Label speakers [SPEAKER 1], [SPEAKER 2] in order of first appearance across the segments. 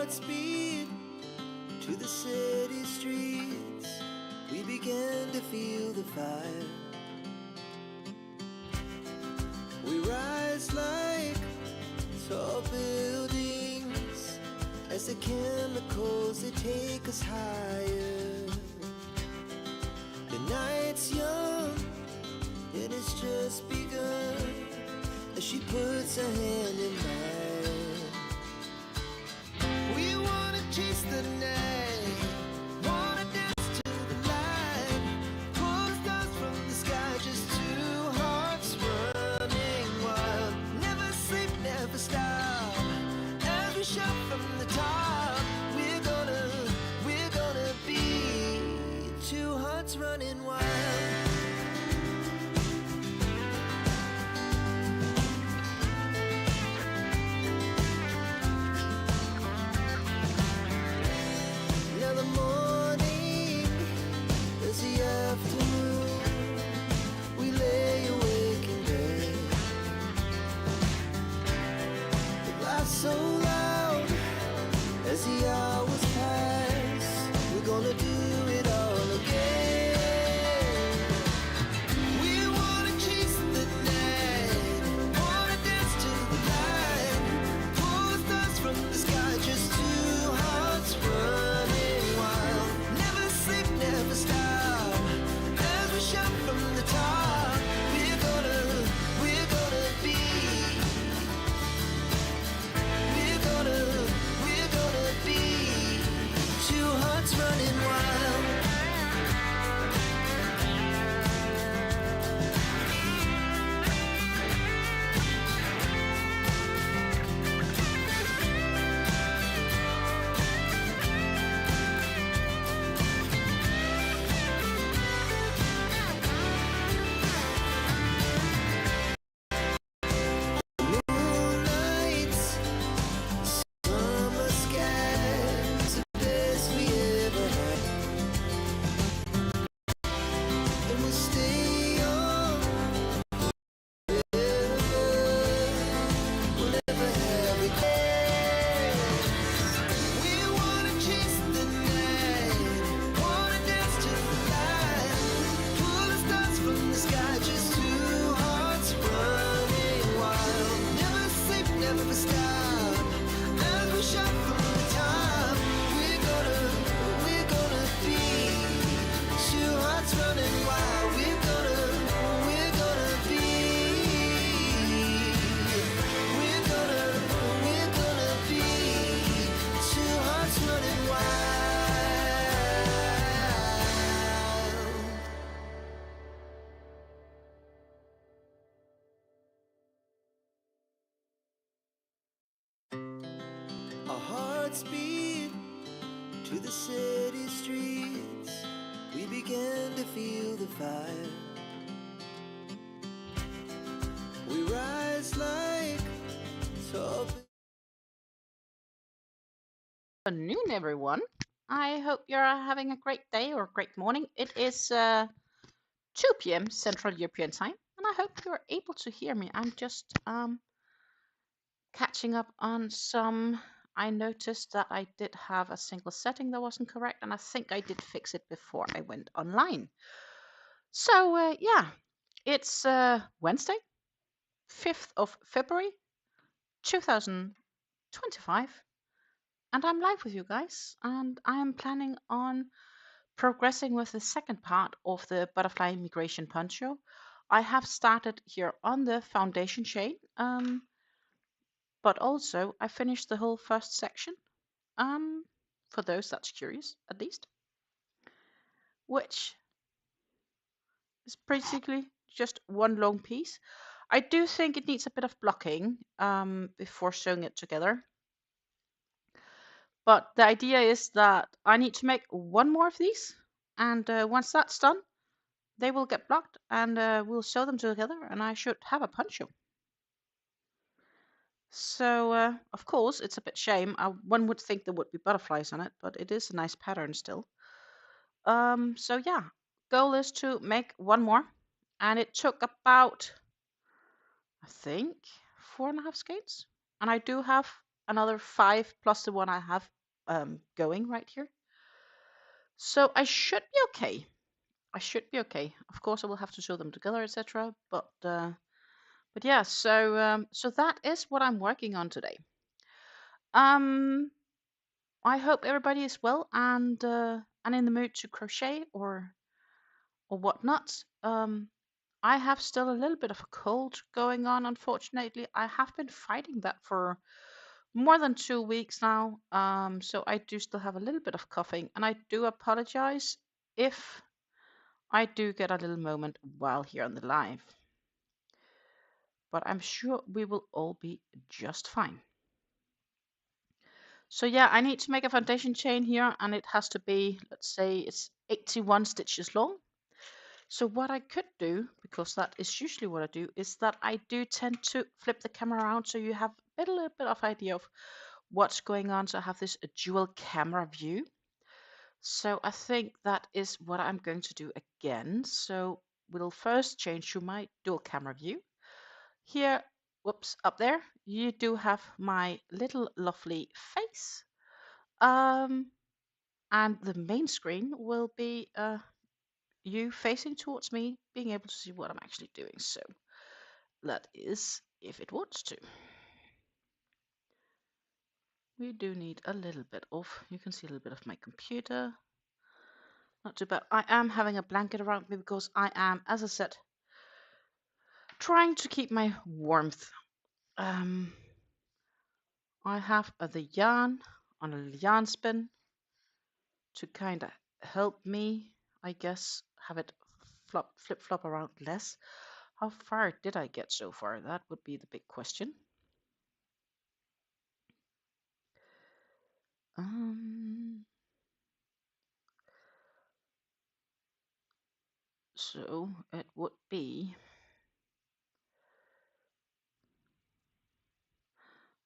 [SPEAKER 1] hearts beat to the city streets. We began to feel the fire. We rise like tall buildings as the chemicals they take us higher. The night's young and it's just begun as she puts her hand in mine. We wanna chase the night, wanna dance to the light, pull the stars from the sky, just two hearts running wild. Never sleep, never stop, as we shout from the top. We're gonna be two hearts running wild. Now the morning is the afternoon. We lay awake in bed. The laughs so loud as the hours pass. We're gonna do it all again. We wanna chase the night, wanna dance to the light, pull the stars from the sky, just two hearts running wild. Never sleep, never stop, as we shout from the top. We're gonna be, we're gonna be two hearts running wild. Moonlight, summer skies, the best we ever had. And we'll stay on forever. We'll never have regrets. We wanna chase the night, wanna dance to the light, pull the stars from the sky, just two hearts running wild. Never sleep, never stop, as we shout from the top. We're gonna be two hearts running wild. We're gonna be, we're gonna be two hearts running wild. Our hearts beat to the city streets. We began to feel the fire. We rise like tall.
[SPEAKER 2] Good afternoon, everyone. I hope you're having a great day or a great morning. It is 2 p.m. Central European Time, and I hope you're able to hear me. I'm just catching up on some. I noticed that I did have a single setting that wasn't correct, and I think I did fix it before I went online. So yeah, it's Wednesday, 5th of February, 2025. And I'm live with you guys, and I am planning on progressing with the second part of the Butterfly Migration Poncho. I have started here on the foundation chain, but also I finished the whole first section, for those that's curious at least, which is basically just one long piece. I do think it needs a bit of blocking before sewing it together. But the idea is that I need to make one more of these, and once that's done, they will get blocked, and we'll sew them together, and I should have a poncho. So, of course, it's a bit shame. One would think there would be butterflies on it, but it is a nice pattern still. So yeah, goal is to make one more, and it took about, I think, 4.5 skeins, and I do have another 5 plus the one I have going right here. So I should be okay. I should be okay. Of course, I will have to sew them together, etc. But yeah. So that is what I'm working on today. Um, I hope everybody is well and in the mood to crochet or whatnot. I have still a little bit of a cold going on, unfortunately. I have been fighting that for more than 2 weeks now. So I do still have a little bit of coughing, and I do apologize if I do get a little moment while here on the live. But I'm sure we will all be just fine. So yeah, I need to make a foundation chain here, and it has to be, let's say it's 81 stitches long. So what I could do, because that is usually what I do, is that I do tend to flip the camera around so you have a little bit of idea of what's going on. So I have this dual camera view. So I think that is what I'm going to do again. So we'll first change to my dual camera view. Here, whoops, up there, you do have my little lovely face. And the main screen will be you facing towards me, being able to see what I'm actually doing. So that is if it wants to. We do need a little bit of, you can see a little bit of my computer. Not too bad. I am having a blanket around me because I am, as I said, trying to keep my warmth. I have the yarn on a little yarn spin to kind of help me, I guess, have it flip-flop around less. How far did I get so far? That would be the big question. So it would be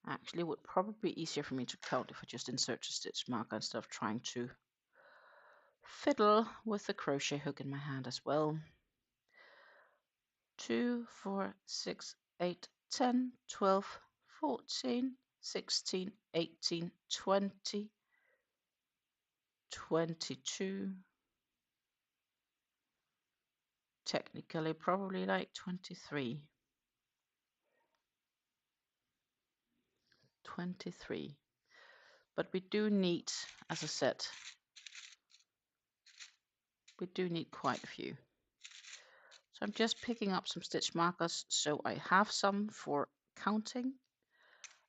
[SPEAKER 2] actually would probably be easier for me to count if I just insert a stitch marker instead of trying to fiddle with the crochet hook in my hand as well. 2, 4, 6, 8, 10, 12, 14, 16, 18, 20, 22, technically probably like 23. 23. But we do need, as I said, we do need quite a few. So I'm just picking up some stitch markers so I have some for counting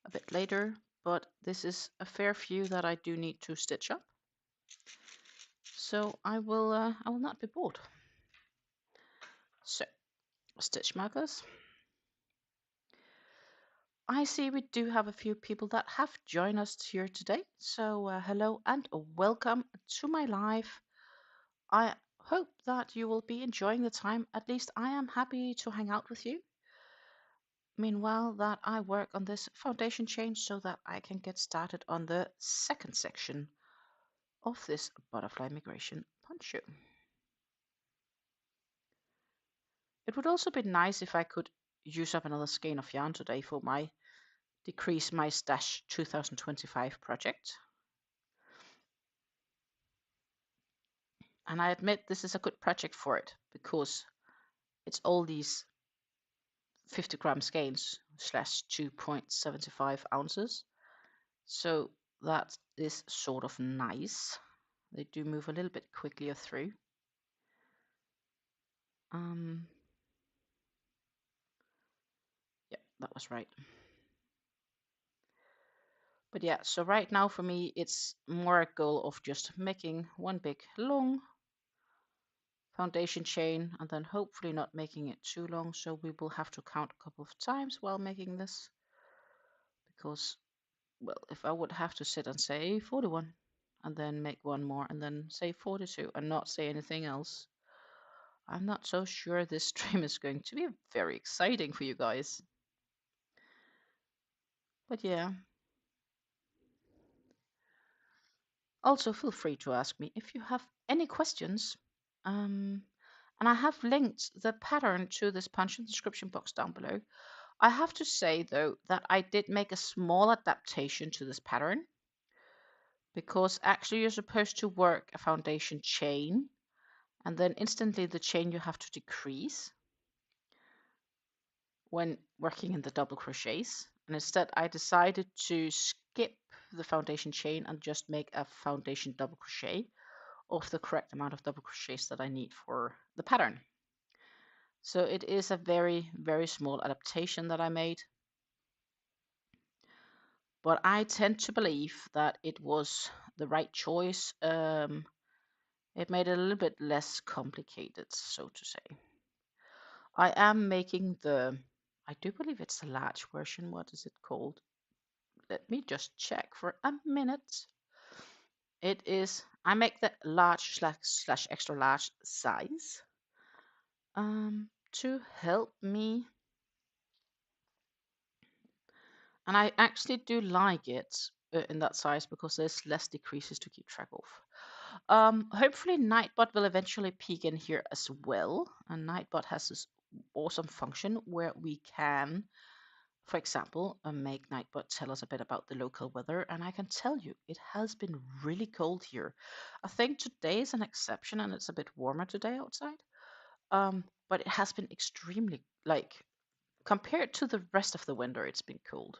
[SPEAKER 2] a bit later, but this is a fair few that I do need to stitch up. So I will not be bored. So stitch markers. I see we do have a few people that have joined us here today. So hello and welcome to my live. I hope that you will be enjoying the time. At least I am happy to hang out with you. Meanwhile, that I work on this foundation chain so that I can get started on the second section of this Butterfly Migration Poncho. It would also be nice if I could use up another skein of yarn today for my Decrease My Stash 2025 project. And I admit this is a good project for it because it's all these 50 gram skeins slash 2.75 ounces. So that is sort of nice. They do move a little bit quicker through. Yeah, that was right. But yeah, so right now for me, it's more a goal of just making one big long foundation chain and then hopefully not making it too long. So we will have to count a couple of times while making this because, well, if I would have to sit and say 41 and then make one more and then say 42 and not say anything else, I'm not so sure this stream is going to be very exciting for you guys. But yeah. Also, feel free to ask me if you have any questions. And I have linked the pattern to this punch in the description box down below. I have to say, though, that I did make a small adaptation to this pattern because actually you're supposed to work a foundation chain, and then instantly the chain you have to decrease when working in the double crochets. And instead I decided to skip the foundation chain and just make a foundation double crochet of the correct amount of double crochets that I need for the pattern. So it is a very, very small adaptation that I made. But I tend to believe that it was the right choice. It made it a little bit less complicated, so to say. I am making I do believe it's the large version. What is it called? Let me just check for a minute. It is, I make the large slash extra large size to help me. And I actually do like it in that size because there's less decreases to keep track of. Hopefully Nightbot will eventually peek in here as well. And Nightbot has this awesome function where we can, for example, make Nightbot tell us a bit about the local weather. And I can tell you, it has been really cold here. I think today is an exception and it's a bit warmer today outside. But it has been extremely, like, compared to the rest of the winter, it's been cold.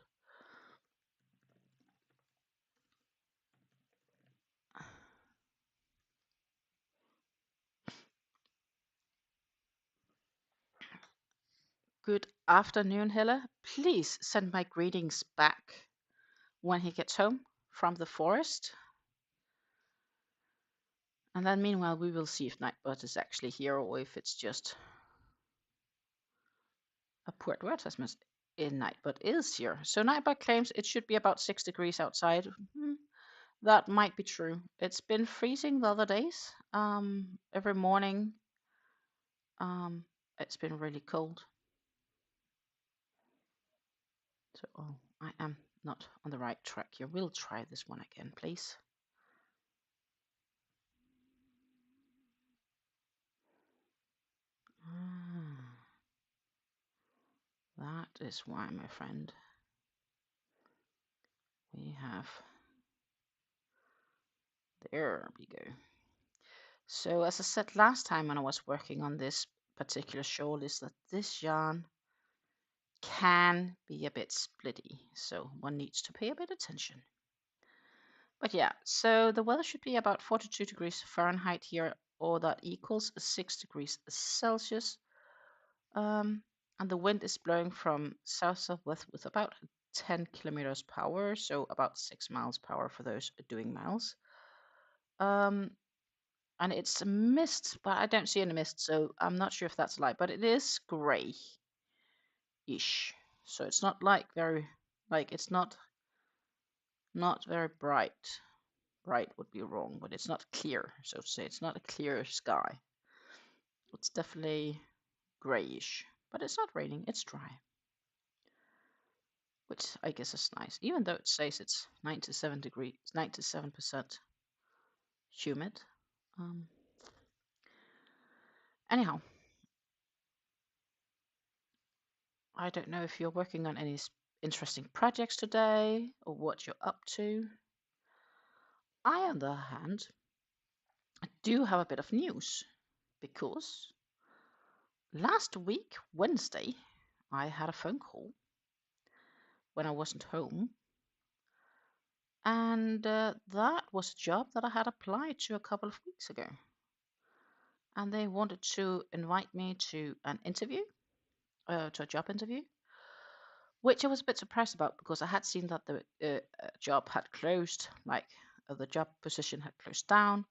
[SPEAKER 2] Good afternoon, Helle. Please send my greetings back when he gets home from the forest. And then meanwhile, we will see if Nightbot is actually here or if it's just a poor advertisement. Nightbot is here. So Nightbot claims it should be about 6 degrees outside. That might be true. It's been freezing the other days. Every morning, it's been really cold. So, I am not on the right track here. We'll try this one again, please. That is why, my friend, we have, there we go. So as I said last time when I was working on this particular shawl, is that this yarn can be a bit splitty, so one needs to pay a bit attention. But yeah, so the weather should be about 42 degrees Fahrenheit here, or that equals 6 degrees Celsius. And the wind is blowing from south-southwest with about 10 kilometers per hour, so about 6 miles per hour for those doing miles. And it's a mist, but I don't see any mist, so I'm not sure if that's light, but it is gray-ish. So it's not like very, like it's not very bright. Bright would be wrong, but it's not clear, so to say. It's not a clear sky. It's definitely grayish, but it's not raining, it's dry. Which I guess is nice, even though it says it's 97 degrees, 97% humid. Anyhow, I don't know if you're working on any interesting projects today or what you're up to. I, on the other hand, do have a bit of news because last week, Wednesday, I had a phone call when I wasn't home. And that was a job that I had applied to a couple of weeks ago. And they wanted to invite me to an interview, to a job interview, which I was a bit surprised about because I had seen that the job had closed, like the job position had closed down,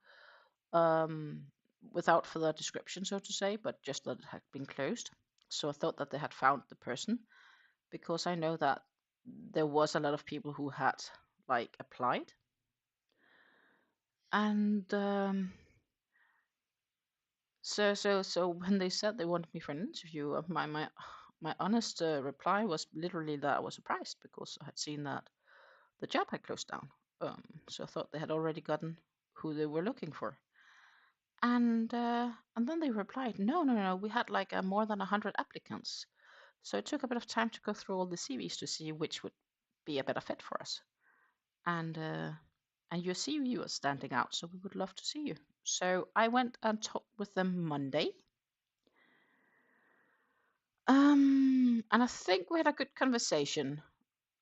[SPEAKER 2] without further description, so to say, but just that it had been closed. So I thought that they had found the person because I know that there was a lot of people who had like applied. And so when they said they wanted me for an interview, my honest reply was literally that I was surprised because I had seen that the job had closed down. So I thought they had already gotten who they were looking for. And then they replied, no, we had like more than 100 applicants. So it took a bit of time to go through all the CVs to see which would be a better fit for us. And and your CV was standing out, so we would love to see you. So I went and talked with them Monday. And I think we had a good conversation.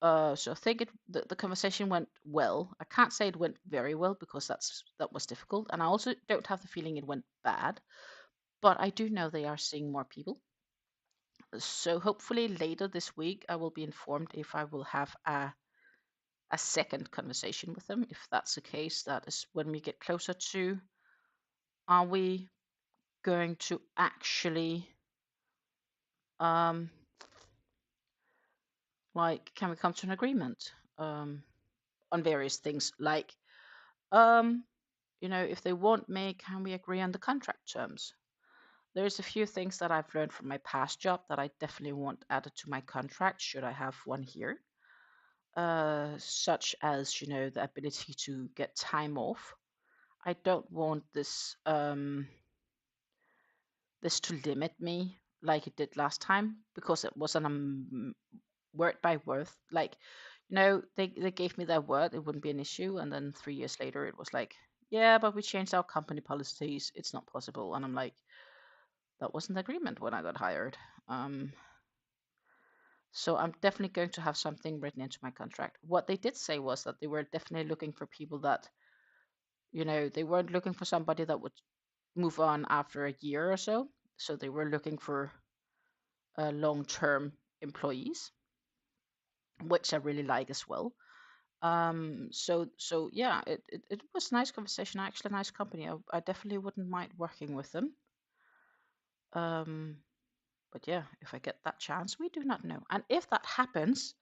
[SPEAKER 2] So I think the conversation went well. I can't say it went very well because that was difficult, and I also don't have the feeling it went bad. But I do know they are seeing more people. So hopefully later this week I will be informed if I will have a second conversation with them. If that's the case, that is when we get closer to, are we going to actually like, can we come to an agreement on various things, like if they want me, can we agree on the contract terms? There's a few things that I've learned from my past job that I definitely want added to my contract should I have one here, such as the ability to get time off. I don't want this this to limit me like it did last time, because it wasn't word by word. Like, they gave me their word, it wouldn't be an issue, and then 3 years later it was like, yeah, but we changed our company policies, it's not possible. And I'm like, that wasn't the agreement when I got hired. So I'm definitely going to have something written into my contract. What they did say was that they were definitely looking for people that, they weren't looking for somebody that would move on after a year or so. So they were looking for long-term employees, which I really like as well. So yeah, it was a nice conversation. Actually, a nice company. I definitely wouldn't mind working with them. But yeah, if I get that chance, we do not know. And if that happens,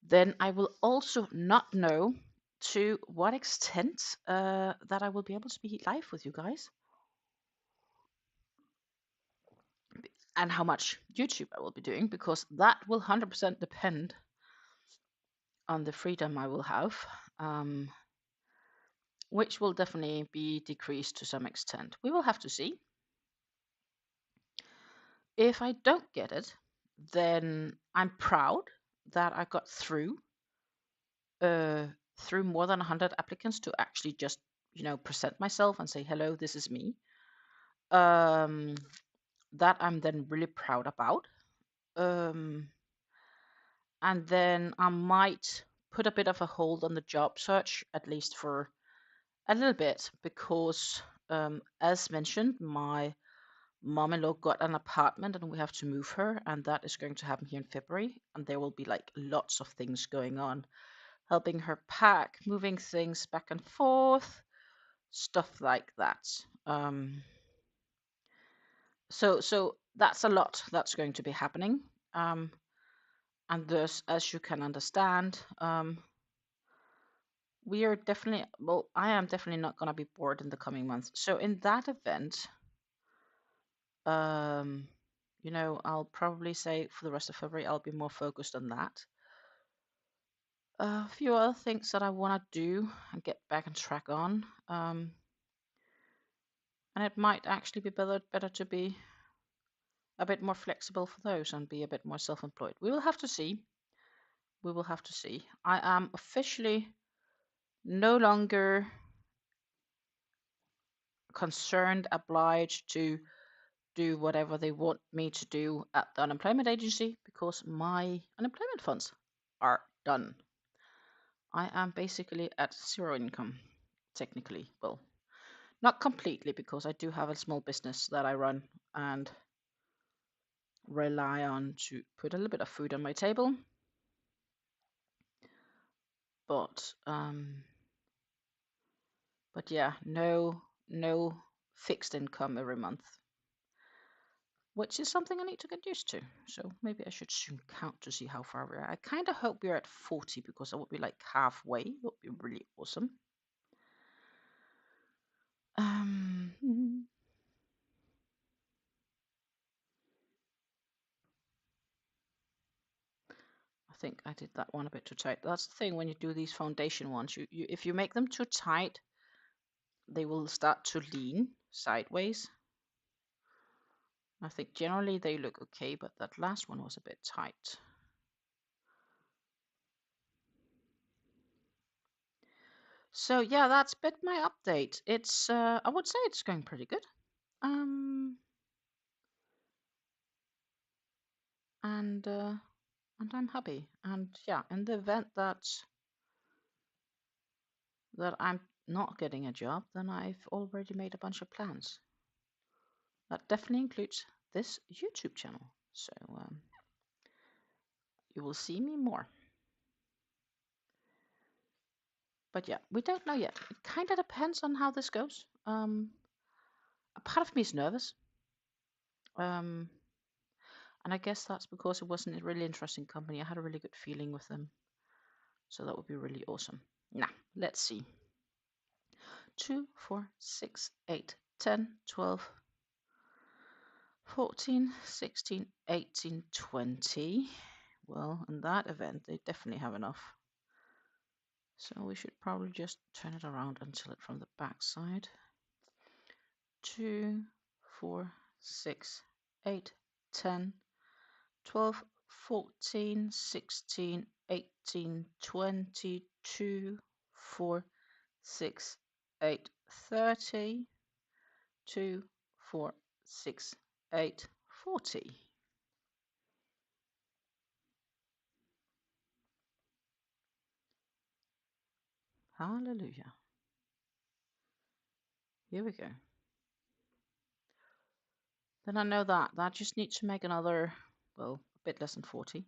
[SPEAKER 2] then I will also not know to what extent that I will be able to be live with you guys, and how much YouTube I will be doing, because that will 100% depend on the freedom I will have, which will definitely be decreased to some extent. We will have to see. If I don't get it, then I'm proud that I got through more than 100 applicants to actually just present myself and say, hello, this is me. That I'm then really proud about. And then I might put a bit of a hold on the job search, at least for a little bit, because as mentioned, my mom-in-law got an apartment and we have to move her, and that is going to happen here in February, and there will be like lots of things going on, helping her pack, moving things back and forth, stuff like that. So that's a lot that's going to be happening, and thus, as you can understand, we are definitely, well, I am definitely not going to be bored in the coming months. So in that event, I'll probably say for the rest of February, I'll be more focused on that. A few other things that I want to do and get back on track on. And it might actually be better to be a bit more flexible for those and be a bit more self-employed. We will have to see. We will have to see. I am officially no longer concerned, obliged to do whatever they want me to do at the unemployment agency, because my unemployment funds are done. I am basically at zero income, technically. Well, not completely, because I do have a small business that I run and rely on to put a little bit of food on my table. But yeah, no fixed income every month, which is something I need to get used to. So maybe I should soon count to see how far we're at. I kind of hope we're at 40, because I would be like halfway. It would be really awesome. I think I did that one a bit too tight. That's the thing when you do these foundation ones. You if you make them too tight, they will start to lean sideways. I think generally they look okay, but that last one was a bit tight. So yeah, that's been my update. It's I would say it's going pretty good. Um, and I'm happy. And yeah, in the event that I'm not getting a job, then I've already made a bunch of plans. That definitely includes this YouTube channel. So you will see me more. But yeah, we don't know yet. It kind of depends on how this goes. A part of me is nervous. And I guess that's because it wasn't a really interesting company. I had a really good feeling with them. So that would be really awesome. Now, let's see. 2, 4, 6, 8, 10, 12, 14, 16, 18, 20. Well, in that event, they definitely have enough. So we should probably just turn it around and tell it from the back side. 2, 4, 6, 8, 10, 12, 14, 16, 18, 20, 2, 4, 6, 8, 30, 2, 4, 6, 8, 40. Hallelujah. Here we go. Then I know that just needs to make another, well, a bit less than 40.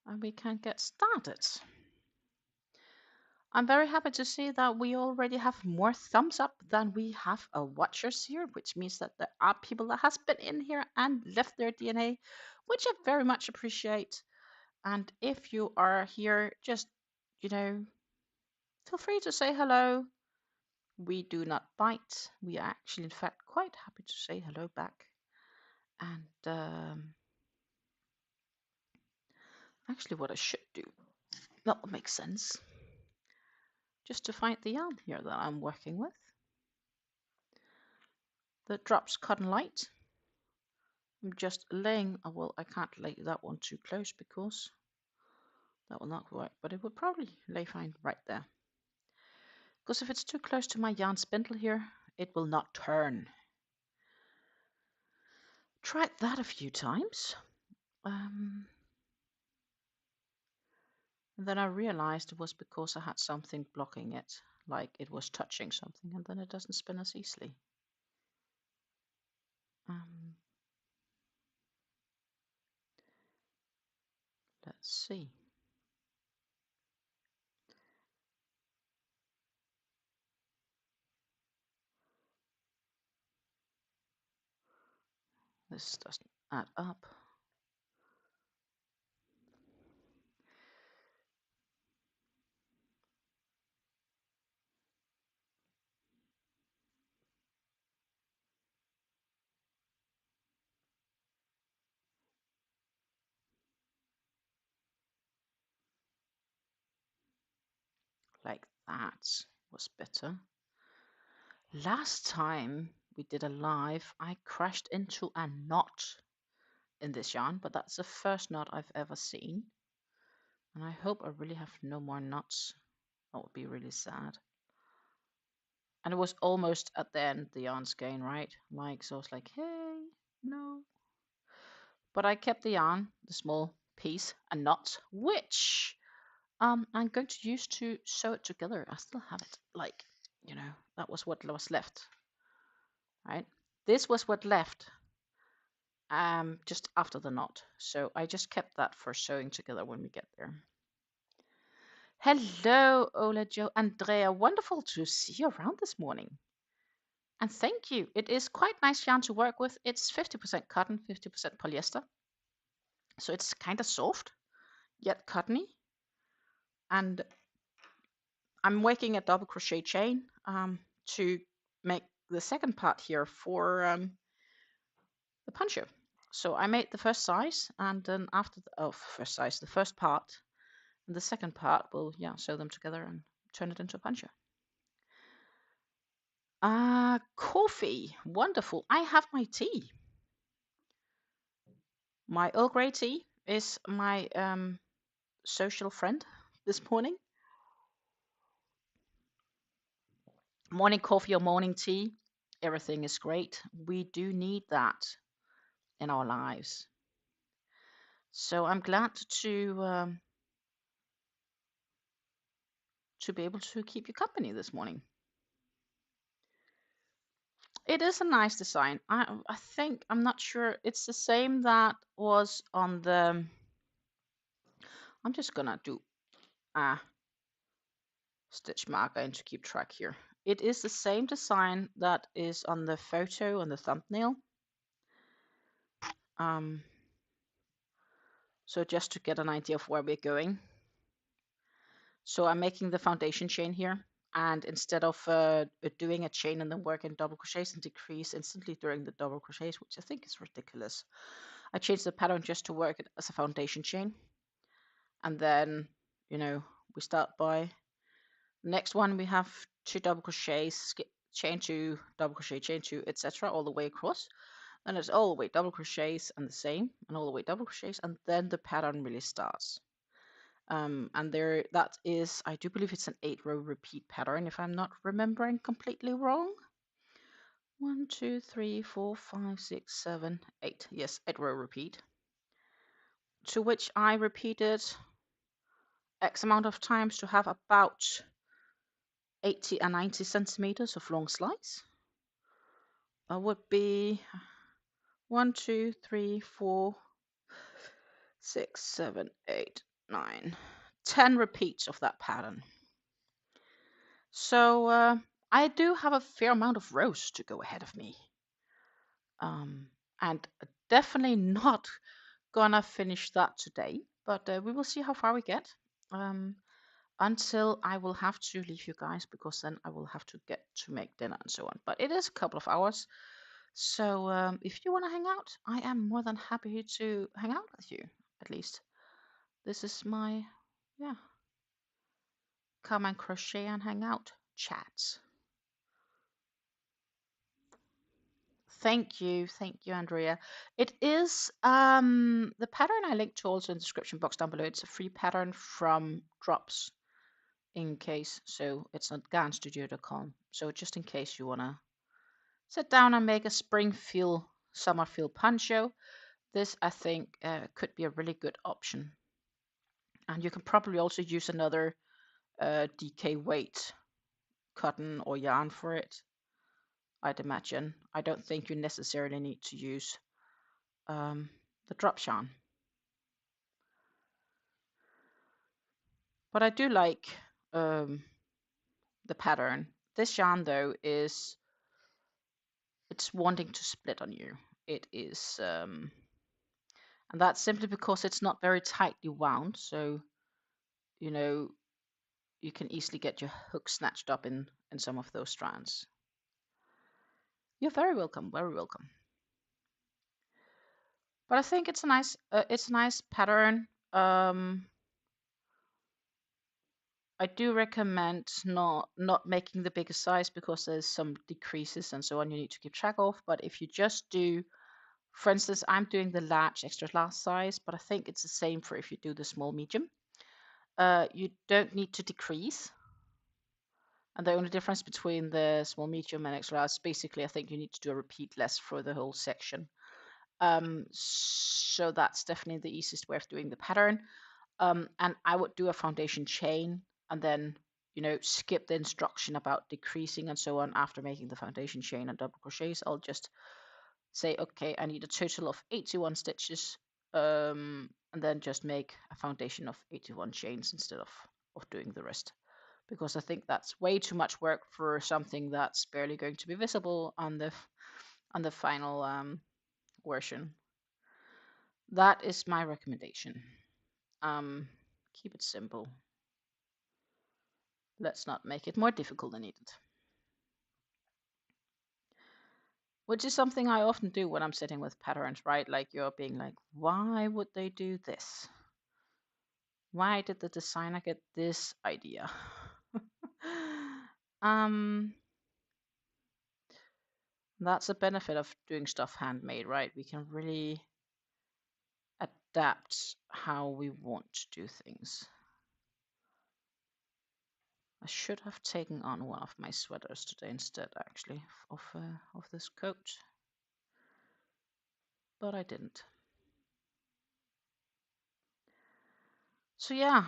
[SPEAKER 2] And we can get started. I'm very happy to see that we already have more thumbs up than we have watchers here, which means that there are people that has been in here and left their DNA, which I very much appreciate. And if you are here, just, feel free to say hello. We do not bite. We are actually, in fact, quite happy to say hello back. And actually, what I should do, that would make sense, just to find the yarn here that I'm working with. The Drops Cotton Light. I'm just laying, well, I can't lay that one too close because that will not work, but it will probably lay fine right there. Because if it's too close to my yarn spindle here, it will not turn. Tried that a few times. And then I realized it was because I had something blocking it, like it was touching something, and then it doesn't spin as easily. Let's see. This doesn't add up. Like that was better. Last time we did a live, I crashed into a knot in this yarn, but that's the first knot I've ever seen. And I hope I really have no more knots. That would be really sad. And it was almost at the end, the yarn skein, right? Like, so I was like, hey, no. But I kept the yarn, the small piece, a knot, which I'm going to use to sew it together. I still have it, like, that was what was left, right? This was what left just after the knot. So I just kept that for sewing together when we get there. Hello, Ola, Joe, Andrea. Wonderful to see you around this morning. And thank you. It is quite nice yarn to work with. It's 50% cotton, 50% polyester. So it's kind of soft, yet cottony. And I'm working a double crochet chain to make the second part here for the poncho. So I made the first size, and then after the first part, and the second part will sew them together and turn it into a poncho. Coffee, wonderful. I have my tea. My Earl Grey tea is my social friend this morning. morning coffee or morning tea, everything is great. We do need that in our lives. So I'm glad to be able to keep you company this morning. It is a nice design. I think, I'm not sure, it's the same that was on the, I'm just gonna do a stitch marker and to keep track here. It is the same design that is on the photo on the thumbnail. So just to get an idea of where we're going. So I'm making the foundation chain here, and instead of doing a chain and then work in double crochets and decrease instantly during the double crochets, which I think is ridiculous, I changed the pattern just to work it as a foundation chain. And then, we start by next one, we have 2 double crochets, chain 2, double crochet, chain 2, etc., all the way across. Then it's all the way double crochets and the same, and all the way double crochets, and then the pattern really starts. And there, that is, I do believe it's an 8-row repeat pattern, if I'm not remembering completely wrong. 1, 2, 3, 4, 5, 6, 7, 8. Yes, 8-row repeat. To which I repeated X amount of times to have about 80 and 90 centimeters of long slice. That would be 1, 2, 3, 4, 6, 7, 8, 9, 10 repeats of that pattern. So I do have a fair amount of rows to go ahead of me. And definitely not gonna finish that today, but we will see how far we get. Until I will have to leave you guys, because then I will have to get to make dinner and so on. But it is a couple of hours. So if you want to hang out, I am more than happy to hang out with you. At least this is my, yeah, come and crochet and hang out chats. Thank you, Andrea. It is the pattern I linked to also in the description box down below. It's a free pattern from Drops, in case. So it's on garnstudio.com. So just in case you wanna sit down and make a spring feel, summer feel poncho, this I think could be a really good option. And you can probably also use another DK weight cotton or yarn for it, I'd imagine. I don't think you necessarily need to use the drop yarn. But I do like the pattern. This yarn though it's wanting to split on you. It is, and that's simply because it's not very tightly wound. So, you can easily get your hook snatched up in some of those strands. You're very welcome, very welcome. But I think it's a nice pattern. I do recommend not making the bigger size, because there's some decreases and so on you need to keep track of. But if you just do, for instance, I'm doing the large extra large size, but I think it's the same for if you do the small medium. You don't need to decrease. And the only difference between the small medium and extra large is basically, I think you need to do a repeat less for the whole section. So that's definitely the easiest way of doing the pattern. And I would do a foundation chain and then, skip the instruction about decreasing and so on after making the foundation chain and double crochets. I'll just say, okay, I need a total of 81 stitches, and then just make a foundation of 81 chains instead of doing the rest. Because I think that's way too much work for something that's barely going to be visible on the final version. That is my recommendation. Keep it simple. Let's not make it more difficult than needed. Which is something I often do when I'm sitting with patterns, right? Like you're being like, why would they do this? Why did the designer get this idea? That's a benefit of doing stuff handmade, right? We can really adapt how we want to do things. I should have taken on one of my sweaters today instead, actually, of this coat, but I didn't. So yeah,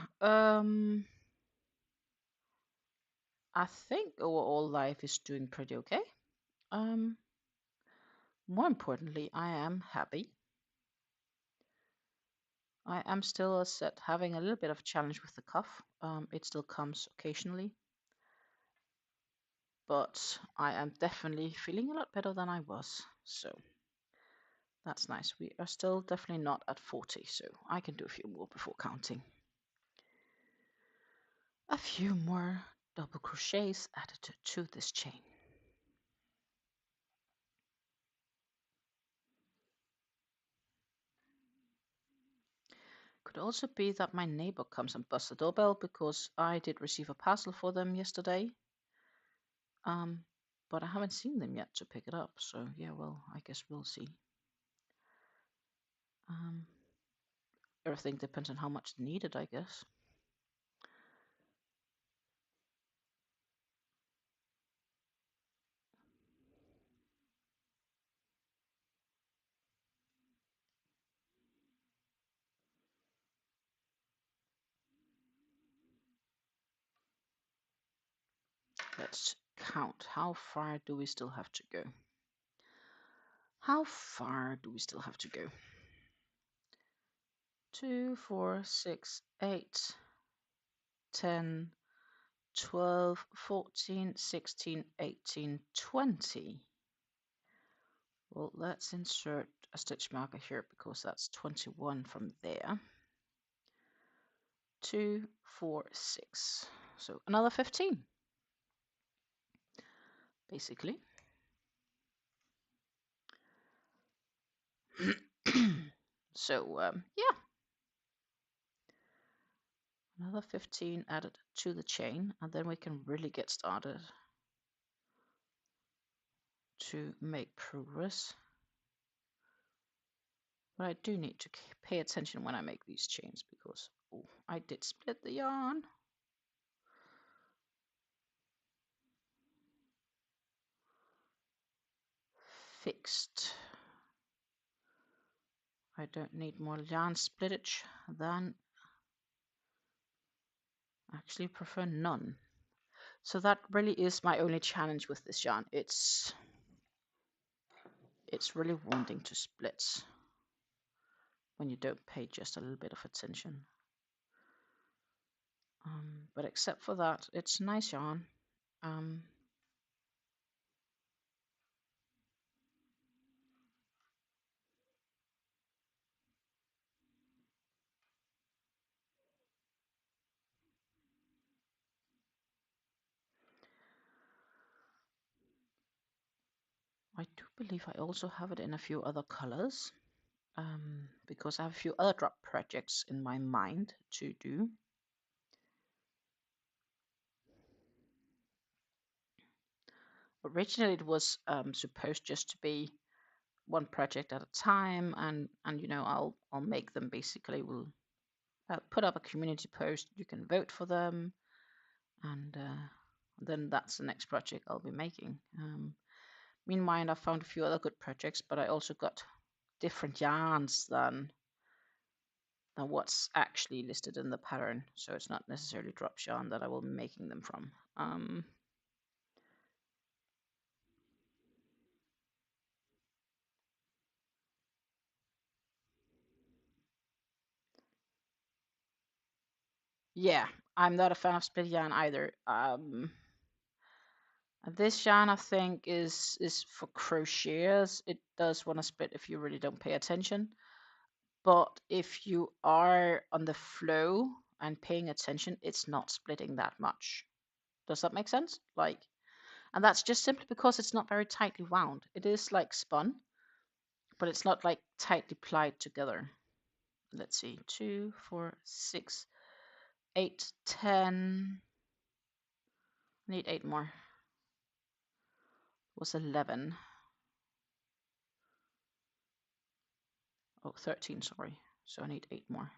[SPEAKER 2] I think overall life is doing pretty okay. More importantly, I am happy. I am still, as said, having a little bit of a challenge with the cough. It still comes occasionally, but I am definitely feeling a lot better than I was. So that's nice. We are still definitely not at 40, so I can do a few more before counting. A few more double crochets added to this chain. Could also be that my neighbor comes and busts the doorbell because I did receive a parcel for them yesterday. But I haven't seen them yet to pick it up. So yeah, well, I guess we'll see. Everything depends on how much needed, I guess. Let's count. How far do we still have to go? How far do we still have to go? 2, 4, 6, 8, 10, 12, 14, 16, 18, 20. Well, let's insert a stitch marker here because that's 21 from there. 2, 4, 6. So another 15, basically. So, yeah. Another 15 added to the chain, and then we can really get started to make progress. But I do need to pay attention when I make these chains because I did split the yarn. Fixed. I don't need more yarn splittage than actually prefer none. So that really is my only challenge with this yarn. It's really wanting to split when you don't pay just a little bit of attention. But except for that, it's nice yarn. I do believe I also have it in a few other colors because I have a few other drop projects in my mind to do. Originally, it was supposed just to be one project at a time, and you know I'll make them basically. We'll put up a community post. You can vote for them, and then that's the next project I'll be making. Meanwhile, I found a few other good projects, but I also got different yarns than what's actually listed in the pattern. So it's not necessarily drop yarn that I will be making them from. Yeah, I'm not a fan of split yarn either. This yarn I think is for crocheters. It does want to split if you really don't pay attention. But if you are on the flow and paying attention, it's not splitting that much. Does that make sense? And that's just simply because it's not very tightly wound. It is like spun, but it's not like tightly plied together. Let's see, 2, 4, 6, 8, 10. I need 8 more. It was 11. Oh, 13, sorry. So I need 8 more.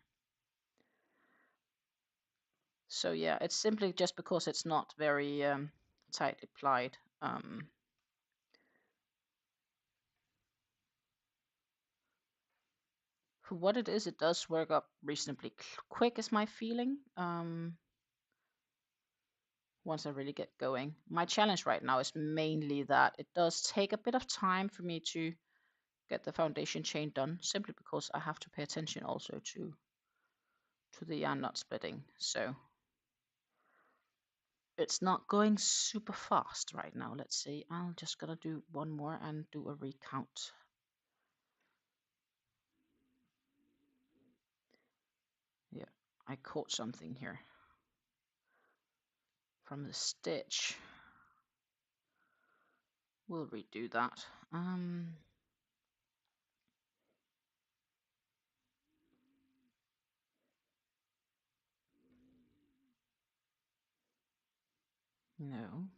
[SPEAKER 2] So yeah, it's simply just because it's not very tightly plied. For what it is, it does work up reasonably quick, is my feeling. Once I really get going. My challenge right now is mainly that it does take a bit of time for me to get the foundation chain done, simply because I have to pay attention also to the yarn not splitting. So it's not going super fast right now. Let's see. I'm just gonna do one more and do a recount. Yeah, I caught something here from the stitch. We'll redo that. No,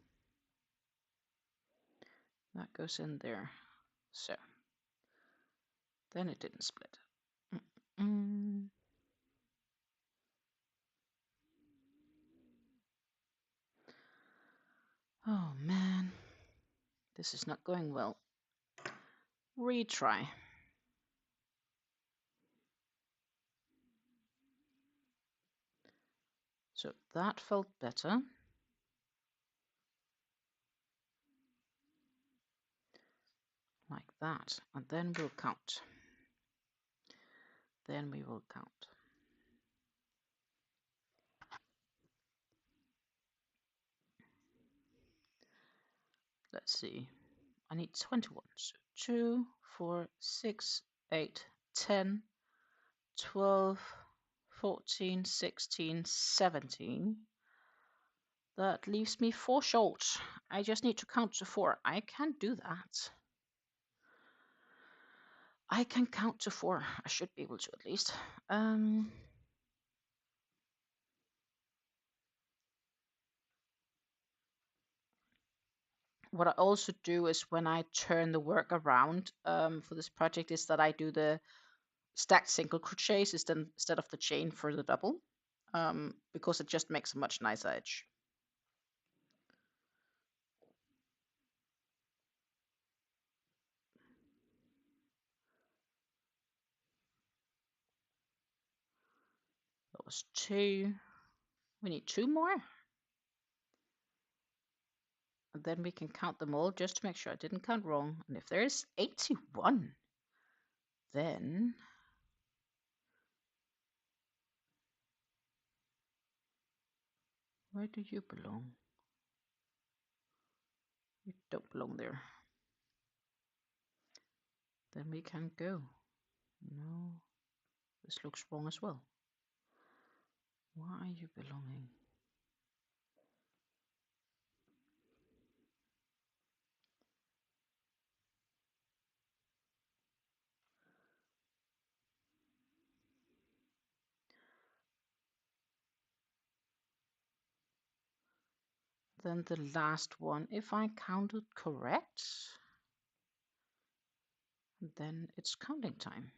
[SPEAKER 2] that goes in there. So then it didn't split. Mm-mm. Oh man, this is not going well. Retry. So that felt better. Like that. And then we'll count. Then we will count. Let's see. I need 21. So 2, 4, 6, 8, 10, 12, 14, 16, 17. That leaves me 4 short. I just need to count to 4. I can do that. I can count to 4. I should be able to at least. What I also do is when I turn the work around for this project is that I do the stacked single crochets instead of the chain for the double, because it just makes a much nicer edge. That was 2. We need 2 more. And then we can count them all just to make sure I didn't count wrong. And if there's 81, then where do you belong? You don't belong there. Then we can go. No, this looks wrong as well. Why are you belonging? Then the last one, if I counted correct, then it's counting time.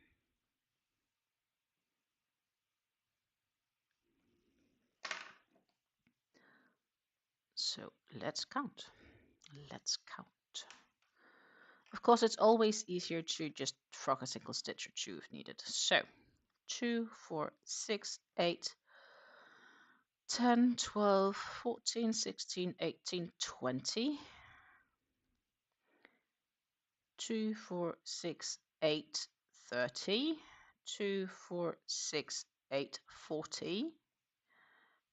[SPEAKER 2] So let's count. Let's count. Of course, it's always easier to just frog a single stitch or 2 if needed. So 2, 4, 6, 8, 10, 12, 14, 16, 18, 20. 2, 4, 6, 8, 30. 2, 4, 6, 8, 40.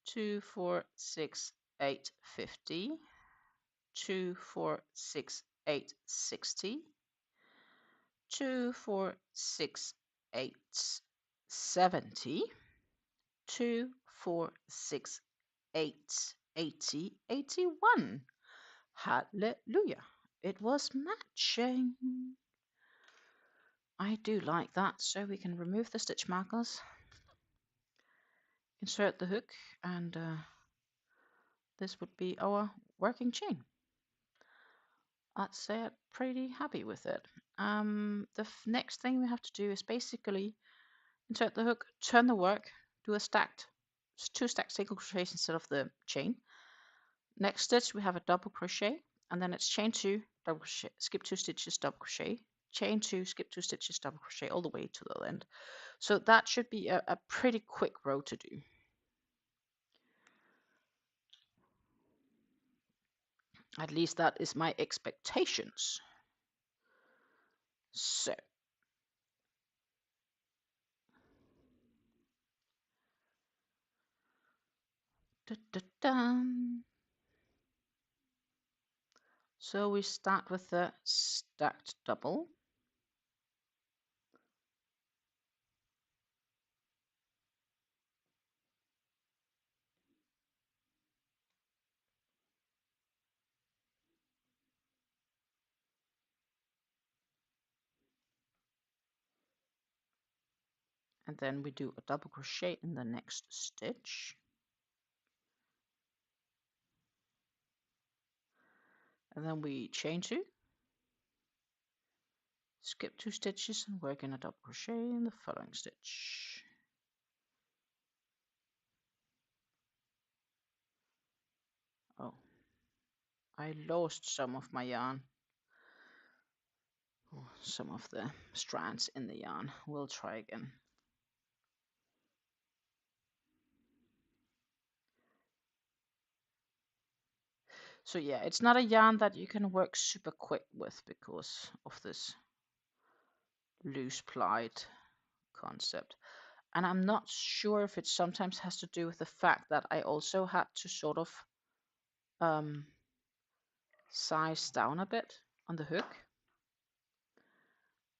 [SPEAKER 2] 2, 4, 6, 8, 50. 2, 4, 6, 8, 60. 2, 4, 6, 8, 70. 2, 4, 6, 8, 80, 81. Hallelujah. It was matching. I do like that. So we can remove the stitch markers, insert the hook, and this would be our working chain. I'd say I'm pretty happy with it. The next thing we have to do is basically insert the hook, turn the work, do a stacked two stacked single crochets instead of the chain. Next stitch we have a double crochet, and then it's chain 2, double crochet, skip 2 stitches, double crochet, chain 2, skip 2 stitches, double crochet all the way to the end. So that should be a pretty quick row to do. At least that is my expectations. So da, da, da. So we start with the stacked double. And then we do a double crochet in the next stitch. And then we chain 2, skip 2 stitches and work in a double crochet in the following stitch. Oh, I lost some of my yarn. Oh, some of the strands in the yarn. We'll try again. So yeah, it's not a yarn that you can work super quick with because of this loose plied concept. And I'm not sure if it sometimes has to do with the fact that I also had to sort of size down a bit on the hook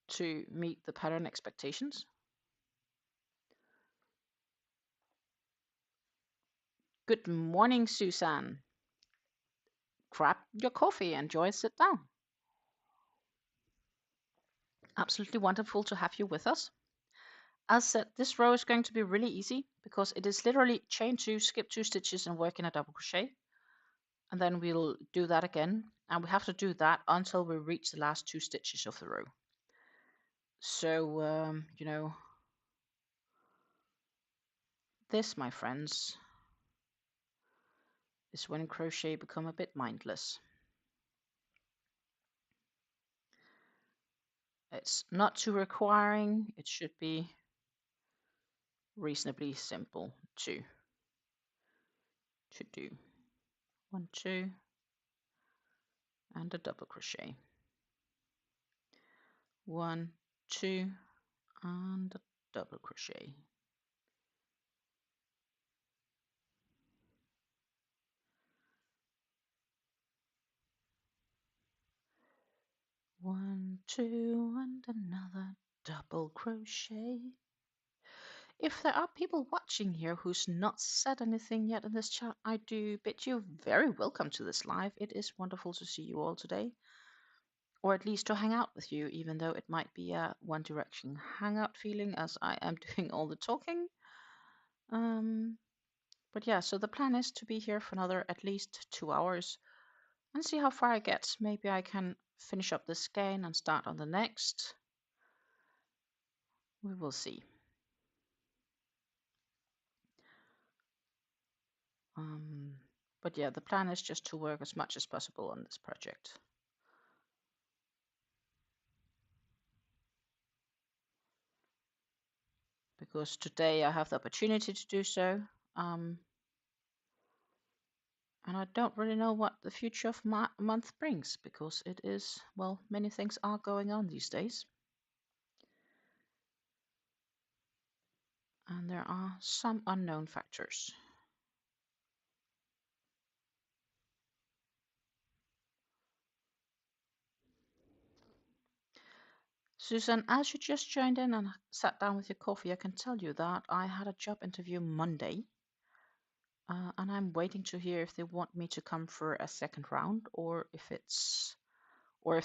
[SPEAKER 2] to meet the pattern expectations. Good morning, Susan. Grab your coffee, enjoy, sit down. Absolutely wonderful to have you with us. As said, this row is going to be really easy because it is literally chain 2, skip 2 stitches and work in a double crochet. And then we'll do that again. And we have to do that until we reach the last 2 stitches of the row. So, you know, this, my friends, is when crochet become a bit mindless. It's not too requiring. It should be reasonably simple to do. 1, 2, and a double crochet. 1, 2, and a double crochet. One, 2, and another double crochet. If there are people watching here who's not said anything yet in this chat, I do bid you very welcome to this live. It is wonderful to see you all today, or at least to hang out with you, even though it might be a One Direction hangout feeling as I am doing all the talking. But yeah, so the plan is to be here for another at least 2 hours and see how far I get. Maybe I can finish up this skein and start on the next. We will see. But yeah, the plan is just to work as much as possible on this project. Because today I have the opportunity to do so. And I don't really know what the future of my month brings, because it is, well, many things are going on these days. And there are some unknown factors. Susan, as you just joined in and sat down with your coffee, I can tell you that I had a job interview Monday. And I'm waiting to hear if they want me to come for a second round, or if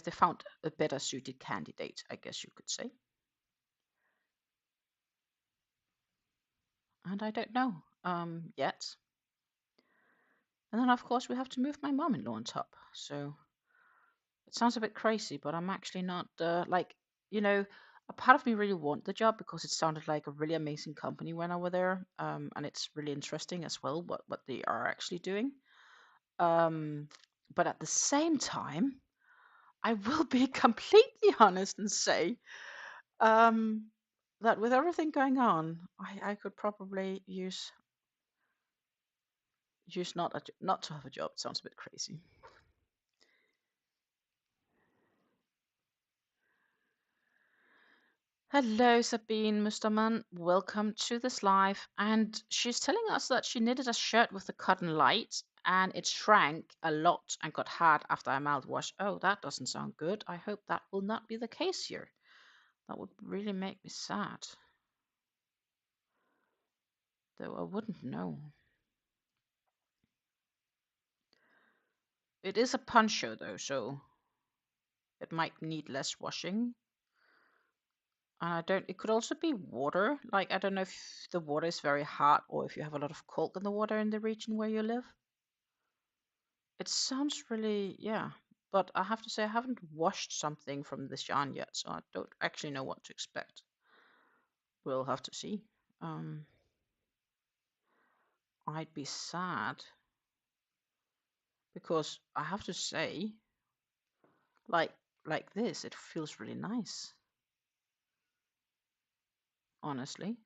[SPEAKER 2] they found a better suited candidate, I guess you could say. And I don't know yet. And then, of course, we have to move my mom-in-law on top. So it sounds a bit crazy, but I'm actually not, like, you know, a part of me really want the job because it sounded like a really amazing company when I was there, and it's really interesting as well what they are actually doing. But at the same time, I will be completely honest and say um, that with everything going on, I could probably use not to have a job. It sounds a bit crazy. Hello, Sabine Mustermann. Welcome to this live. And she's telling us that she knitted a shirt with the cotton light and it shrank a lot and got hard after I mouthwash. Oh, that doesn't sound good. I hope that will not be the case here. That would really make me sad. Though I wouldn't know. It is a poncho though, so it might need less washing. And it could also be water. Like, I don't know if the water is very hot or if you have a lot of cold in the water in the region where you live. It sounds really, yeah. But I have to say, I haven't washed something from this yarn yet, so I don't actually know what to expect. We'll have to see. I'd be sad because I have to say, like this, it feels really nice. Honestly.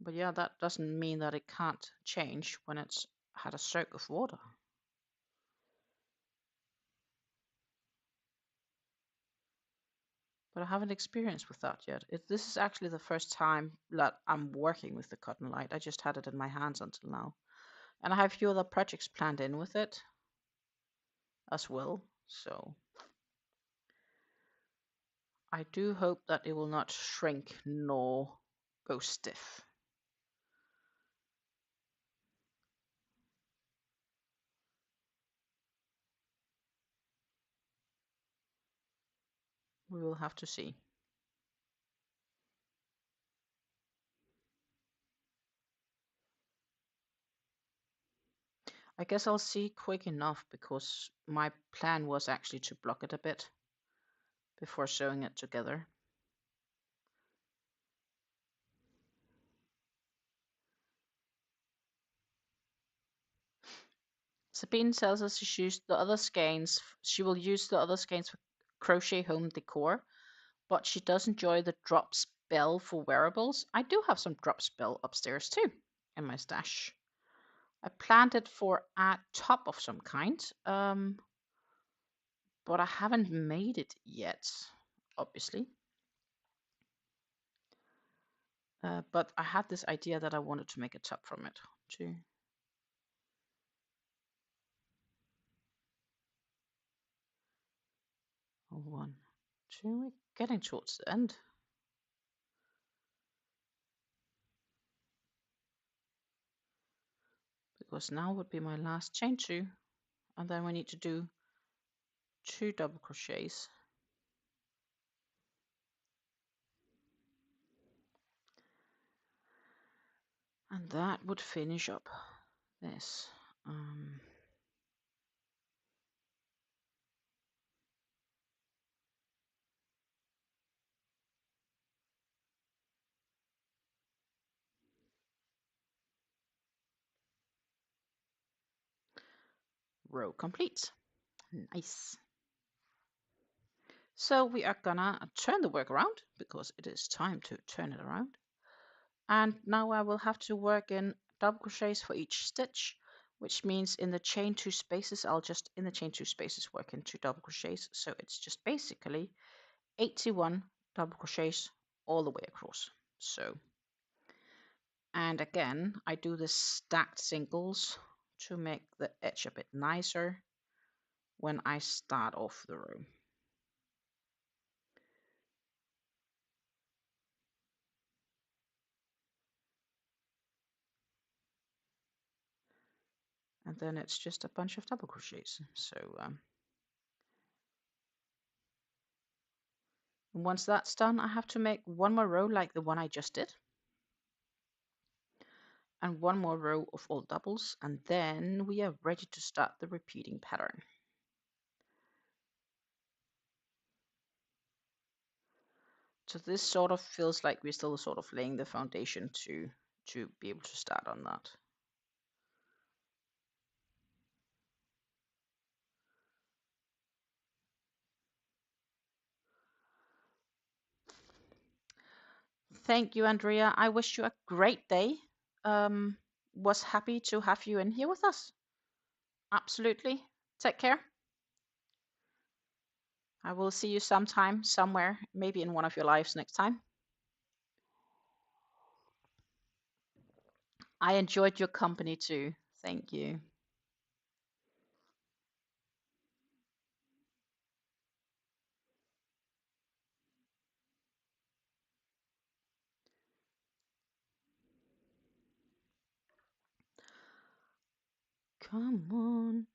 [SPEAKER 2] But yeah, that doesn't mean that it can't change when it's had a soak of water. But I haven't experienced with that yet. This is actually the first time that I'm working with the cotton light. I just had it in my hands until now. And I have a few other projects planned in with it as well. So I do hope that it will not shrink nor go stiff. We will have to see. I guess I'll see quick enough because my plan was actually to block it a bit before sewing it together. Sabine tells us she will use the other skeins for crochet home decor, but she does enjoy the drop spell for wearables. I do have some drop spell upstairs too in my stash. I planned it for a top of some kind, but I haven't made it yet, obviously. But I had this idea that I wanted to make a top from it too. One, two, we're getting towards the end. Because now would be my last chain two, and then we need to do 2 double crochets. And that would finish up this. Row complete. Nice. So we are gonna turn the work around because it is time to turn it around. And now I will have to work in double crochets for each stitch, which means in the chain two spaces, I'll just in the chain two spaces work in 2 double crochets. So it's just basically 81 double crochets all the way across. So, and again, I do the stacked singles to make the edge a bit nicer when I start off the row. And then it's just a bunch of double crochets. So once that's done, I have to make one more row like the one I just did. And one more row of all doubles, and then we are ready to start the repeating pattern. So this sort of feels like we're still sort of laying the foundation to be able to start on that. Thank you, Andrea. I wish you a great day. Was happy to have you in here with us. Absolutely. Take care. I will see you sometime, somewhere, maybe in one of your lives next time. I enjoyed your company too. Thank you. Come on.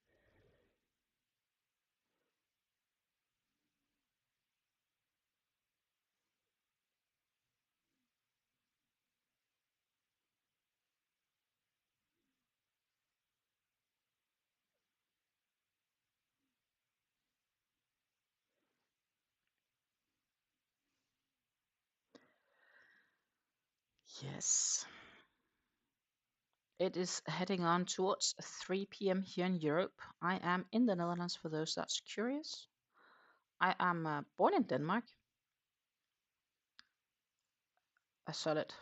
[SPEAKER 2] Yes. It is heading on towards 3 p.m. here in Europe. I am in the Netherlands for those that's curious. I am born in Denmark. I saw it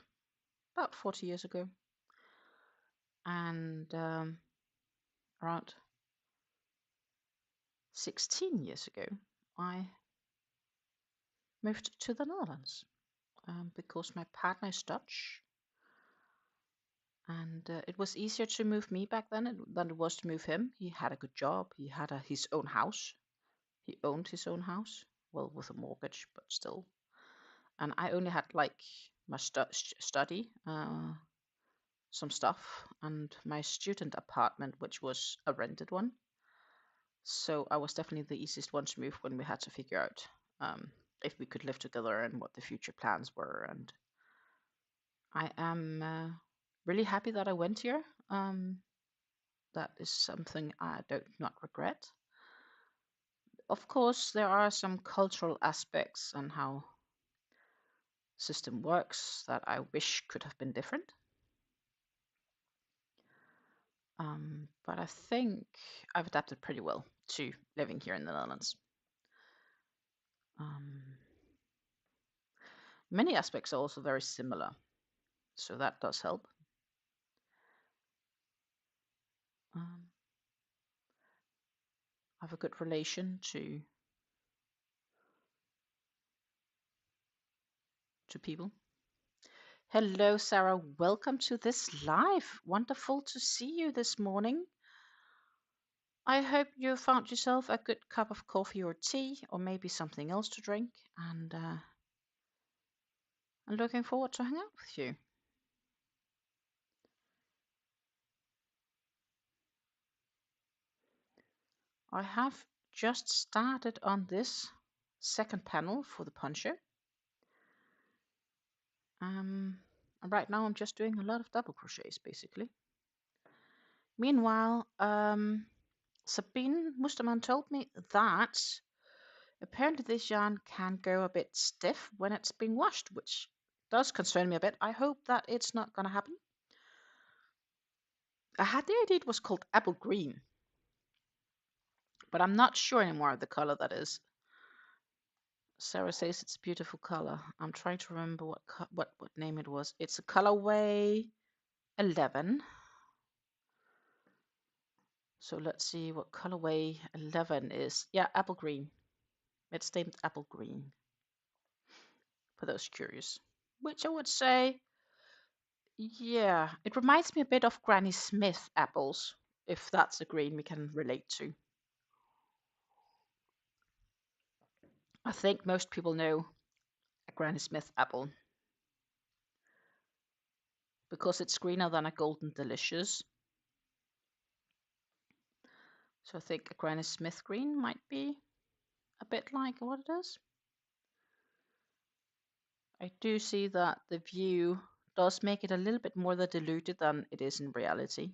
[SPEAKER 2] about 40 years ago. And around 16 years ago, I moved to the Netherlands because my partner is Dutch. And it was easier to move me back then than it was to move him. He had a good job. He had his own house. He owned his own house, well, with a mortgage, but still. And I only had like my study, some stuff, and my student apartment, which was a rented one. So I was definitely the easiest one to move when we had to figure out if we could live together and what the future plans were. And I am really happy that I went here. That is something I do not regret. Of course, there are some cultural aspects and how system works that I wish could have been different. But I think I've adapted pretty well to living here in the Netherlands. Many aspects are also very similar, so that does help. I have a good relation to people. Hello, Sarah. Welcome to this live. Wonderful to see you this morning. I hope you found yourself a good cup of coffee or tea, or maybe something else to drink, and I'm looking forward to hang out with you. I have just started on this second panel for the poncho. And right now I'm just doing a lot of double crochets, basically. Meanwhile, Sabine Mustermann told me that apparently this yarn can go a bit stiff when it's being washed, which does concern me a bit. I hope that it's not going to happen. I had the idea it was called apple green, but I'm not sure anymore of the color that is. Sarah says it's a beautiful color. I'm trying to remember what name it was. It's a colorway 11. So let's see what colorway 11 is. Yeah, apple green. It's named apple green, for those curious. Which I would say, yeah, it reminds me a bit of Granny Smith apples, if that's a green we can relate to. I think most people know a Granny Smith apple because it's greener than a Golden Delicious. So I think a Granny Smith green might be a bit like what it is. I do see that the view does make it a little bit more diluted than it is in reality.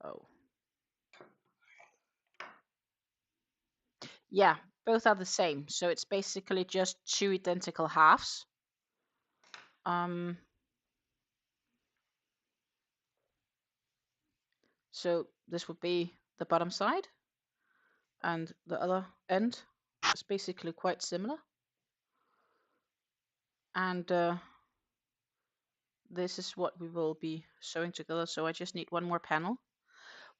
[SPEAKER 2] Oh. Yeah, both are the same. So it's basically just two identical halves. So this would be the bottom side, and the other end is basically quite similar. And this is what we will be sewing together. So I just need one more panel.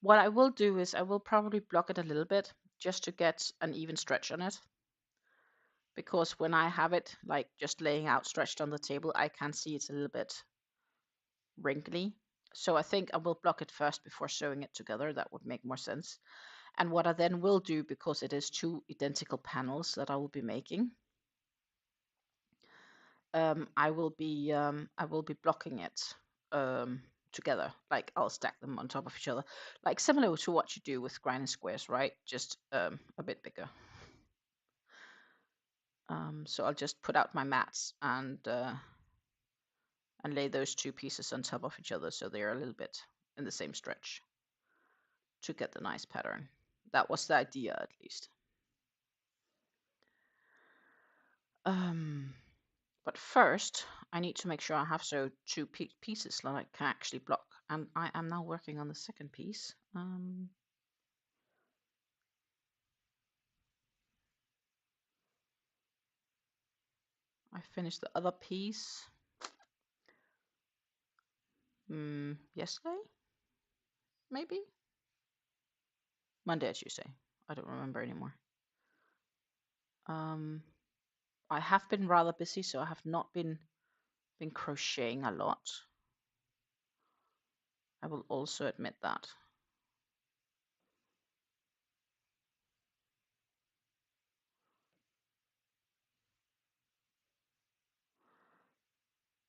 [SPEAKER 2] What I will do is I will probably block it a little bit just to get an even stretch on it. Because when I have it like just laying out stretched on the table, I can see it's a little bit wrinkly. So I think I will block it first before sewing it together. That would make more sense. And what I then will do, because it is two identical panels that I will be making, I will be blocking it together. Like I'll stack them on top of each other, like similar to what you do with grinding squares, right? Just a bit bigger. So I'll just put out my mats and lay those two pieces on top of each other so they're a little bit in the same stretch to get the nice pattern. That was the idea, at least. But first, I need to make sure I have so two pieces that I can actually block. And I am now working on the second piece. I finished the other piece yesterday, maybe Monday or Tuesday. I don't remember anymore. I have been rather busy, so I have not been crocheting a lot. I will also admit that.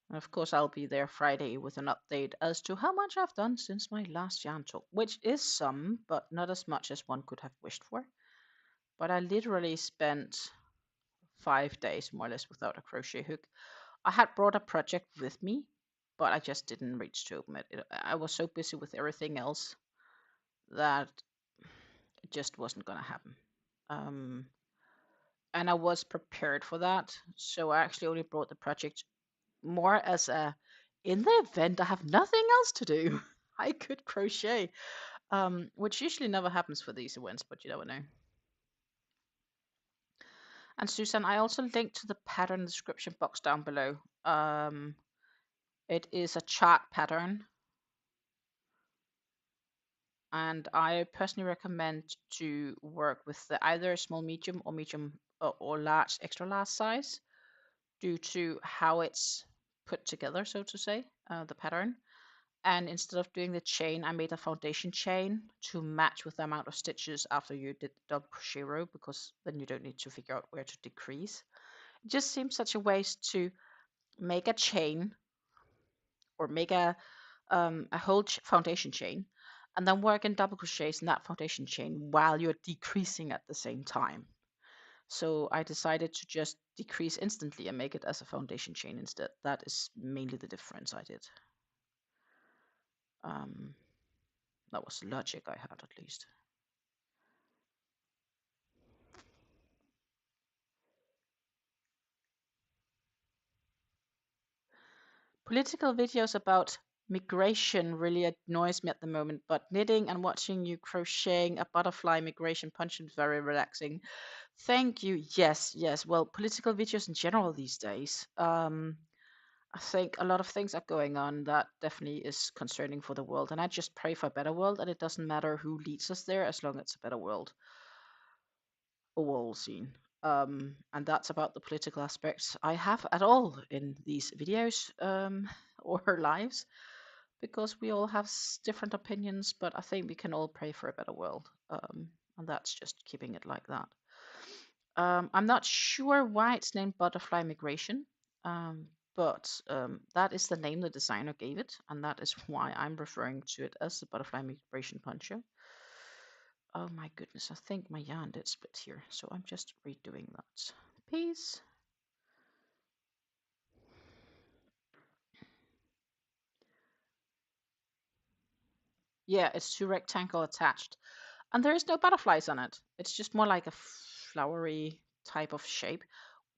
[SPEAKER 2] And of course, I'll be there Friday with an update as to how much I've done since my last yarn talk, which is some, but not as much as one could have wished for. But I literally spent 5 days more or less without a crochet hook. I had brought a project with me, but I just didn't reach to open it. I was so busy with everything else that it just wasn't going to happen. And I was prepared for that, so I actually only brought the project more as a, in the event I have nothing else to do, I could crochet, which usually never happens for these events, but you never know. And Susan, I also linked to the pattern description box down below. It is a chart pattern, and I personally recommend to work with the either small medium or medium or large extra large size, due to how it's put together, so to say, the pattern. And instead of doing the chain, I made a foundation chain to match with the amount of stitches after you did the double crochet row, because then you don't need to figure out where to decrease. It just seems such a waste to make a chain or make a whole foundation chain and then work in double crochets in that foundation chain while you're decreasing at the same time. So I decided to just decrease instantly and make it as a foundation chain instead. That is mainly the difference I did. That was the logic I had, at least. Political videos about migration really annoys me at the moment, but knitting and watching you crocheting a butterfly migration poncho is very relaxing. Thank you. Yes, yes. Well, political videos in general these days. I think a lot of things are going on that definitely is concerning for the world, and I just pray for a better world, and it doesn't matter who leads us there as long as it's a better world overall scene. And that's about the political aspects I have at all in these videos or lives, because we all have different opinions, but I think we can all pray for a better world, and that's just keeping it like that. I'm not sure why it's named Butterfly Migration, but that is the name the designer gave it, and that is why I'm referring to it as the Butterfly Migration Poncho. Oh my goodness, I think my yarn did split here, so I'm just redoing that piece. Yeah, it's 2 rectangle attached. And there is no butterflies on it. It's just more like a flowery type of shape,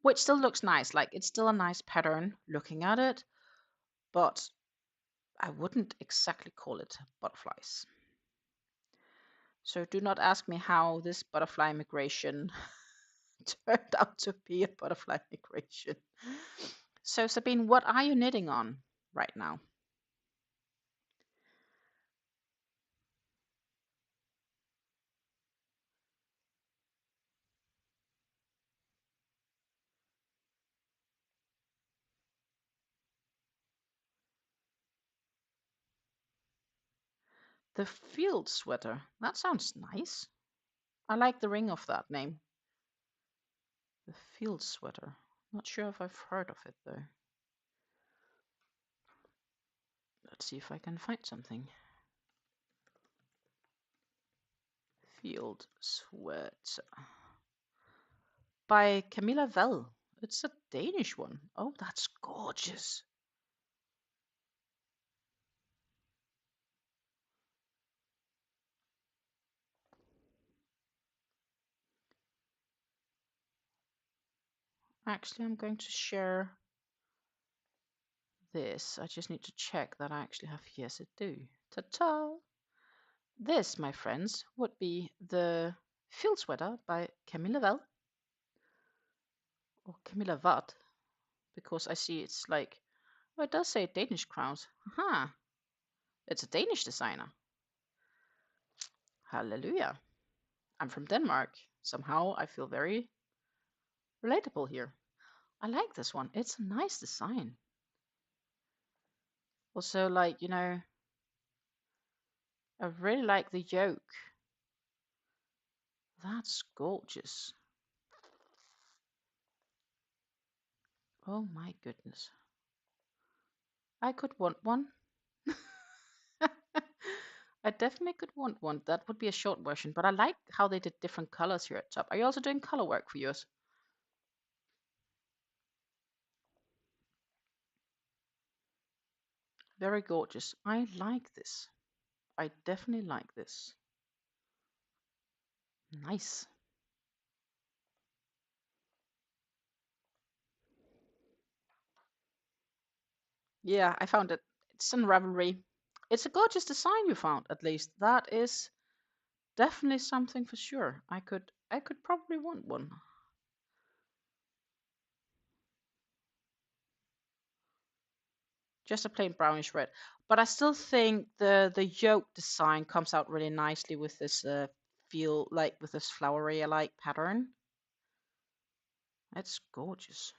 [SPEAKER 2] which still looks nice. Like it's still a nice pattern looking at it, but I wouldn't exactly call it butterflies. So do not ask me how this butterfly migration turned out to be a butterfly migration. So Sabine, what are you knitting on right now? The field sweater. That sounds nice. I like the ring of that name. The field sweater. Not sure if I've heard of it though. Let's see if I can find something. Field sweater. By Camilla Vell. It's a Danish one. Oh, that's gorgeous. Actually, I'm going to share this. I just need to check that I actually have. Yes, I do. Ta-ta! This, my friends, would be the field sweater by Camilla Vell. Or Camilla Vard, because I see it's like, well, it does say Danish crowns. Aha! It's a Danish designer. Hallelujah. I'm from Denmark. Somehow I feel very relatable here. I like this one. It's a nice design. Also, like, I really like the yoke. That's gorgeous. Oh my goodness. I could want one. I definitely could want one. That would be a short version, but I like how they did different colors here at top. Are you also doing color work for yours? Very gorgeous. I like this. I definitely like this. Nice. Yeah, I found it. It's in Ravelry. It's a gorgeous design you found, at least. That is definitely something for sure. I could probably want one. Just a plain brownish red. But I still think the yoke design comes out really nicely with this feel like with this flowery like pattern. It's gorgeous.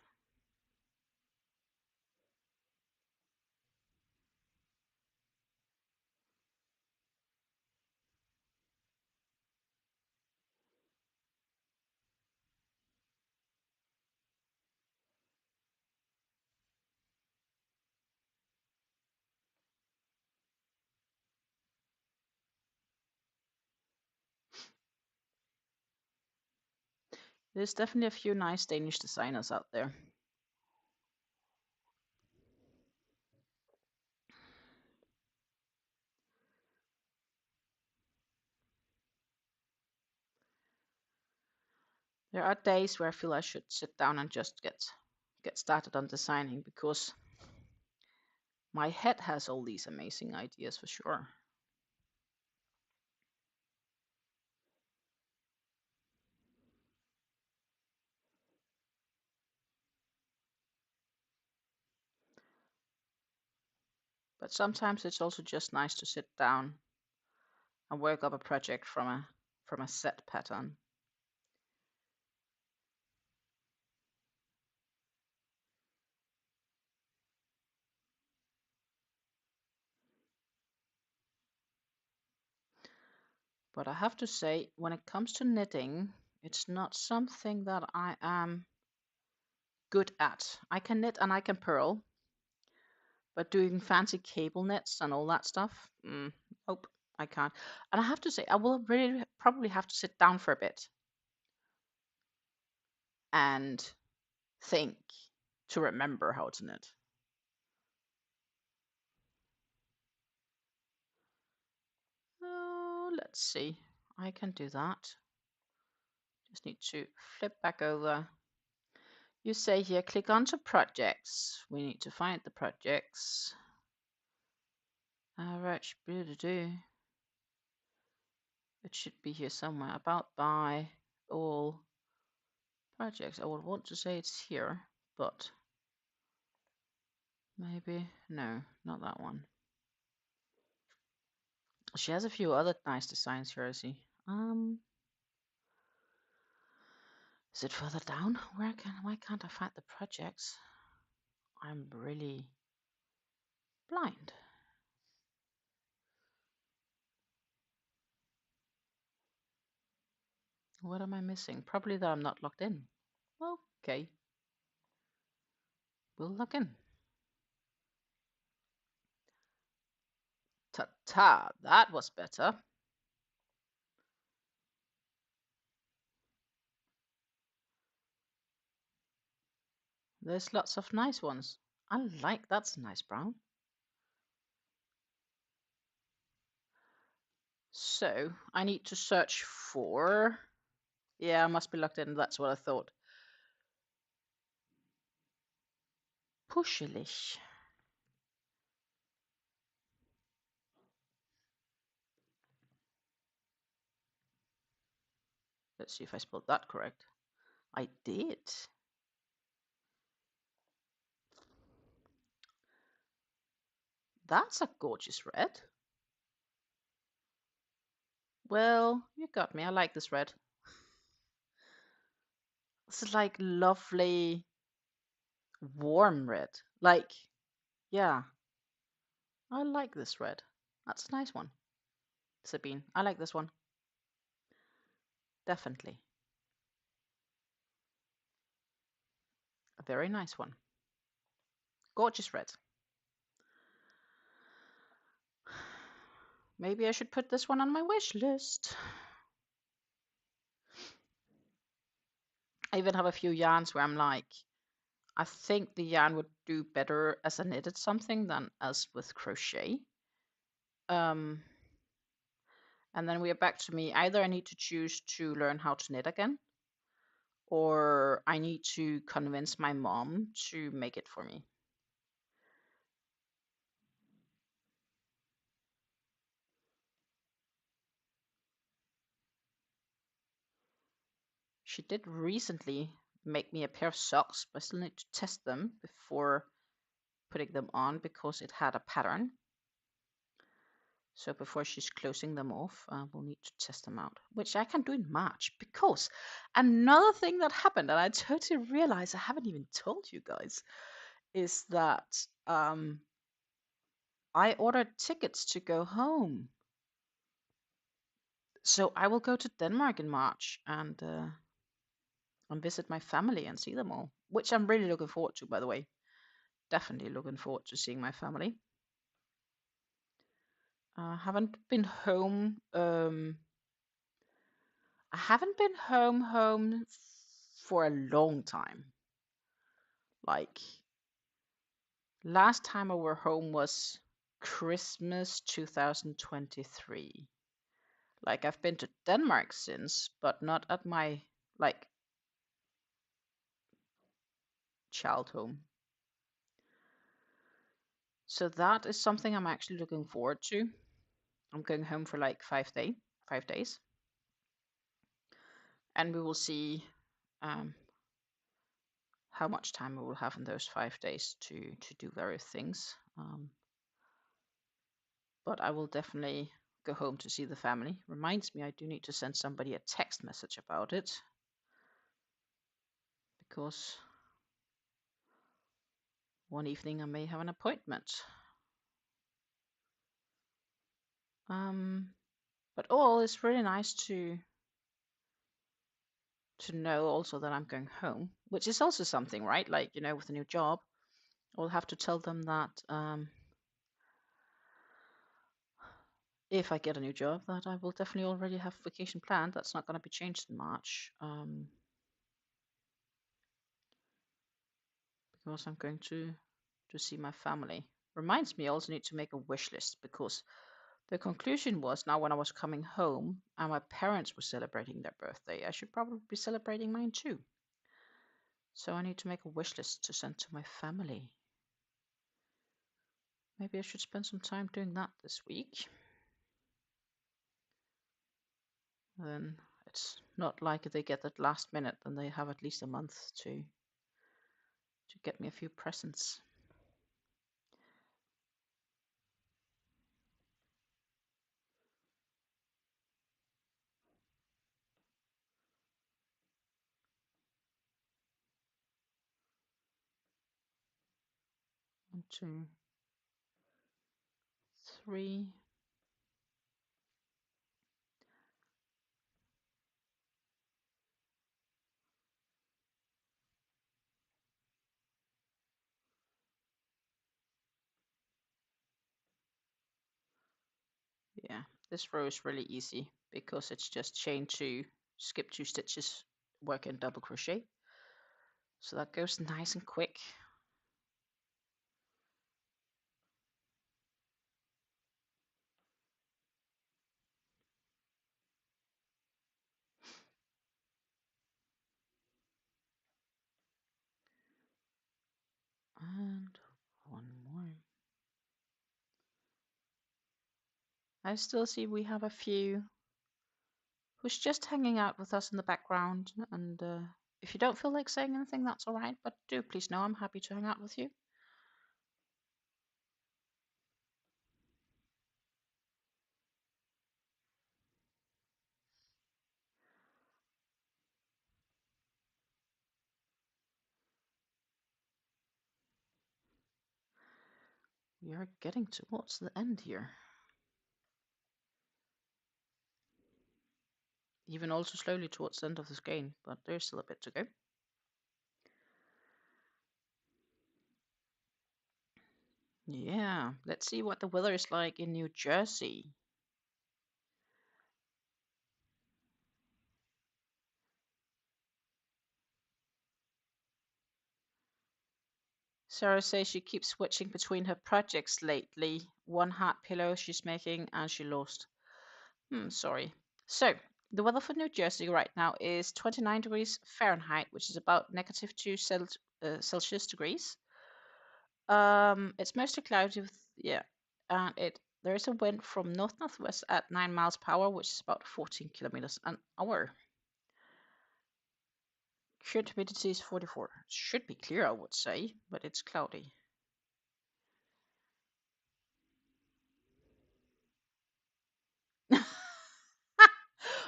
[SPEAKER 2] There's definitely a few nice Danish designers out there. There are days where I feel I should sit down and just get started on designing because my head has all these amazing ideas for sure. But sometimes it's also just nice to sit down and work up a project from a set pattern. But I have to say, when it comes to knitting, it's not something that I am good at. I can knit and I can purl, but doing fancy cable knits and all that stuff, nope, I can't. And I have to say, I will really probably have to sit down for a bit and think to remember how to knit. let's see. I can do that. Just need to flip back over. You say here, click onto projects. We need to find the projects. Right, it should be here somewhere. About, by, all projects. I would want to say it's here, but maybe, no, not that one. She has a few other nice designs here, I see. Is it further down? Why can't I find the projects? I'm really blind. What am I missing? Probably that I'm not logged in. Okay. We'll log in. Ta-ta! That was better. There's lots of nice ones. I like that's a nice brown. So I need to search for. Yeah, I must be logged in. That's what I thought. Puschelig. Let's see if I spelled that correct. I did. That's a gorgeous red. Well, you got me. I like this red. This is like lovely, warm red. Like, yeah. I like this red. That's a nice one. Sabine, I like this one. Definitely. A very nice one. Gorgeous red. Maybe I should put this one on my wish list. I even have a few yarns where I'm like, I think the yarn would do better as a knitted something than as with crochet. And then we are back to me. Either I need to choose to learn how to knit again, or I need to convince my mom to make it for me. She did recently make me a pair of socks, but I still need to test them before putting them on because it had a pattern. So before she's closing them off, we'll need to test them out, which I can do in March. Because another thing that happened, and I totally realized I haven't even told you guys, is that I ordered tickets to go home. So I will go to Denmark in March and visit my family and see them all, which I'm really looking forward to, by the way. Definitely looking forward to seeing my family. Haven't been home. I haven't been home for a long time. Like last time I were home was Christmas 2023. Like I've been to Denmark since, but not at my like child home. So that is something I'm actually looking forward to. I'm going home for like 5 days. And we will see how much time we will have in those 5 days to do various things. But I will definitely go home to see the family. Reminds me, I do need to send somebody a text message about it, because one evening I may have an appointment. But all it's really nice to know also that I'm going home, which is also something, right? Like, you know, with a new job, I'll have to tell them that if I get a new job, that I will definitely already have vacation planned. That's not going to be changed in March, because I'm going to see my family. Reminds me, I also need to make a wish list, because The conclusion was now when I was coming home and my parents were celebrating their birthday, I should probably be celebrating mine too. So I need to make a wish list to send to my family. Maybe I should spend some time doing that this week. Then it's not like if they get that last minute, then they have at least a month to get me a few presents. One, two, three. Yeah, this row is really easy because it's just chain 2, skip 2 stitches, work in double crochet. So that goes nice and quick. And one more. I still see we have a few who's just hanging out with us in the background. And if you don't feel like saying anything, that's all right. But do please know I'm happy to hang out with you. We are getting towards the end here. Even also slowly towards the end of the skein, but there's still a bit to go. Yeah, let's see what the weather is like in New Jersey. Sarah says she keeps switching between her projects lately. One heart pillow she's making and she lost. Sorry. So, the weather for New Jersey right now is 29 degrees Fahrenheit, which is about -2 Celsius degrees. It's mostly cloudy with, yeah, and there is a wind from north-northwest at 9 miles per hour, which is about 14 kilometers an hour. Current humidity is 44. It should be clear, I would say, but it's cloudy.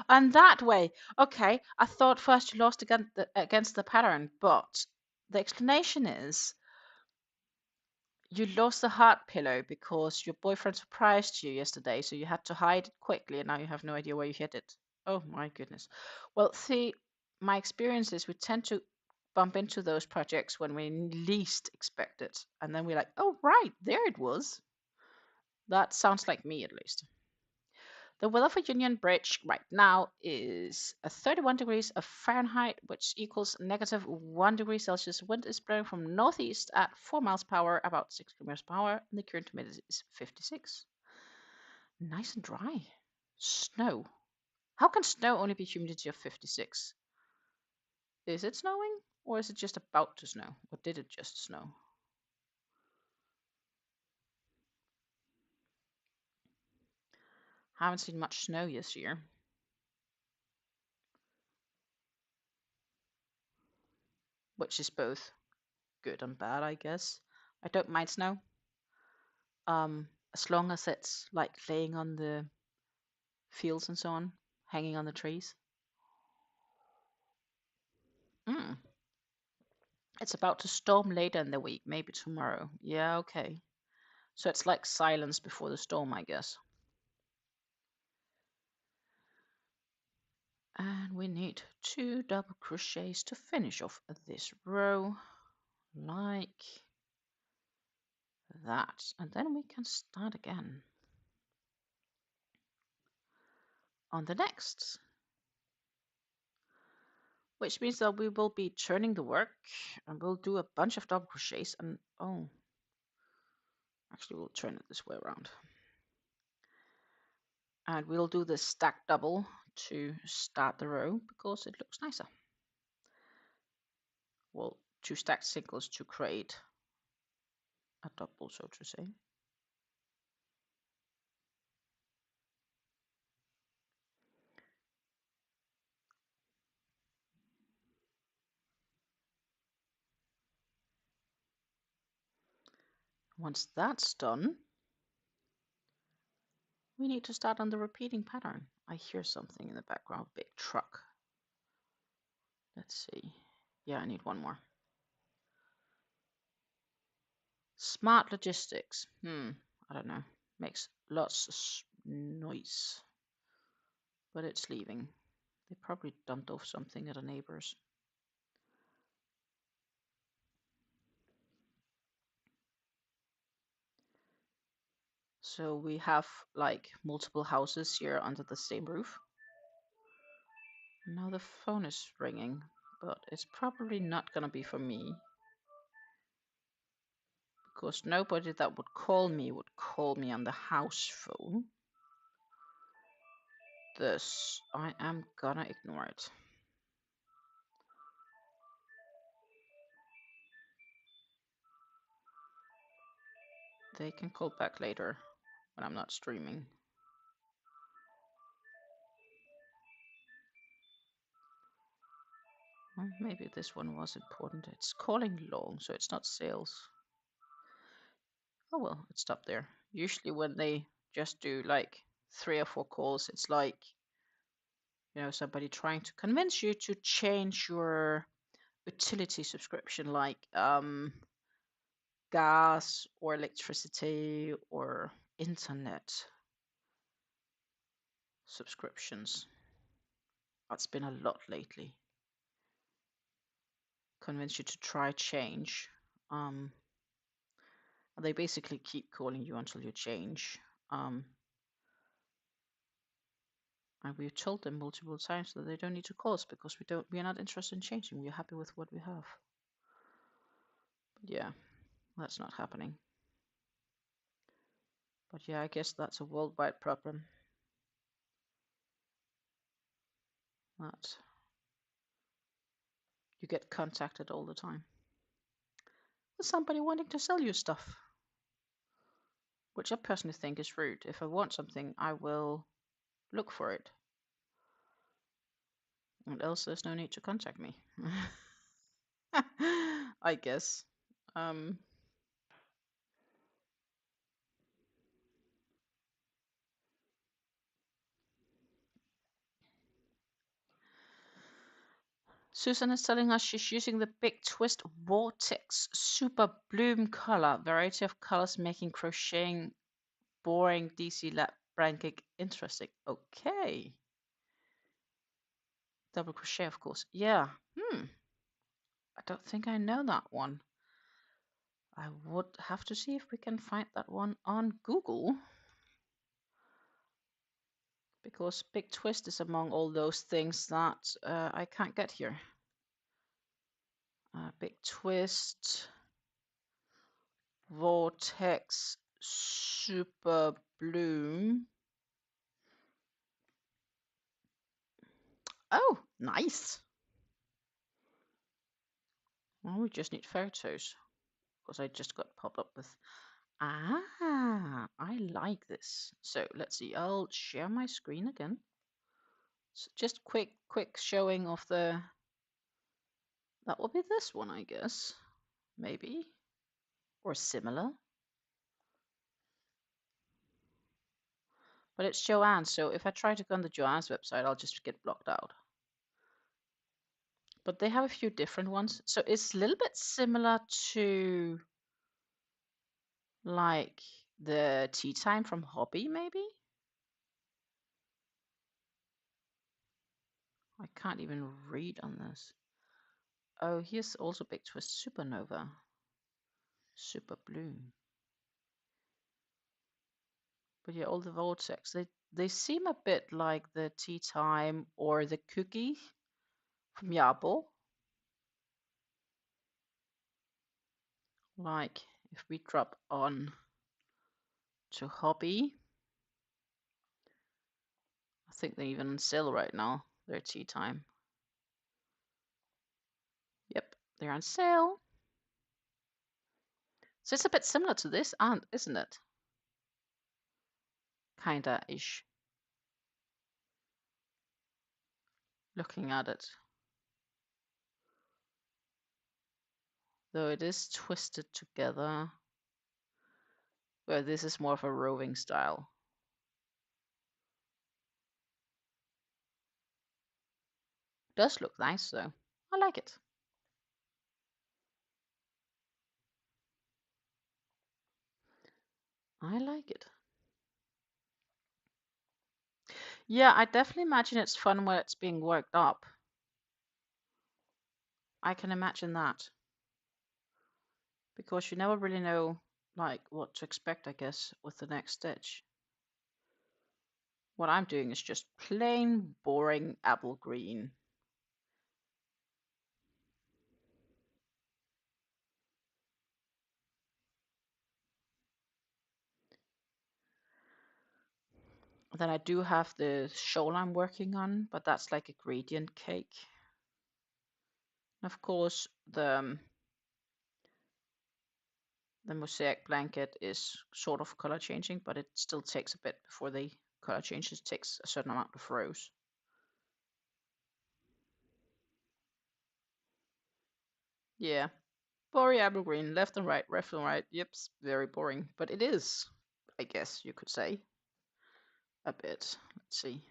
[SPEAKER 2] And that way, okay, I thought first you lost against the pattern, but the explanation is you lost the heart pillow because your boyfriend surprised you yesterday, so you had to hide it quickly, and now you have no idea where you hid it. Oh my goodness. Well, see, my experience is we tend to bump into those projects when we least expect it, and then we're like, oh, right, there it was. That sounds like me, at least. The weather for Union Bridge right now is 31 degrees of Fahrenheit, which equals -1 degree Celsius. Wind is blowing from northeast at 4 miles per hour, about 6 kilometers per hour, and the current humidity is 56. Nice and dry. Snow. How can snow only be humidity of 56? Is it snowing, or is it just about to snow, or did it just snow? Haven't seen much snow this year. Which is both good and bad, I guess. I don't mind snow. As long as it's like laying on the fields and so on, hanging on the trees. Mm. It's about to storm later in the week, maybe tomorrow. Yeah, okay. So it's like silence before the storm, I guess. And we need 2 double crochets to finish off this row, like that. And then we can start again on the next. Which means that we will be turning the work and we'll do a bunch of double crochets and oh, actually we'll turn it this way around. And we'll do the stack double to start the row because it looks nicer. Well, 2 stacked singles to create a double, so to say. Once that's done, we need to start on the repeating pattern. I hear something in the background, big truck. Let's see. Yeah, I need one more. Smart logistics. I don't know. Makes lots of noise. But it's leaving. They probably dumped off something at a neighbor's. So we have like multiple houses here under the same roof. Now the phone is ringing, but it's probably not gonna be for me. Because nobody that would call me on the house phone. Thus, I am gonna ignore it. They can call back later when I'm not streaming. Well, maybe this one was important. It's calling long, so it's not sales. Oh well, it stopped there. Usually when they just do like 3 or 4 calls, it's like, you know, somebody trying to convince you to change your utility subscription, like gas or electricity or internet subscriptions. That's been a lot lately. Convince you to try change. They basically keep calling you until you change. And we've told them multiple times that they don't need to call us because we're not interested in changing. We're happy with what we have. But yeah, that's not happening. But yeah, I guess that's a worldwide problem. That you get contacted all the time with somebody wanting to sell you stuff, which I personally think is rude. If I want something, I will look for it. And else there's no need to contact me. I guess. Susan is telling us she's using the Big Twist Vortex Super Bloom color. Variety of colors making crocheting boring DC lap blanket interesting. Okay. Double crochet, of course. Yeah. I don't think I know that one. I would have to see if we can find that one on Google. Because Big Twist is among all those things that I can't get here. Big Twist, Vortex, Super Bloom. Oh, nice. Well, we just need photos. Because I just got popped up with, I like this. So let's see, I'll share my screen again. So just quick showing of the, that will be this one, I guess. Maybe. Or similar. But it's Joanne, so if I try to go on the Joanne's website, I'll just get blocked out. But they have a few different ones. So it's a little bit similar to like the tea time from Hobby, maybe? I can't even read on this. Oh, here's also Big Twist Supernova. Super Bloom. But yeah, all the vortex, they seem a bit like the tea time or the cookie from Yabo. Like if we drop on to Hobby, think they're even on sale right now. They're tea time. Yep, they're on sale. So it's a bit similar to this, isn't it? Kinda-ish. Looking at it. Though it is twisted together. Where this is more of a roving style. Does look nice though. I like it. I like it. Yeah, I definitely imagine it's fun when it's being worked up. I can imagine that. Because you never really know like what to expect, I guess, with the next stitch. What I'm doing is just plain boring apple green. Then I do have the shawl I'm working on, but that's like a gradient cake. And of course, the mosaic blanket is sort of color changing, but it still takes a bit before the color changes. It takes a certain amount of rows. Yeah, boring apple green, left and right, left and right. Yep, very boring, but it is, I guess you could say, a bit. Let's see.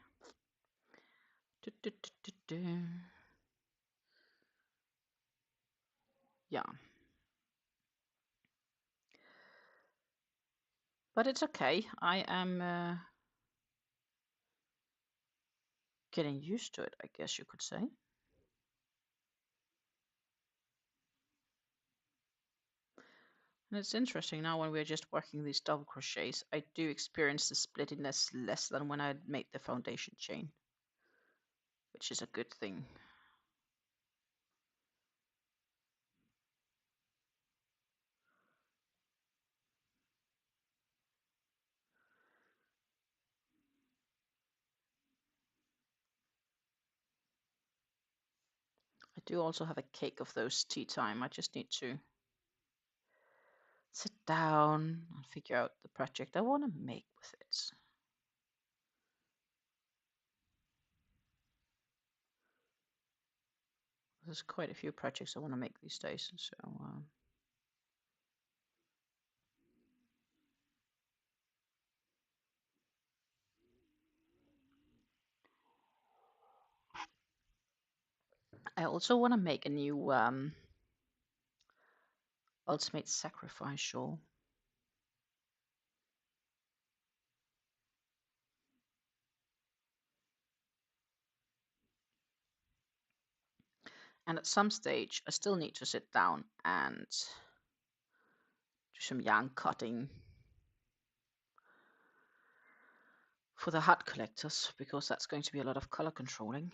[SPEAKER 2] Yeah. But it's okay. I am getting used to it, I guess you could say. And it's interesting now when we're just working these double crochets, I do experience the splittiness less than when I made the foundation chain, which is a good thing. I do also have a cake of those tea time. I just need to sit down and figure out the project I want to make with it. There's quite a few projects I want to make these days, so I also want to make a new Ultimate Sacrifice shawl. And at some stage, I still need to sit down and do some yarn cutting for the hat collectors, because that's going to be a lot of color controlling.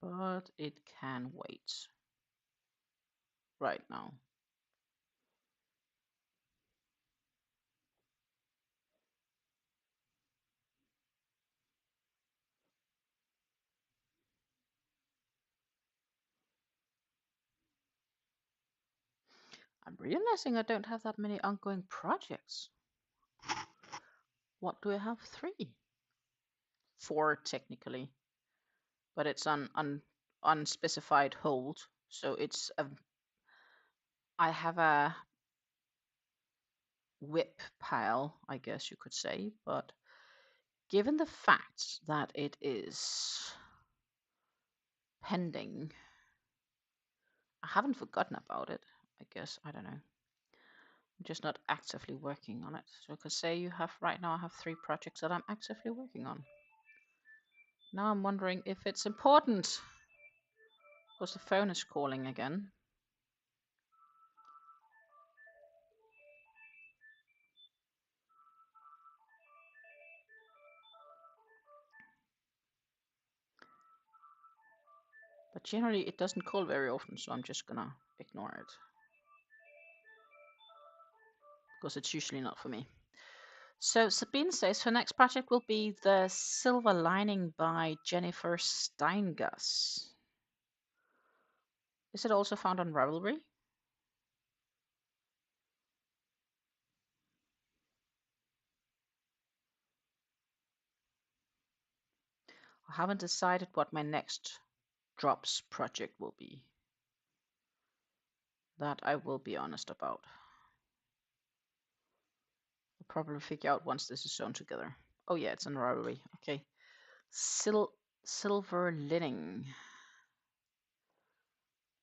[SPEAKER 2] But it can wait right now. I'm realizing I don't have that many ongoing projects. What do I have? 3? 4 technically, but it's on unspecified hold. So it's I have a whip pile, I guess you could say, but given the fact that it is pending, I haven't forgotten about it. I guess I don't know. I'm just not actively working on it. So I could say you have right now I have 3 projects that I'm actively working on. Now I'm wondering if it's important. Because the phone is calling again. But generally it doesn't call very often, so I'm just gonna ignore it. Because it's usually not for me. So Sabine says her next project will be the Silver Lining by Jennifer Steingus. Is it also found on Ravelry? I haven't decided what my next drops project will be. That I will be honest about. I'll probably figure out once this is sewn together. Oh yeah, it's on Ravelry. Okay. Silver Lining.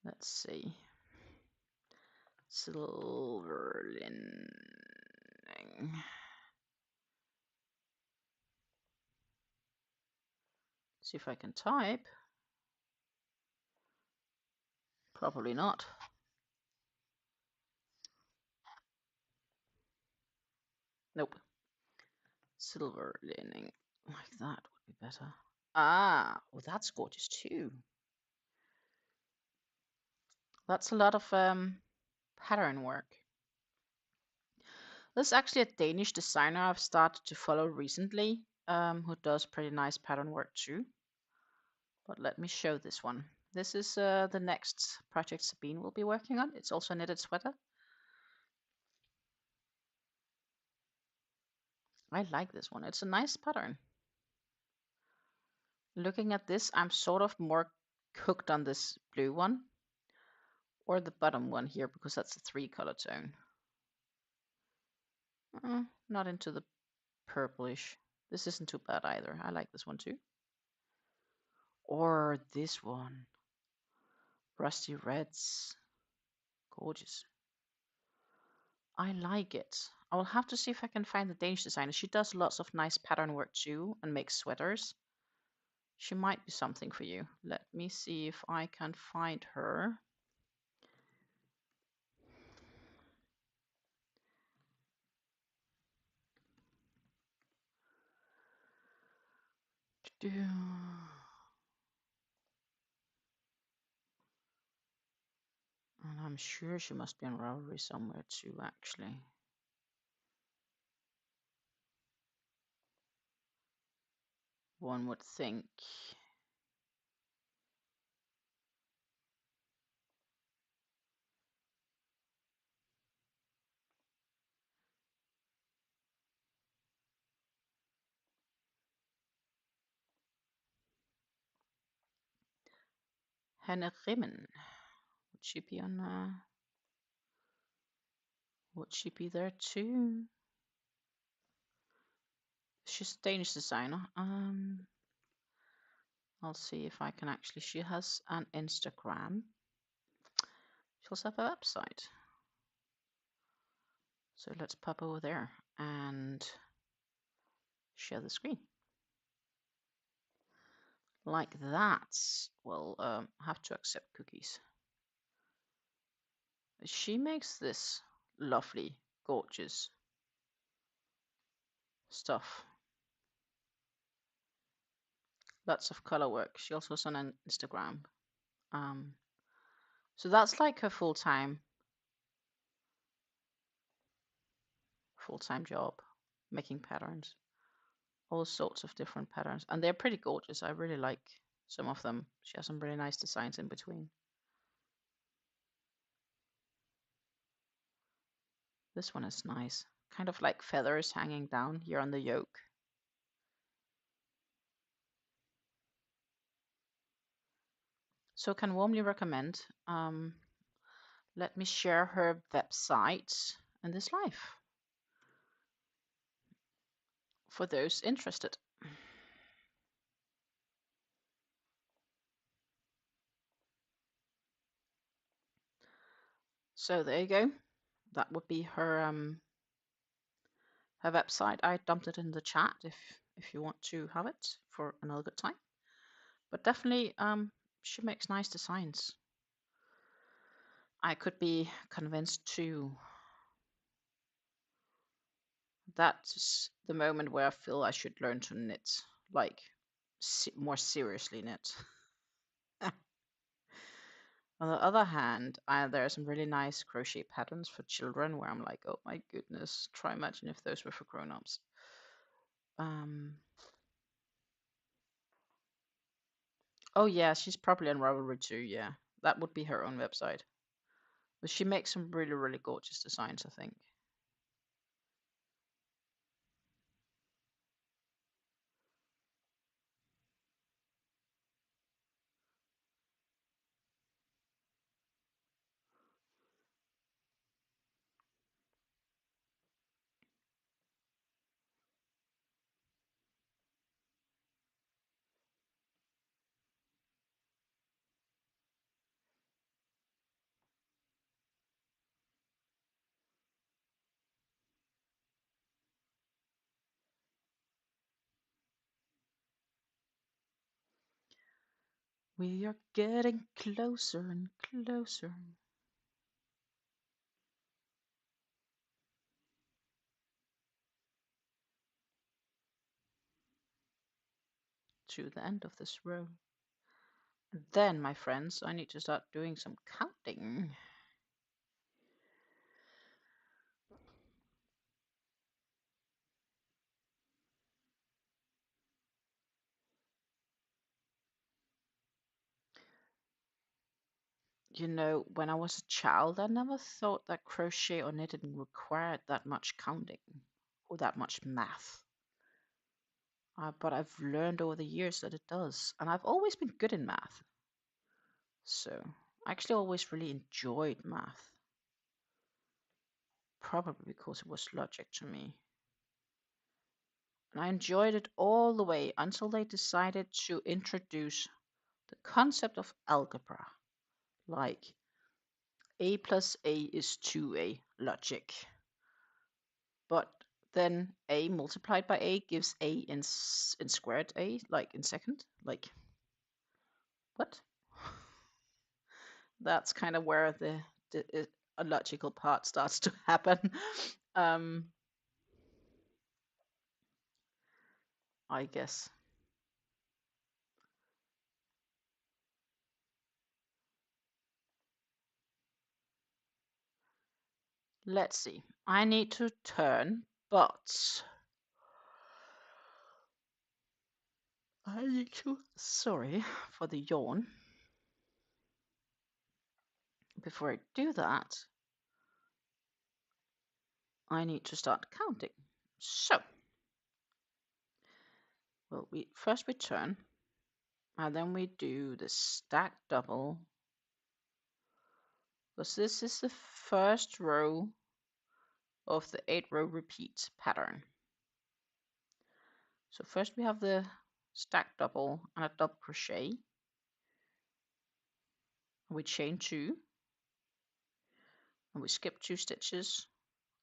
[SPEAKER 2] Let's see. Silver Lining. See if I can type. Probably not. Nope. Silver Lining. Like that would be better. Ah, well, that's gorgeous too. That's a lot of pattern work. There's actually a Danish designer I've started to follow recently, who does pretty nice pattern work too. But let me show this one. This is the next project Sabine will be working on. It's also a knitted sweater. I like this one. It's a nice pattern. Looking at this, I'm sort of more hooked on this blue one or the bottom one here because that's a 3-color tone. Not into the purplish. This isn't too bad either. I like this one too. Or this one. Rusty reds. Gorgeous. I like it. I will have to see if I can find the Danish designer. She does lots of nice pattern work too and makes sweaters. She might be something for you. Let me see if I can find her. And I'm sure she must be on Ravelry somewhere too, actually. One would think. Hannah Rimmen. Would she be on? Would she be there too? She's a Danish designer. I'll see if I can actually. She has an Instagram. She also have a website. So let's pop over there and share the screen. Like that. We'll have to accept cookies. She makes this lovely, gorgeous stuff. Lots of color work. She also has an Instagram. So that's like her full-time job, making patterns. All sorts of different patterns. And they're pretty gorgeous. I really like some of them. She has some really nice designs in between. This one is nice. Kind of like feathers hanging down here on the yoke. So can warmly recommend. Let me share her website in this live for those interested. So there you go. That would be her her website. I dumped it in the chat if you want to have it for another good time. But definitely, she makes nice designs. I could be convinced too. That's the moment where I feel I should learn to knit, like more seriously knit. On the other hand, there are some really nice crochet patterns for children where I'm like, oh my goodness, try imagine if those were for grown-ups. Oh yeah, she's probably on Ravelry too, yeah. That would be her own website. But she makes some really, really gorgeous designs, I think. We are getting closer and closer to the end of this row. Then, my friends, I need to start doing some counting. You know, when I was a child, I never thought that crochet or knitting required that much counting or that much math. But I've learned over the years that it does. And I've always been good in math. So I actually always really enjoyed math. Probably because it was logic to me. And I enjoyed it all the way until they decided to introduce the concept of algebra. Like a plus a is 2a logic. But then a multiplied by a gives a in squared a, like in second. Like, what? That's kind of where the illogical part starts to happen. I guess. Let's see. I need to turn, but I need to. Sorry for the yawn. Before I do that, I need to start counting. So, well, we turn, and then we do the stack double, because this is the first row of the 8-row repeat pattern. So first we have the stack double and a double crochet. We chain 2, and we skip 2 stitches,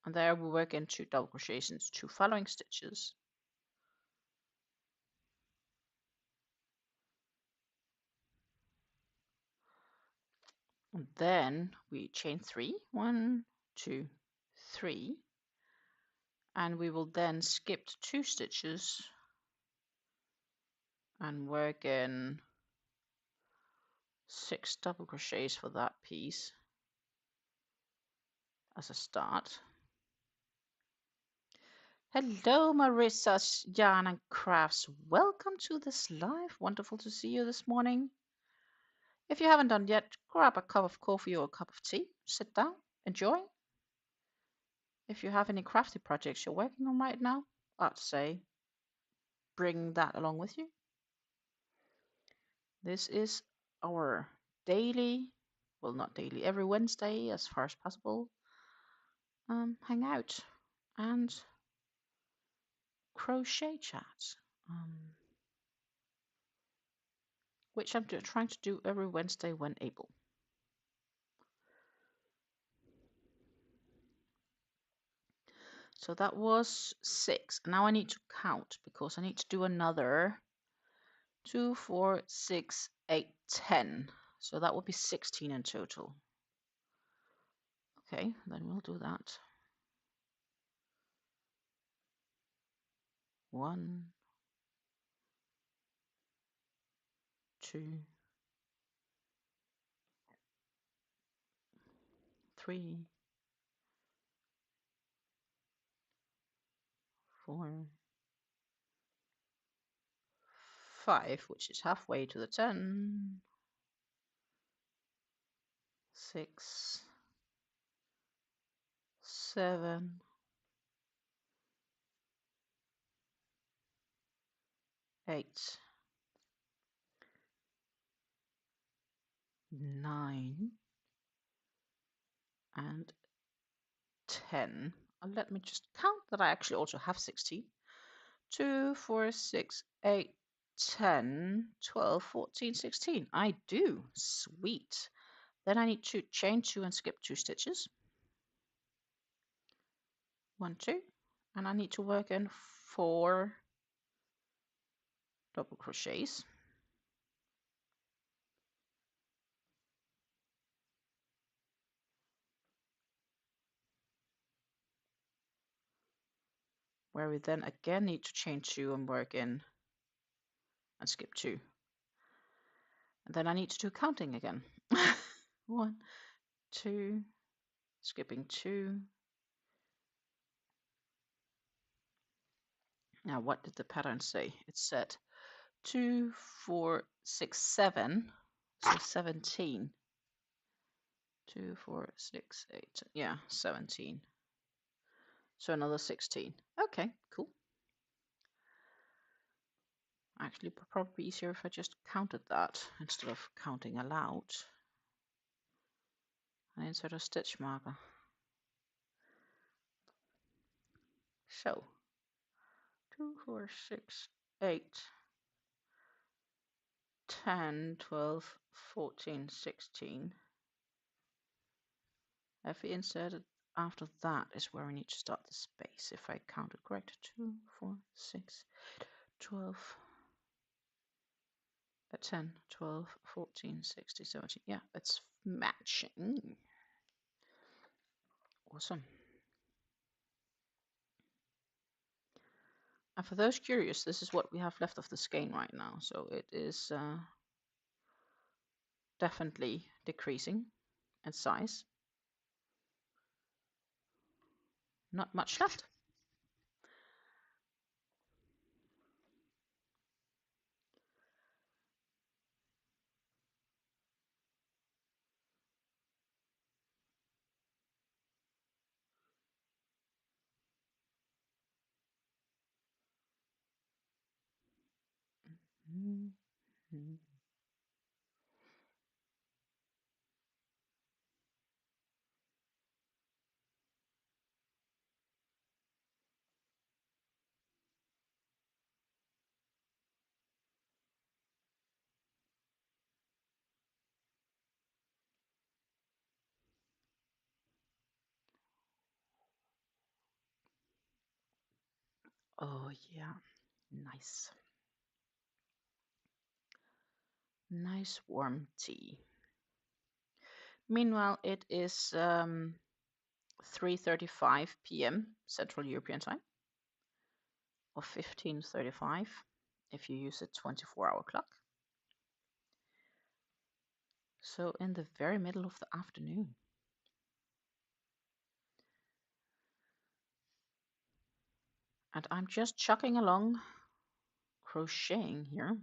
[SPEAKER 2] and there we work in 2 double crochets into 2 following stitches. And then we chain 3, 1, 2, 3, and we will then skip 2 stitches and work in 6 double crochets for that piece as a start. Hello, Marissa, Jan, and Crafts. Welcome to this live. Wonderful to see you this morning. If you haven't done yet, grab a cup of coffee or a cup of tea, sit down, enjoy. If you have any crafty projects you're working on right now, I'd say bring that along with you. This is our daily, well, not daily, every Wednesday as far as possible, hangout and crochet chat, which I'm trying to do every Wednesday when able. So that was 6. Now I need to count because I need to do another 2, 4, 6, 8, 10. So that would be 16 in total. Okay, then we'll do that. 1, 2, 3, 4, 5, which is halfway to the 10, 6, 7, 8, 9, and 10. Let me just count that I actually also have 16. 2, 4, 6, 8, 10, 12, 14, 16. I do. Sweet. Then I need to chain 2 and skip 2 stitches. 1, 2. And I need to work in 4 double crochets. Where we then again need to chain 2 and work in and skip 2. And then I need to do counting again. 1, 2, skipping 2. Now, what did the pattern say? It said 2, 4, 6, 7. So 17. 2, 4, 6, 8. Yeah, 17. So another 16. Okay, cool. Actually, probably easier if I just counted that instead of counting aloud. And insert a stitch marker. So 2, 4, 6, 8, 10, 12, 14, 16. If we inserted after that is where we need to start the space. If I counted correct, 2, 4, 6, 12, 10, 12, 14, 16, 17. Yeah, it's matching. Awesome. And for those curious, this is what we have left of the skein right now. So it is definitely decreasing in size. Not much left. Mm-hmm. Oh yeah, nice. Nice warm tea. Meanwhile, it is 3:35 p.m. Central European Time, or 15:35 if you use a 24-hour clock. So in the very middle of the afternoon. And I'm just chugging along, crocheting here.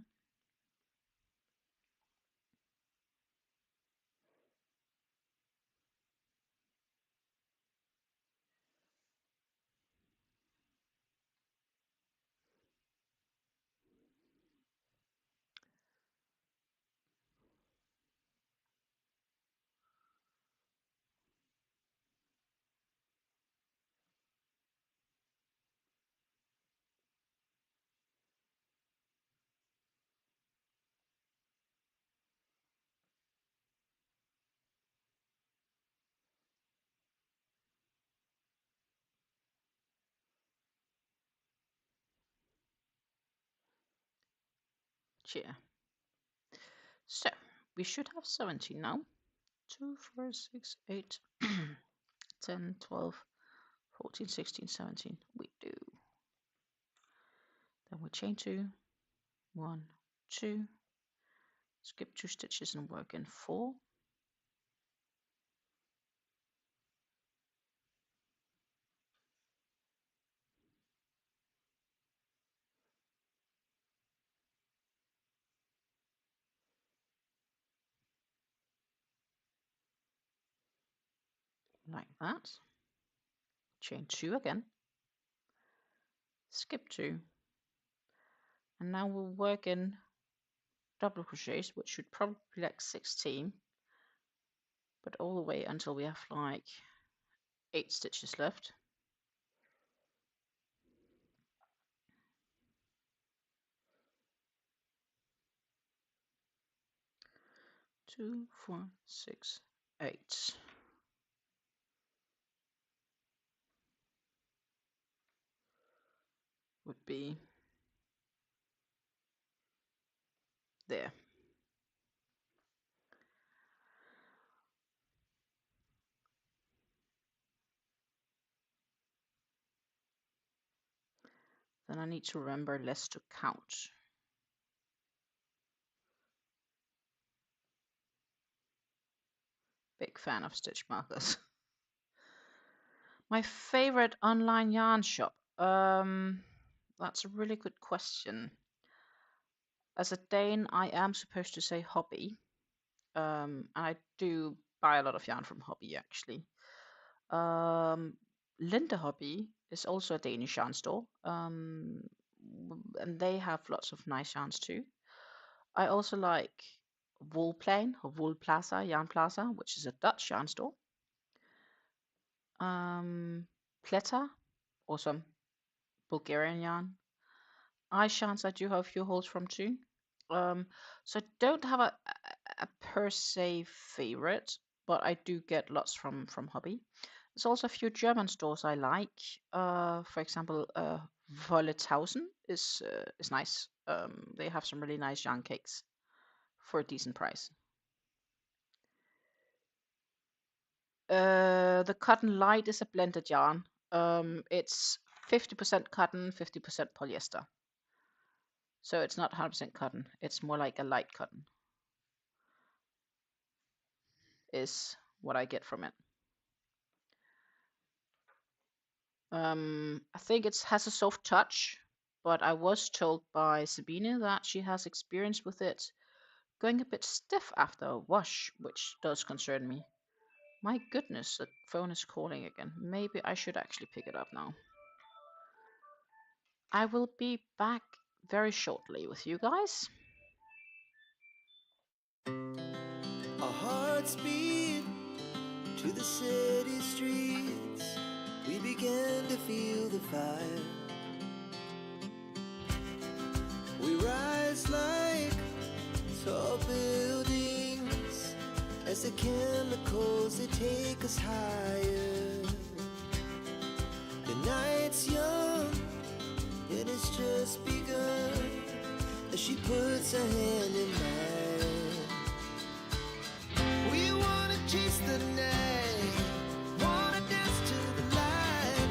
[SPEAKER 2] Cheer. So we should have 17 now. 2, 4, 6, 8, 10, 12, 14, 16, 17. We do. Then we chain 2, 1, 2, skip 2 stitches and work in 4. like that. Chain 2 again, skip 2, and now we'll work in double crochets, which should probably be like 16, but all the way until we have like 8 stitches left. 2, 4, 6, 8. Would be there. Then I need to remember less to count. Big fan of stitch markers. My favorite online yarn shop. That's a really good question. As a Dane, I am supposed to say hobby. I do buy a lot of yarn from Hobby actually. Linda Hobby is also a Danish yarn store. And they have lots of nice yarns too. I also like Woolplane or Wool Plaza, Yarn Plaza, which is a Dutch yarn store. Pleta, awesome Bulgarian yarn. iSharns I do have a few holds from too. So I don't have a per se favorite, but I do get lots from Hobby. There's also a few German stores I like. For example, Wolletausen is nice. They have some really nice yarn cakes for a decent price. The cotton light is a blended yarn. It's 50% cotton, 50% polyester. So it's not 100% cotton. It's more like a light cotton is what I get from it. I think it has a soft touch, but I was told by Sabine that she has experience with it going a bit stiff after a wash, which does concern me. My goodness, the phone is calling again. Maybe I should actually pick it up now. I will be back very shortly with you guys.
[SPEAKER 1] Our hearts beat to the city streets. We began to feel the fire. We rise like tall buildings as the chemicals, they take us higher. The night's young and it's just begun as she puts her hand in mine. We wanna chase the night, wanna dance to the light,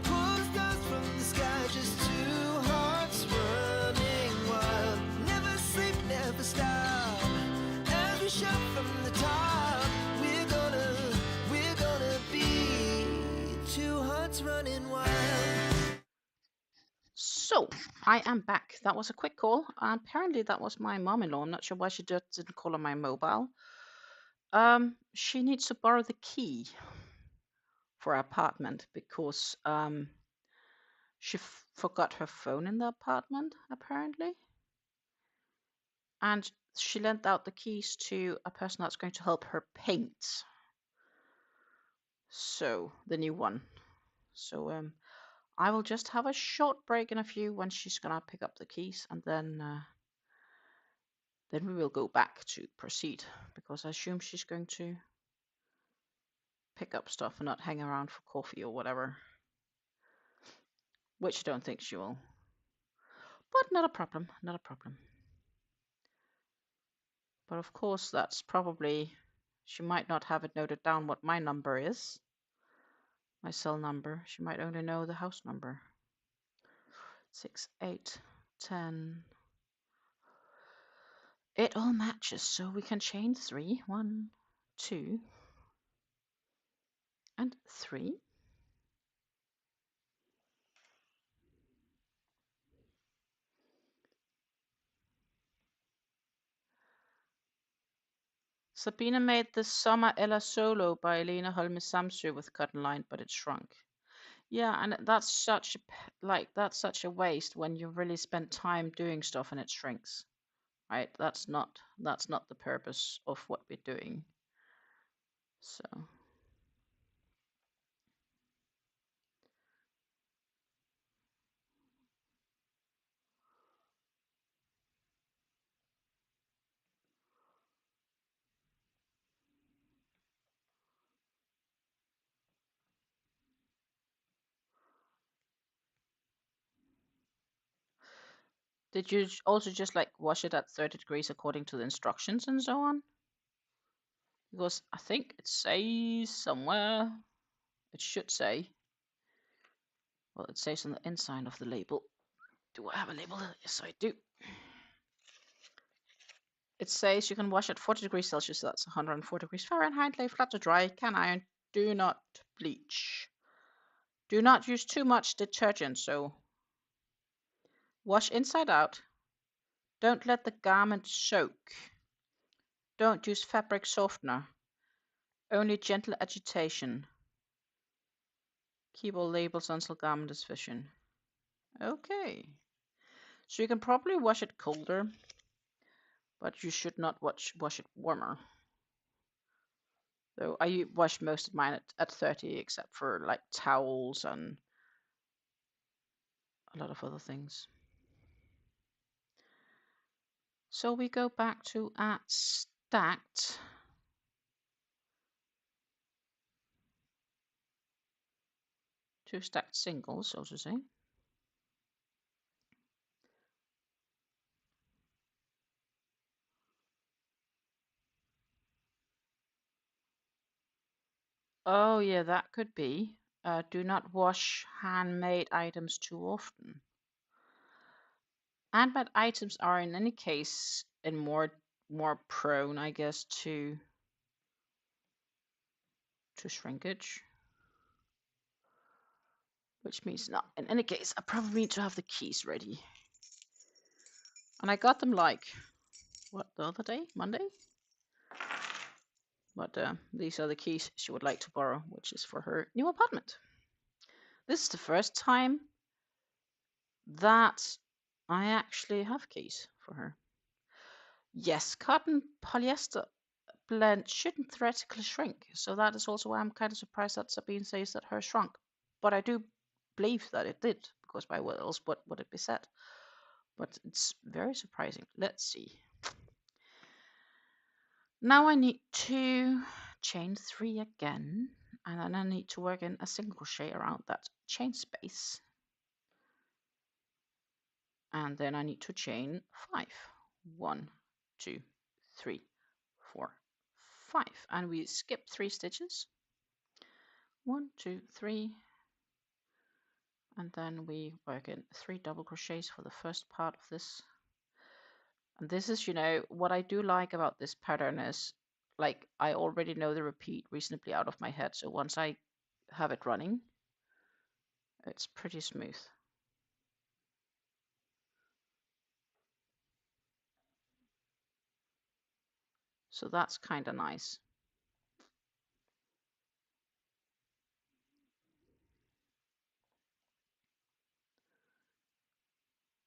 [SPEAKER 1] pull the stars from the sky, just two hearts running wild. Never sleep, never stop, as we shout from the top. We're gonna be two hearts running wild.
[SPEAKER 2] So, I am back. That was a quick call. Apparently that was my mom-in-law. I'm not sure why she just didn't call on my mobile. She needs to borrow the key for her apartment because she forgot her phone in the apartment, apparently. And she lent out the keys to a person that's going to help her paint. So, the new one. So, I will just have a short break in a few when she's gonna pick up the keys, and then we will go back to proceed, because I assume she's going to pick up stuff and not hang around for coffee or whatever, which I don't think she will. But not a problem, not a problem. But of course, that's probably, she might not have it noted down what my number is, my cell number. She might only know the house number. 6, 8, 10. It all matches, so we can chain 3. 1, 2, and 3. Sabina made the Summer Ella Solo by Lena Holme Samsø with cotton line, but it shrunk. Yeah, and that's such that's such a waste when you really spend time doing stuff and it shrinks. Right? That's not the purpose of what we're doing. So did you also just like wash it at 30 degrees according to the instructions and so on? Because I think it says somewhere, it should say, well, it says on the inside of the label. Do I have a label? Yes, I do. It says you can wash at 40 degrees Celsius, that's 104 degrees Fahrenheit, lay flat to dry, can iron, do not bleach. Do not use too much detergent, so wash inside out. Don't let the garment soak. Don't use fabric softener. Only gentle agitation. Keep all labels until garment is fishing. Okay. So you can probably wash it colder, but you should not wash it warmer. So I wash most of mine at 30, except for like towels and a lot of other things. So we go back to at stacked. Two stacked singles, so to say. Oh yeah, that could be. Do not wash handmade items too often. Handmade items are in any case in more prone, I guess, to shrinkage. Which means not in any case, I probably need to have the keys ready. And I got them like what, the other day? Monday? But these are the keys she would like to borrow, which is for her new apartment. This is the first time that I actually have keys for her. Yes, cotton polyester blend shouldn't theoretically shrink, so that is also why I'm kind of surprised that Sabine says that hers shrunk. But I do believe that it did, because by what else would it be said? But it's very surprising. Let's see. Now I need to chain 3 again, and then I need to work in a single crochet around that chain space. And then I need to chain 5. 1, 2, 3, 4, 5. And we skip 3 stitches. 1, 2, 3. And then we work in 3 double crochets for the first part of this. And this is, you know, what I do like about this pattern is, like, I already know the repeat reasonably out of my head. So once I have it running, it's pretty smooth. So that's kind of nice.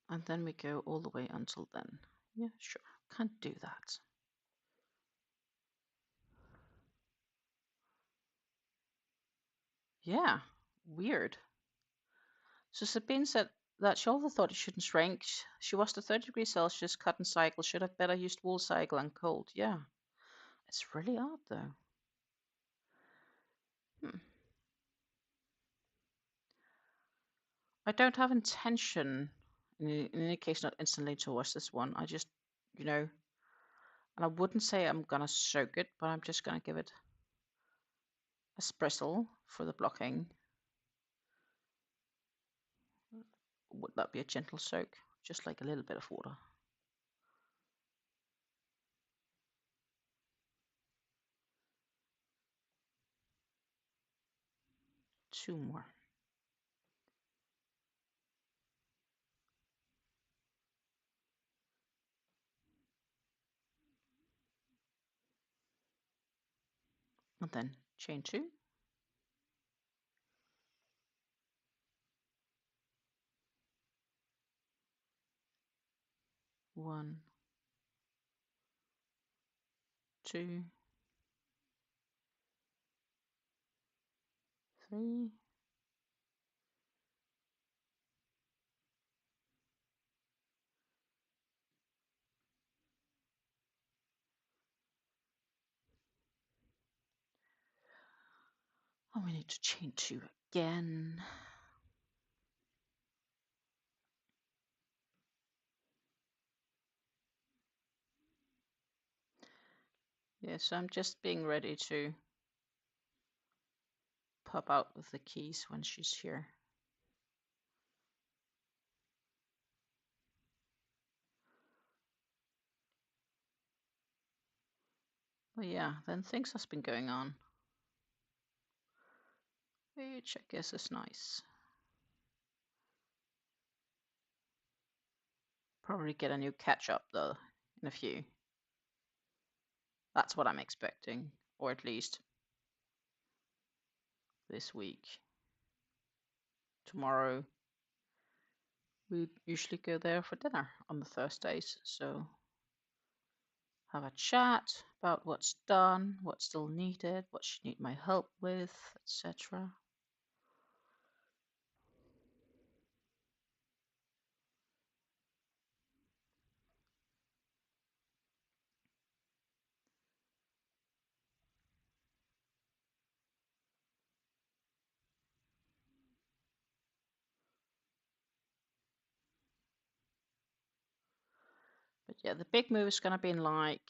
[SPEAKER 2] And then we go all the way until then. Yeah, sure, can't do that. Yeah, weird. So Sabine said that she also thought it shouldn't shrink. She was the 30 degrees Celsius cotton cycle, should have better used wool cycle and cold. Yeah, it's really odd though. I don't have intention, in any case, not instantly to wash this one. I just, you know, and I wouldn't say I'm gonna soak it, but I'm just gonna give it a sprittle for the blocking. Would that be a gentle soak? Just like a little bit of water. Two more. and then chain 2, 1, 2, 3, and we need to chain 2 again. Yeah, so I'm just being ready to pop out with the keys when she's here. But yeah, then things has been going on, which I guess is nice. Probably get a new catch-up though in a few. That's what I'm expecting, or at least this week. Tomorrow we usually go there for dinner on the Thursdays, so have a chat about what's done, what's still needed, what she need my help with, etc. But yeah, the big move is gonna be in like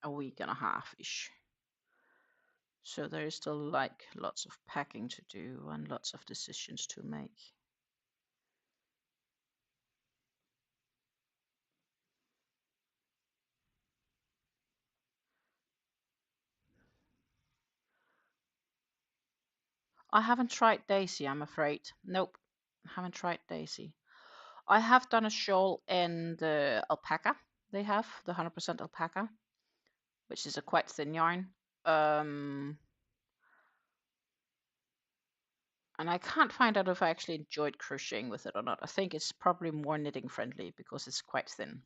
[SPEAKER 2] a week and a half-ish. So there is still like lots of packing to do and lots of decisions to make. I haven't tried Daisy, I'm afraid. Nope, haven't tried Daisy. I have done a shawl in the alpaca. They have the 100% alpaca, which is a quite thin yarn. And I can't find out if I actually enjoyed crocheting with it or not. I think it's probably more knitting friendly because it's quite thin.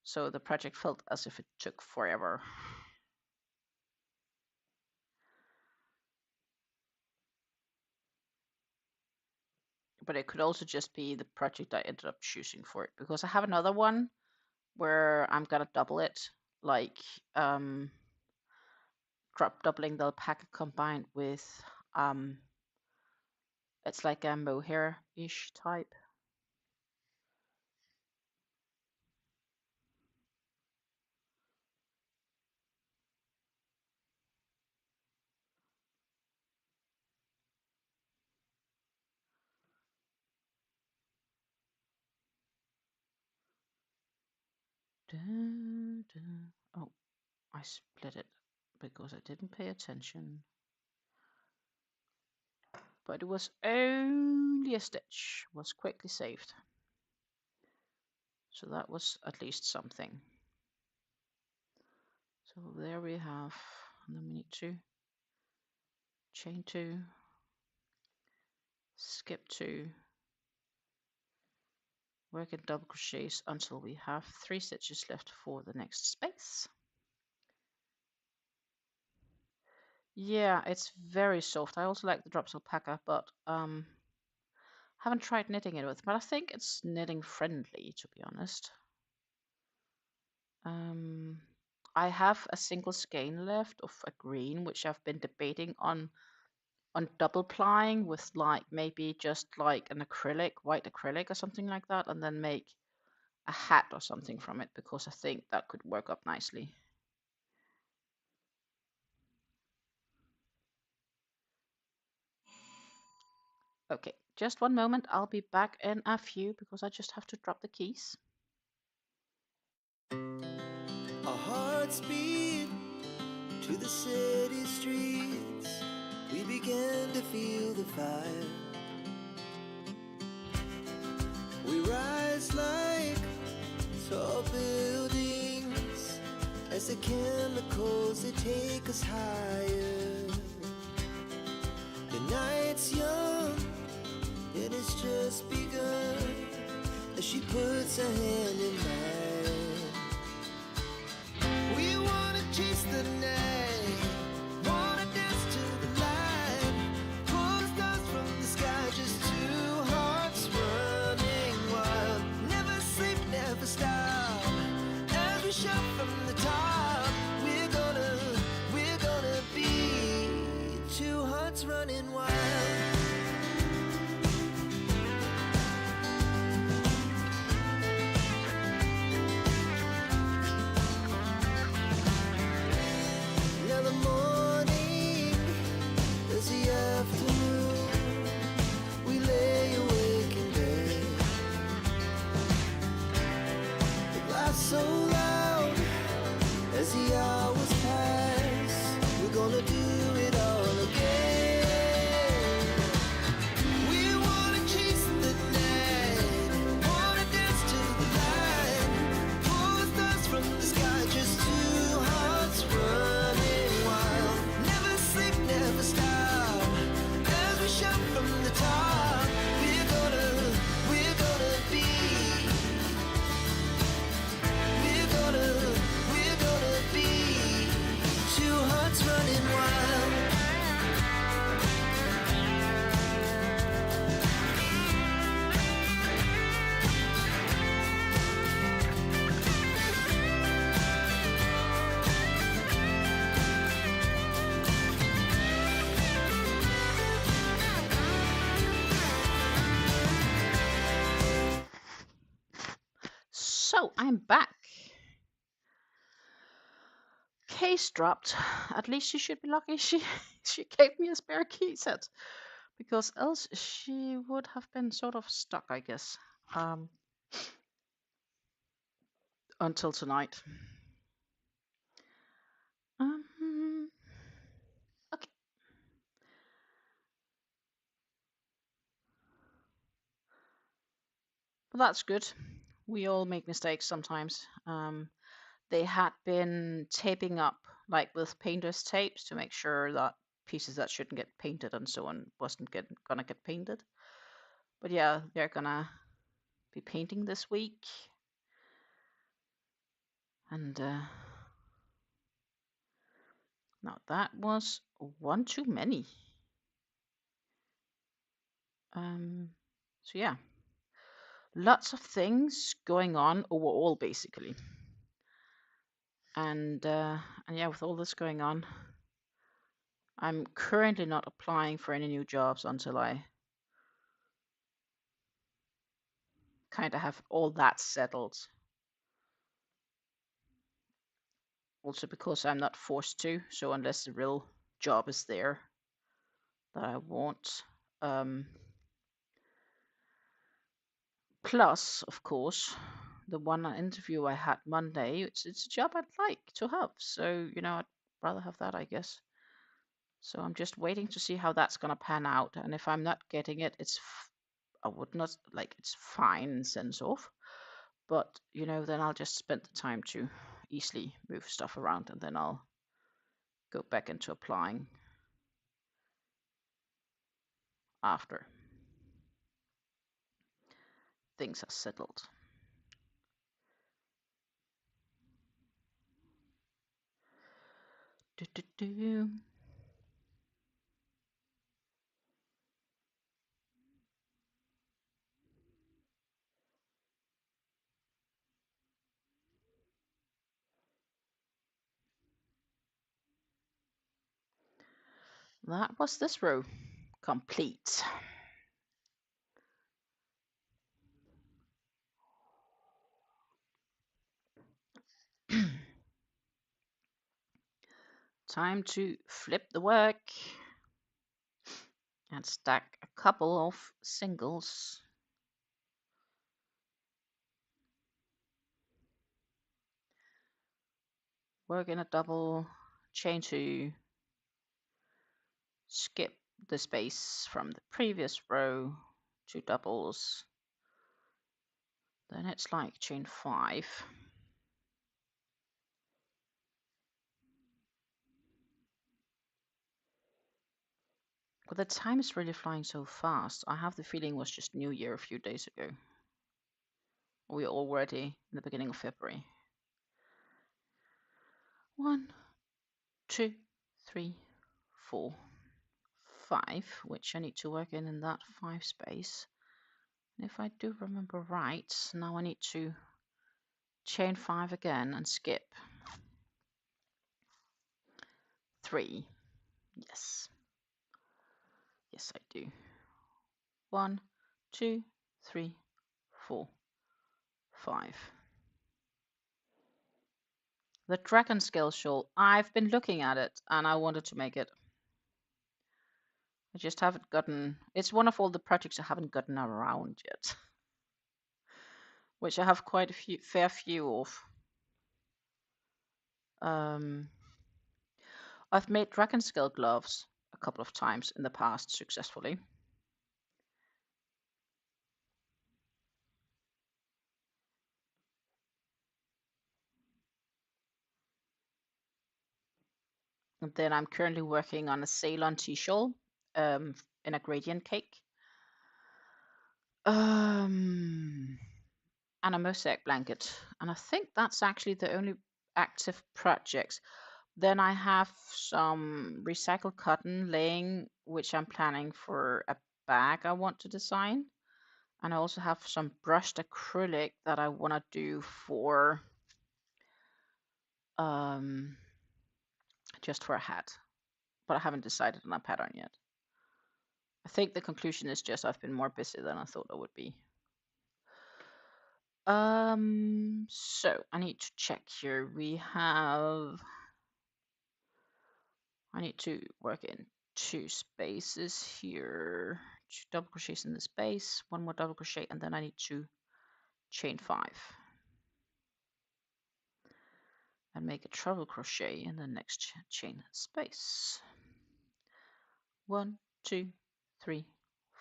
[SPEAKER 2] So the project felt as if it took forever. But it could also just be the project I ended up choosing for it, because I have another one where I'm gonna double it, like doubling the alpaca combined with it's like a mohair-ish type. Oh, I split it because I didn't pay attention. But it was only a stitch, was quickly saved. So that was at least something. So there we have, and then we need to chain 2, skip 2, work in double crochets until we have 3 stitches left for the next space. Yeah, it's very soft. I also like the drops alpaca, but haven't tried knitting it with, but I think it's knitting friendly, to be honest. I have a single skein left of a green, which I've been debating on double plying with, like maybe just like an acrylic, white acrylic or something like that, and then make a hat or something from it, because I think that could work up nicely. Okay, just one moment. I'll be back in a few because I just have to drop the keys.
[SPEAKER 1] Our hearts beat to the city streets. We began to feel the fire. We rise like tall buildings as the chemicals they take us higher. The night's young, it has just begun, as she puts her hand in mine. We wanna chase the night, wanna dance to the light, pull the stars from the sky, just two hearts running wild. Never sleep, never stop, as we shout from the top. We're gonna be two hearts running wild. Now the morning is the afternoon. We lay awake in bed. The laughs so loud as the hours pass. We're gonna do it all again. We wanna chase the night, wanna dance to the light, pull the stars from the sky, just two hearts running wild. Never sleep, never stop, as we shout from the top. We're gonna be, we're gonna be two hearts running wild.
[SPEAKER 2] So I'm back. Case dropped. At least she should be lucky she gave me a spare key set, because else she would have been sort of stuck, I guess, until tonight. Okay. Well, that's good. We all make mistakes sometimes. They had been taping up, like with painter's tapes, to make sure that pieces that shouldn't get painted and so on wasn't gonna get painted. But yeah, they're gonna be painting this week, and now that was one too many. So yeah, lots of things going on overall, basically. And yeah, with all this going on, I'm currently not applying for any new jobs until I kind of have all that settled. Also because I'm not forced to, so unless the real job is there that I want. Plus, of course, the one interview I had Monday, it's a job I'd like to have. So, I'd rather have that, I guess. So I'm just waiting to see how that's going to pan out. And if I'm not getting it, I would not, like, it's fine in sense of. But, then I'll just spend the time to easily move stuff around, and then I'll go back into applying after things are settled. That was this row complete. Time to flip the work and stack a couple of singles. Work in a double, chain 2, skip the space from the previous row, 2 doubles, then it's like chain 5, But the time is really flying so fast. I have the feeling it was just New Year a few days ago. We're already in the beginning of February. 1, 2, 3, 4, 5, which I need to work in that 5 space. And if I do remember right, now I need to chain 5 again and skip 3. Yes. Yes, I do. 1, 2, 3, 4, 5. The dragon scale shawl. I've been looking at it and I wanted to make it. I just haven't gotten. It's one of all the projects I haven't gotten around yet, which I have quite a fair few of. I've made dragon scale gloves a couple of times in the past successfully. And then I'm currently working on a Ceylon tea shawl in a gradient cake. And a mosaic blanket. And I think that's actually the only active projects. Then I have some recycled cotton laying, which I'm planning for a bag I want to design. And I also have some brushed acrylic that I want to do for just for a hat. But I haven't decided on a pattern yet. I think the conclusion is just I've been more busy than I thought I would be. So I need to check here. I need to work in 2 spaces here. 2 double crochets in the space, 1 more double crochet, and then I need to chain 5 and make a treble crochet in the next chain space. 1, 2, 3,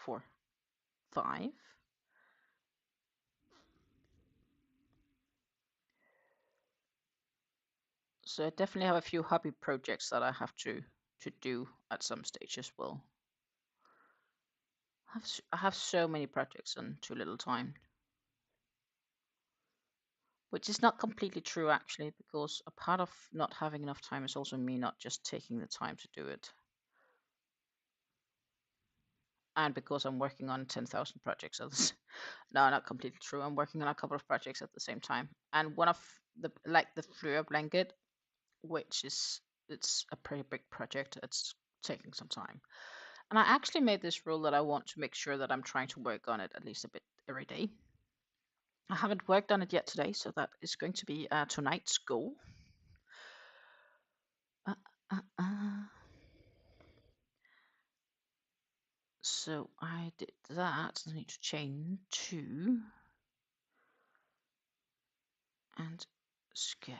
[SPEAKER 2] 4, 5. So I definitely have a few hobby projects that I have to do at some stage as well. I have so many projects and too little time. Which is not completely true actually, because a part of not having enough time is also me not just taking the time to do it. And because I'm working on 10,000 projects at this, no, not completely true. I'm working on a couple of projects at the same time. And one of the, like the Fleur blanket, which is, it's a pretty big project. It's taking some time. And I actually made this rule that I want to make sure that I'm trying to work on it at least a bit every day. I haven't worked on it yet today, so that is going to be tonight's goal. So I did that. I need to chain 2 and skip.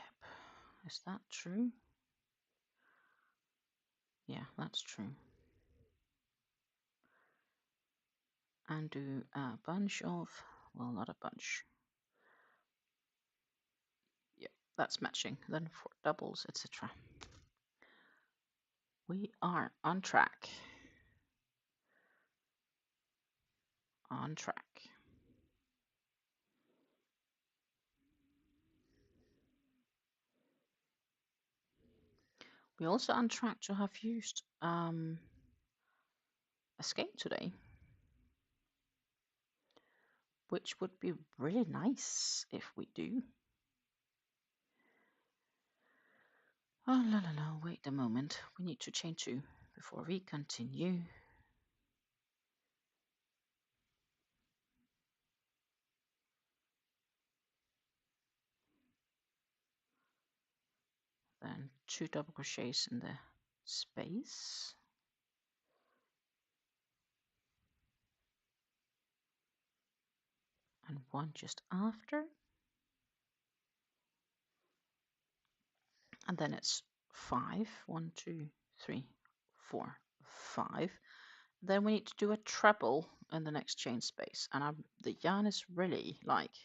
[SPEAKER 2] Is that true? Yeah, that's true. And do a bunch of, well, not a bunch. Yeah, that's matching. Then 4 doubles, etc. We are on track. On track. We're also on track to have used a skate today, which would be really nice if we do. Oh, la la la, wait a moment. We need to chain 2 before we continue. Then 2 double crochets in the space. And 1 just after. And then it's 5. 1, 2, 3, 4, 5. Then we need to do a treble in the next chain space. And the yarn is really like,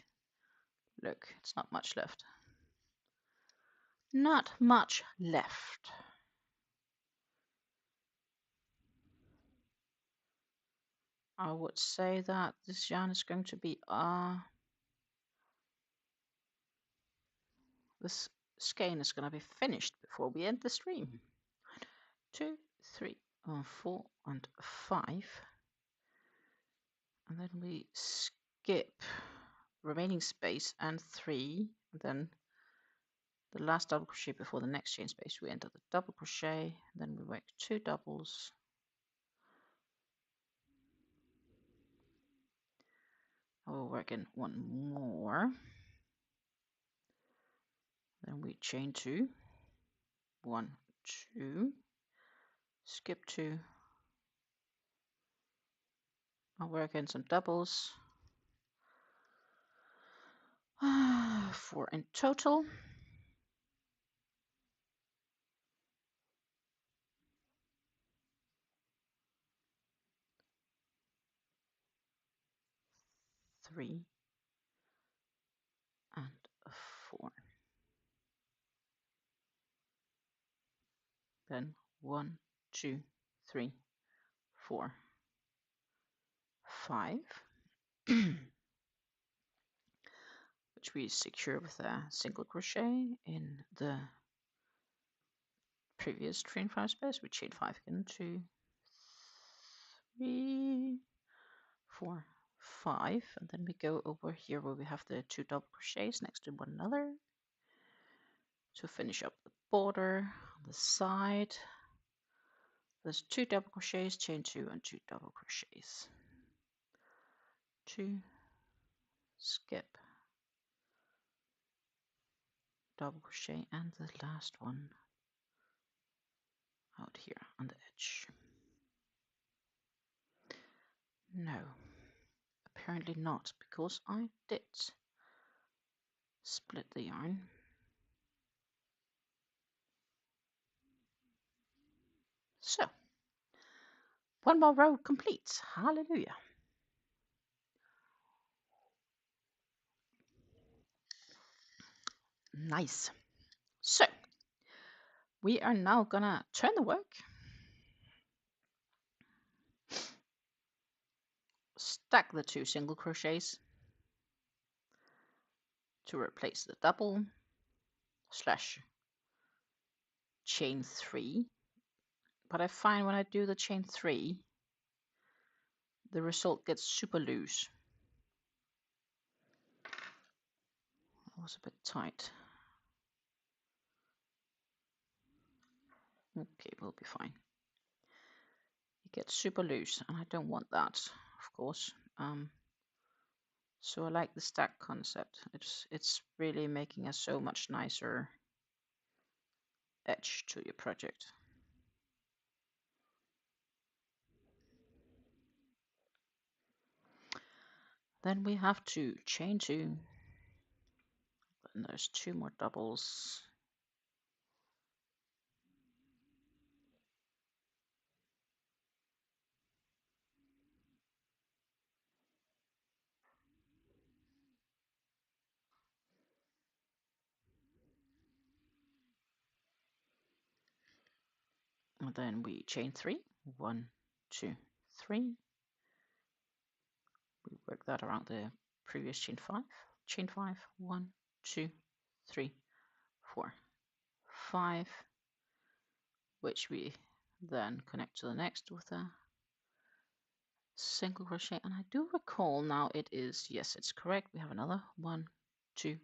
[SPEAKER 2] look, it's not much left. Not much left. I would say that this yarn is going to be this skein is going to be finished before we end the stream. 2, 3, 4, and 5, and then we skip remaining space and 3, and then the last double crochet before the next chain space. We enter the double crochet, then we work 2 doubles, and we'll work in 1 more, then we chain 2, 1, 2, skip 2, I'll work in some doubles, 4 in total. Three and 4. Then 1, 2, 3, 4, 5, which we secure with a single crochet in the previous chain 5 space. We chain 5 again, 2, 3, 4, 5, and then we go over here where we have the 2 double crochets next to one another to finish up the border on the side. There's 2 double crochets, chain 2 and 2 double crochets, 2, skip, double crochet, and the last one out here on the edge. No, apparently not, because I did split the yarn. So, one more row complete. Hallelujah. Nice. So, we are now gonna turn the work, stack the 2 single crochets to replace the double slash chain 3. But I find when I do the chain 3, the result gets super loose. It was a bit tight. Okay, we'll be fine. It gets super loose, and I don't want that, of course. So I like the stack concept. It's really making a so much nicer edge to your project. Then we have to chain 2, and there's 2 more doubles. And then we chain 3, 1, 2, 3. We work that around the previous chain 5. Chain 5, 1, 2, 3, 4, 5, which we then connect to the next with a single crochet. And I do recall now it is, yes, it's correct. We have another 1, 2,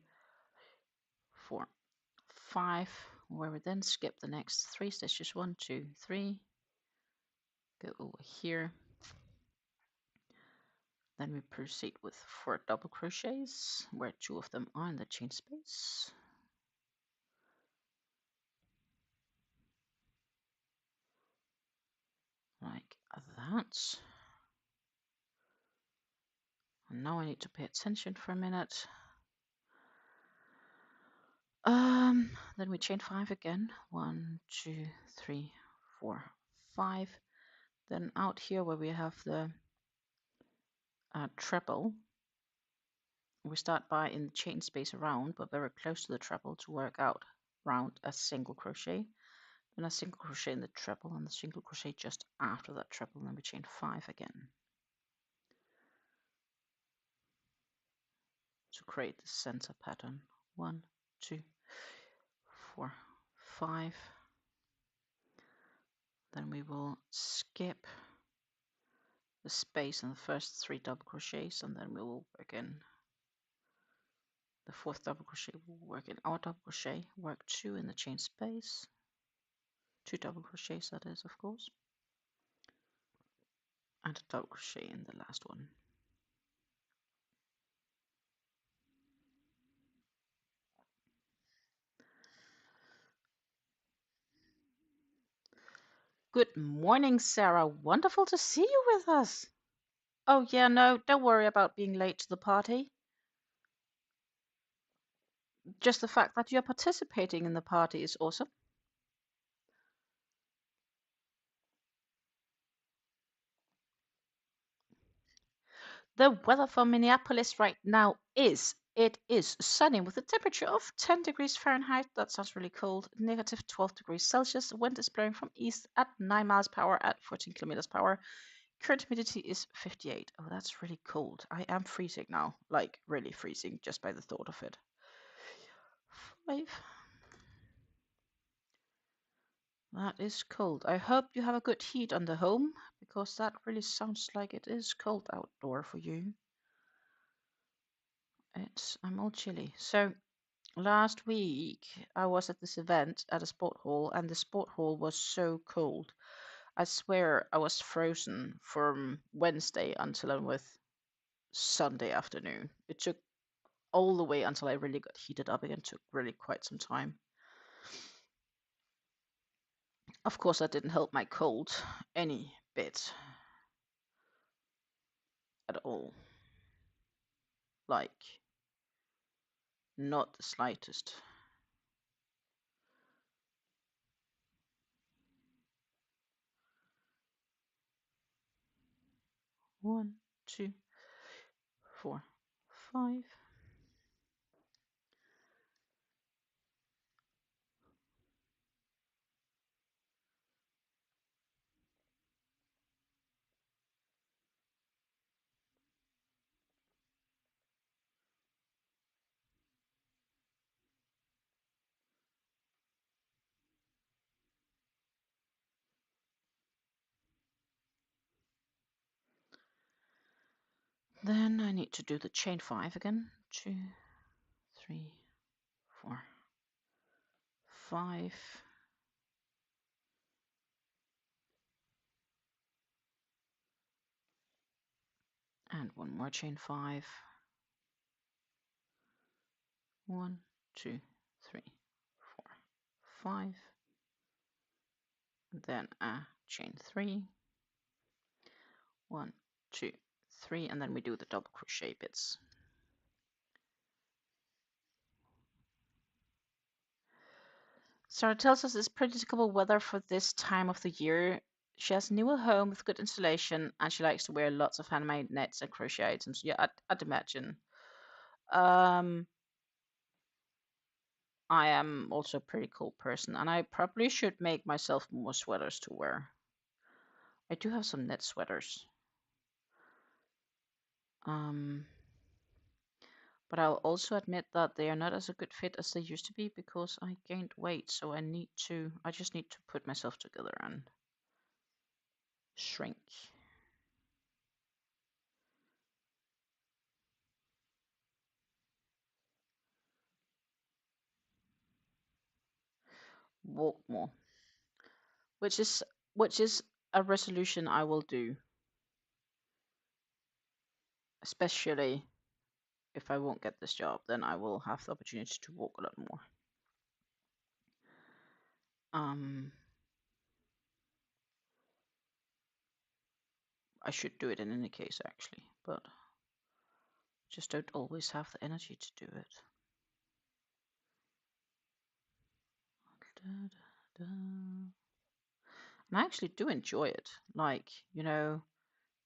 [SPEAKER 2] 4, 5, where we then skip the next 3 stitches. 1, 2, 3. Go over here. Then we proceed with 4 double crochets, where 2 of them are in the chain space. Like that. And now I need to pay attention for a minute. Then we chain 5 again. 1, 2, 3, 4, 5. Then out here where we have the treble, we start by in the chain space around, but very close to the treble to work out round a single crochet. Then a single crochet in the treble and the single crochet just after that treble, and then we chain 5 again. to create the center pattern. 1, 2, 4, 5. Then we will skip the space in the first 3 double crochets, and then we will work in the 4th double crochet. We'll work in our double crochet, work 2 in the chain space, 2 double crochets that is, of course, and a double crochet in the last one. Good morning, Sarah. Wonderful to see you with us. Oh yeah, no, don't worry about being late to the party. Just the fact that you're participating in the party is awesome. The weather for Minneapolis right now is sunny with a temperature of 10 degrees Fahrenheit. That sounds really cold. Negative 12 degrees Celsius. Wind is blowing from east at 9 miles per hour at 14 kilometers per hour. Current humidity is 58. Oh, that's really cold. I am freezing now. Like, really freezing just by the thought of it. 5. That is cold. I hope you have a good heat on the home, because that really sounds like it is cold outdoor for you. I'm all chilly. So last week I was at this event at a sport hall, and the sport hall was so cold. I swear I was frozen from Wednesday until I'm with Sunday afternoon. It took all the way until I really got heated up again. It took really quite some time. Of course, that didn't help my cold any bit at all. Like, not the slightest. One, 2, 4, 5. Then I need to do the chain 5 again. 2, 3, 4, 5. And one more chain 5. 1, 2, 3, 4, 5. And then a chain 3. 1, 2, 3, and then we do the double crochet bits. Sarah tells us it's predictable weather for this time of the year. She has a newer home with good insulation, and she likes to wear lots of handmade nets and crochet items. Yeah, I'd imagine. I am also a pretty cold person, and I probably should make myself more sweaters to wear. I do have some knit sweaters. But I'll also admit that they are not as a good fit as they used to be, because I gained weight, so I just need to put myself together and shrink. Walk more. Which is a resolution I will do. Especially if I won't get this job, then I will have the opportunity to walk a lot more. I should do it in any case, actually, but just don't always have the energy to do it. And I actually do enjoy it. Like,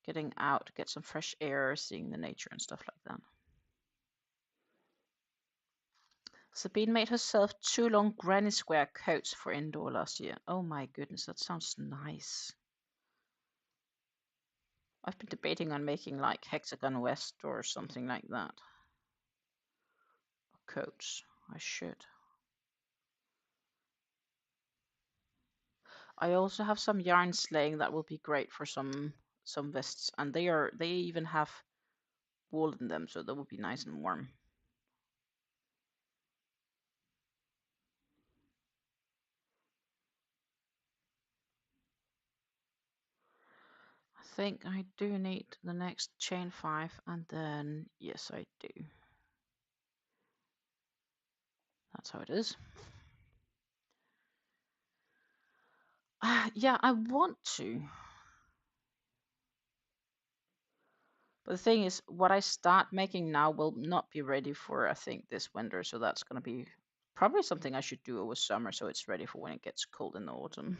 [SPEAKER 2] getting out, get some fresh air, seeing the nature and stuff like that. Sabine made herself 2 long granny square coats for indoor last year. Oh my goodness, that sounds nice. I've been debating on making like hexagon vest or something like that. coats. I should. I also have some yarn slaying that will be great for some vests, and they even have wool in them, so that would be nice and warm. I think I do need the next chain 5, and then yes, I do. That's how it is. Yeah, I want to. But the thing is, what I start making now will not be ready for, I think, this winter. So that's going to be probably something I should do over summer so it's ready for when it gets cold in the autumn.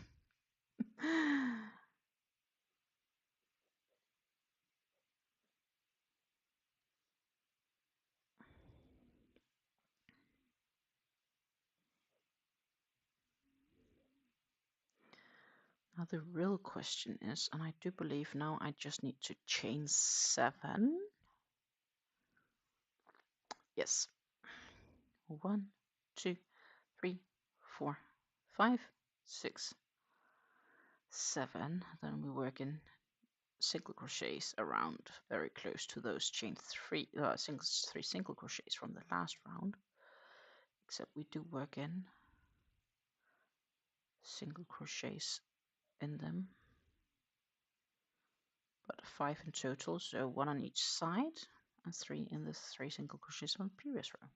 [SPEAKER 2] Now the real question is, and I do believe now I just need to chain 7. Yes. 1, 2, 3, 4, 5, 6, 7. Then we work in single crochets around very close to those chain 3 single crochets from the last round, except we do work in single crochets in them, but 5 in total, so 1 on each side and 3 in the 3 single crochets from the previous row.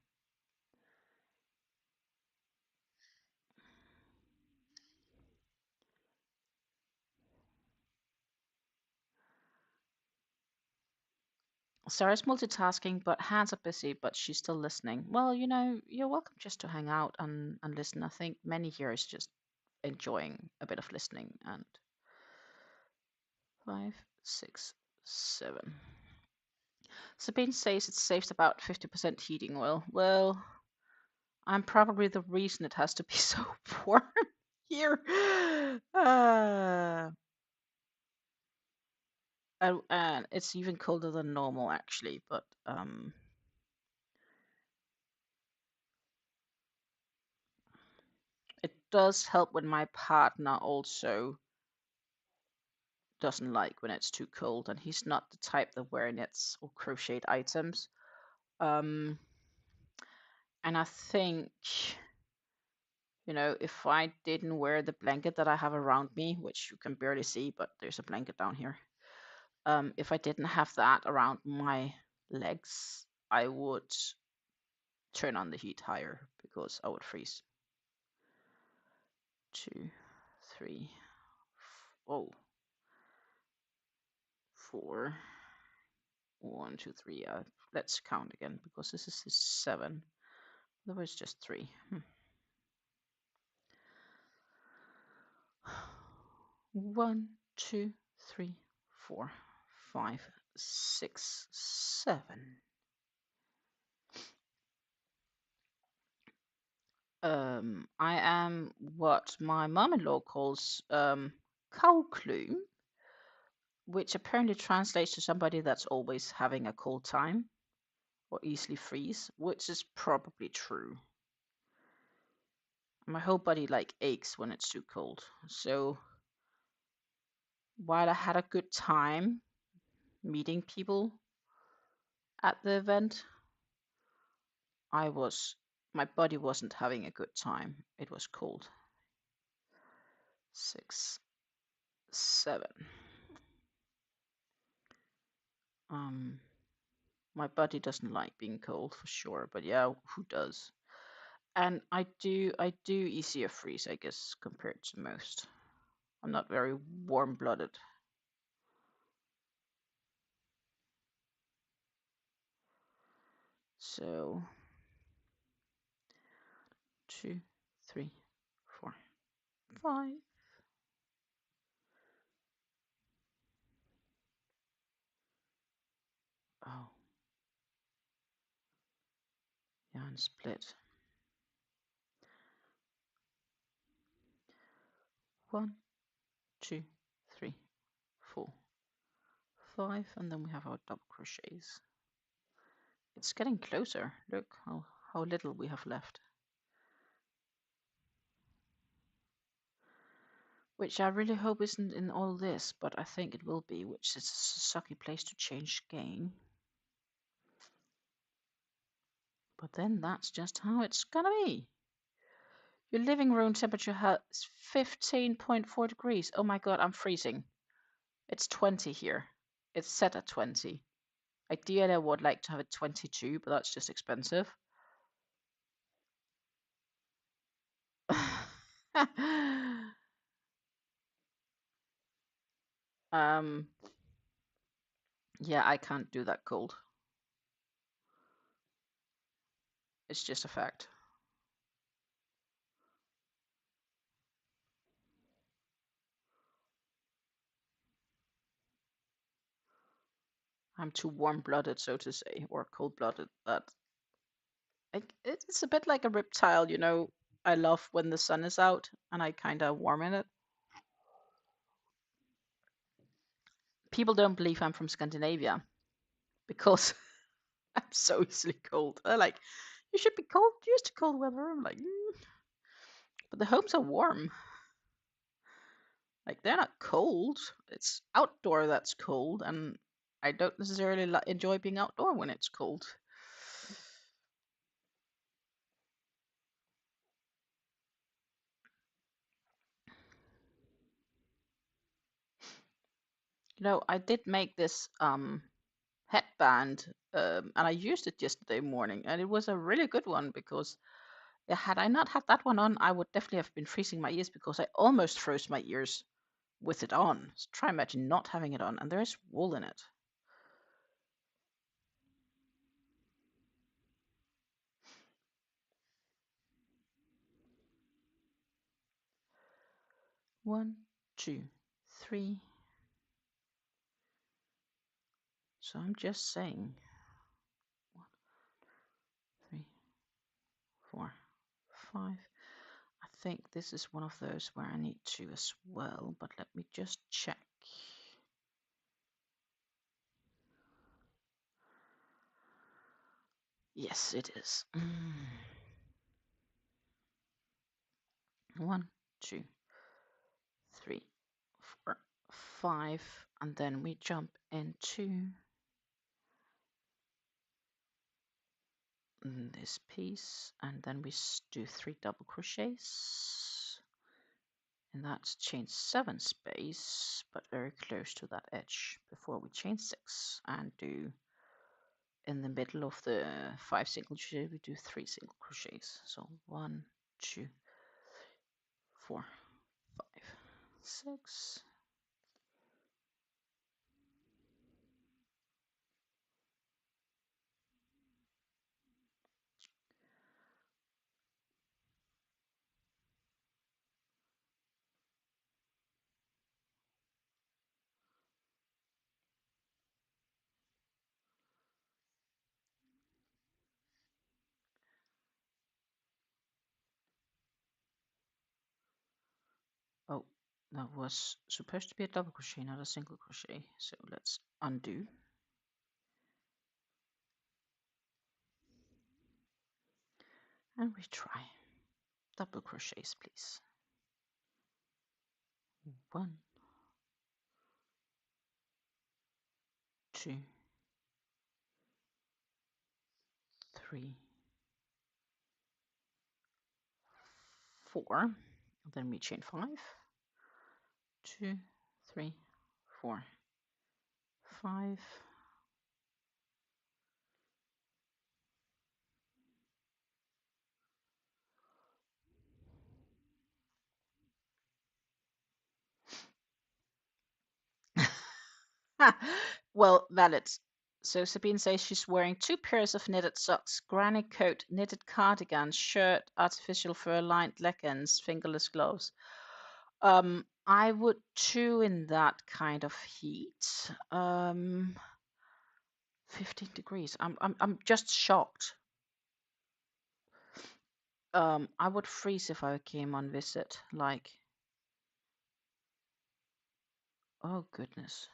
[SPEAKER 2] Sarah's multitasking, but hands are busy, but she's still listening. Well, you know, you're welcome just to hang out and listen. I think many here is just enjoying a bit of listening. And 5, 6, 7. Sabine says it saves about 50% heating oil. Well, I'm probably the reason it has to be so warm here. And it's even colder than normal, actually, but it does help when my partner also doesn't like when it's too cold, and he's not the type that wear knits or crocheted items. And I think, you know, if I didn't wear the blanket that I have around me, which you can barely see, but there's a blanket down here. If I didn't have that around my legs, I would turn on the heat higher because I would freeze. 2, 3, 4. 1, 2, 3. Let's count again because this is 7. There was just 3. 1, 2, 3, 4, 5, 6, 7. I am what my mom-in-law calls koudkluim, which apparently translates to somebody that's always having a cold time or easily freeze, which is probably true. My whole body like aches when it's too cold. So while I had a good time meeting people at the event, my body wasn't having a good time. It was cold. 6, 7. My body doesn't like being cold for sure, but yeah, who does? And I do easier freeze, I guess, compared to most. I'm not very warm-blooded. So 2, 3, 4, 5. Oh, yarn split. 1, 2, 3, 4, 5, and then we have our double crochets. It's getting closer. Look how how little we have left. Which I really hope isn't in all this, but I think it will be, which is a sucky place to change game. But then that's just how it's gonna be. Your living room temperature has 15.4 degrees. Oh my god, I'm freezing. It's 20 here. It's set at 20. Ideally, I would like to have it 22, but that's just expensive. Yeah, I can't do that cold. It's just a fact. I'm too warm-blooded, so to say, or cold-blooded. That it's a bit like a reptile, you know. I love when the sun is out, and I kind of warm in it. People don't believe I'm from Scandinavia because I'm so easily cold. They're like, you should be cold, used to cold weather. I'm like, but the homes are warm. Like they're not cold. It's outdoor that's cold, and I don't necessarily enjoy being outdoor when it's cold. You know, I did make this headband, and I used it yesterday morning, and it was a really good one because had I not had that one on, I would definitely have been freezing my ears because I almost froze my ears with it on. So try imagine not having it on, and there is wool in it. One, two, three. So I'm just saying. 1, 3, 4, 5. I think this is one of those where I need to as well, but let me just check. Yes, it is. 1, 2, 3, 4, 5, and then we jump into this piece, and then we do 3 double crochets, and that's chain 7 space, but very close to that edge before we chain 6 and do in the middle of the 5 single crochet we do 3 single crochets. So 1, 2, 4, 5, 6. Oh, that was supposed to be a double crochet, not a single crochet. So let's undo. And retry. Double crochets, please. 1, 2, 3, 4. Then we chain 5. 2, 3, 4, 5. Well, valid. So Sabine says she's wearing 2 pairs of knitted socks, granny coat, knitted cardigan, shirt, artificial fur lined leggings, fingerless gloves. I would too in that kind of heat. 15 degrees. I'm just shocked. I would freeze if I came on visit. Like, oh goodness.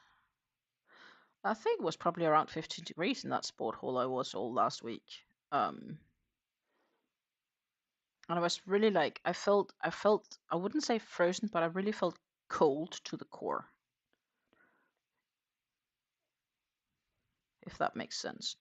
[SPEAKER 2] I think it was probably around 15 degrees in that sport hall I was all last week. And I was really like, I wouldn't say frozen, but I really felt cold to the core, if that makes sense.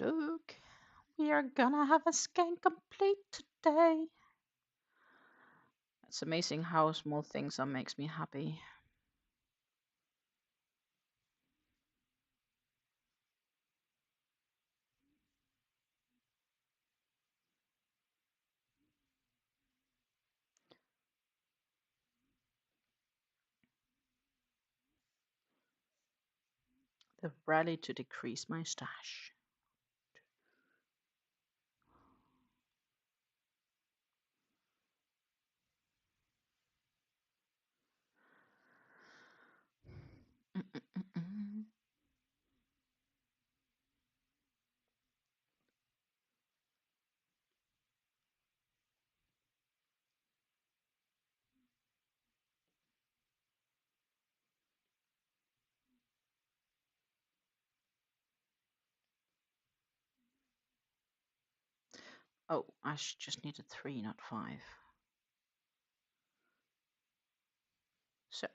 [SPEAKER 2] Look, we are gonna have a skein complete today. It's amazing how small things that makes me happy. The rally to decrease my stash. Oh, I just needed 3, not 5. So,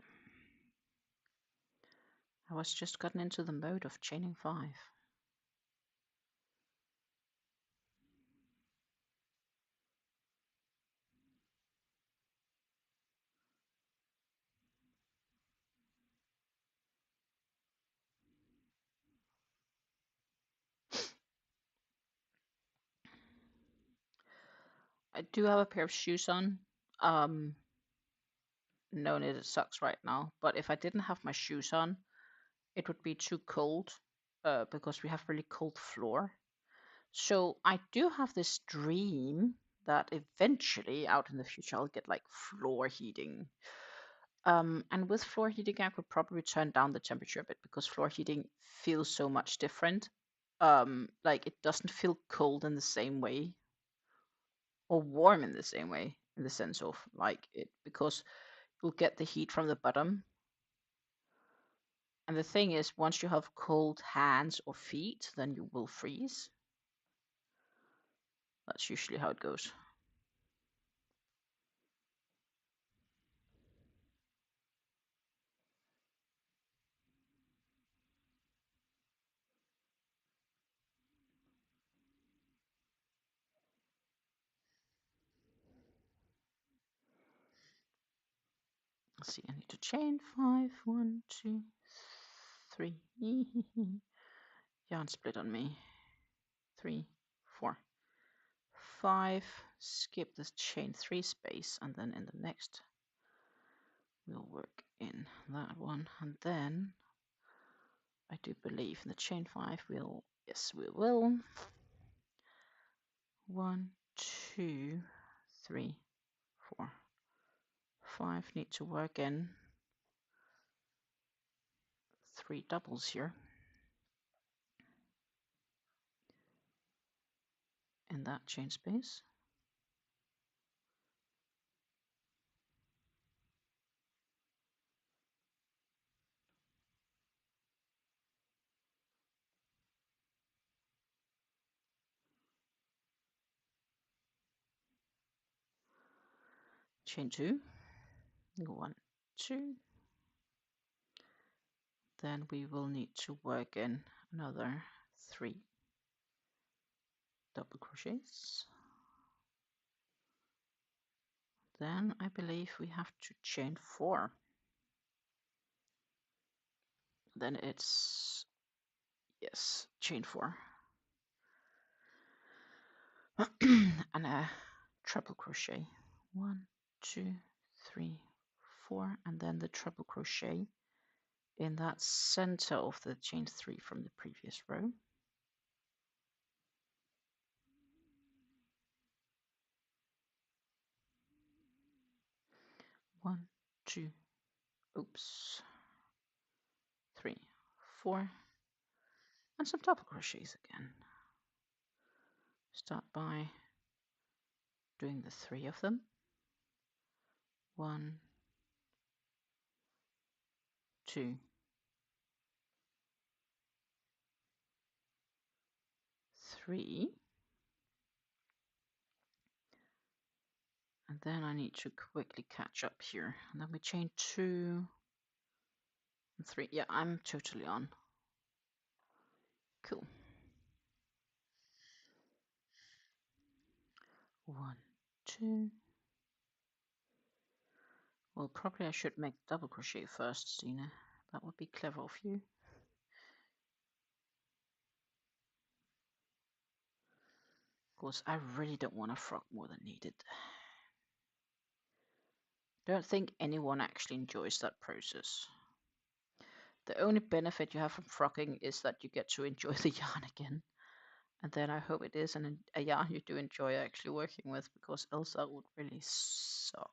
[SPEAKER 2] I was just gotten into the mode of chaining 5. I do have a pair of shoes on. Knowing it sucks right now, but if I didn't have my shoes on, it would be too cold because we have really cold floor. So I do have this dream that eventually out in the future I'll get like floor heating. And with floor heating, I could probably turn down the temperature a bit because floor heating feels so much different. Like it doesn't feel cold in the same way or warm in the same way, in the sense of like it, because you'll get the heat from the bottom. And the thing is, once you have cold hands or feet, then you will freeze. That's usually how it goes. Let's see, I need to chain 5, 1, 2, 3. Yarn split on me. 3, 4, 5. Skip this chain 3 space, and then in the next we'll work in that one, and then I do believe in the chain 5 we'll, yes we will. 1, 2, 3, 4, 5. Need to work in 3 doubles here in that chain space. Chain 2, 1, 2. Then we will need to work in another 3 double crochets. Then I believe we have to chain 4. Then it's, yes, chain 4. And a treble crochet. 1, 2, 3, 4, and then the treble crochet in that center of the chain 3 from the previous row. 1, 2, oops, 3, 4, and some double crochets again. Start by doing the 3 of them. 1, 2, 3, and then I need to quickly catch up here, and then we chain 2 and 3. Yeah, I'm totally on. Cool. 1, 2. Well, probably I should make double crochet first, Stina. That would be clever of you. Of course, I really don't want to frock more than needed. Don't think anyone actually enjoys that process. The only benefit you have from frocking is that you get to enjoy the yarn again. And then I hope it is a yarn you do enjoy actually working with, because else that would really suck.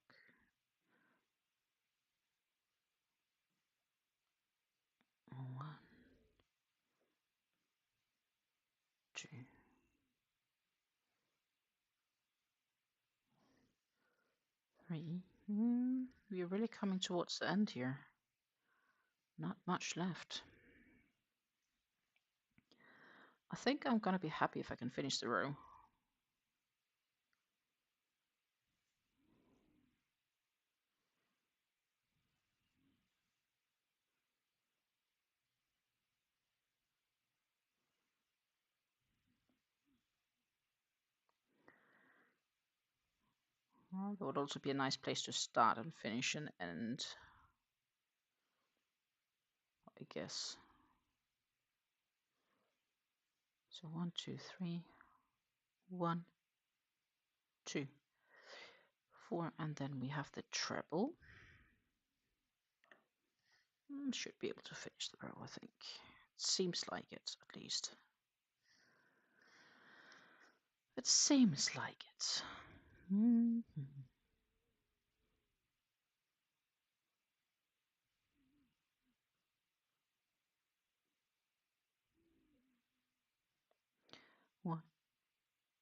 [SPEAKER 2] One, 2, 3. We're really coming towards the end here. Not much left. I think I'm gonna be happy if I can finish the row. Well, that would also be a nice place to start and finish and end, I guess. So 1, 2, 3, 1, 2, 4, and then we have the treble. Should be able to finish the row, I think. Seems like it, at least. It seems like it. 1,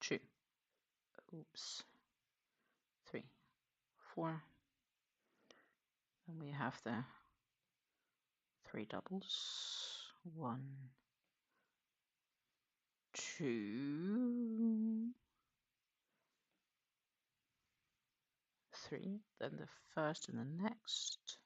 [SPEAKER 2] 2, oops, 3, 4, and we have the 3 doubles. 1, 2, 3, then the first and the next.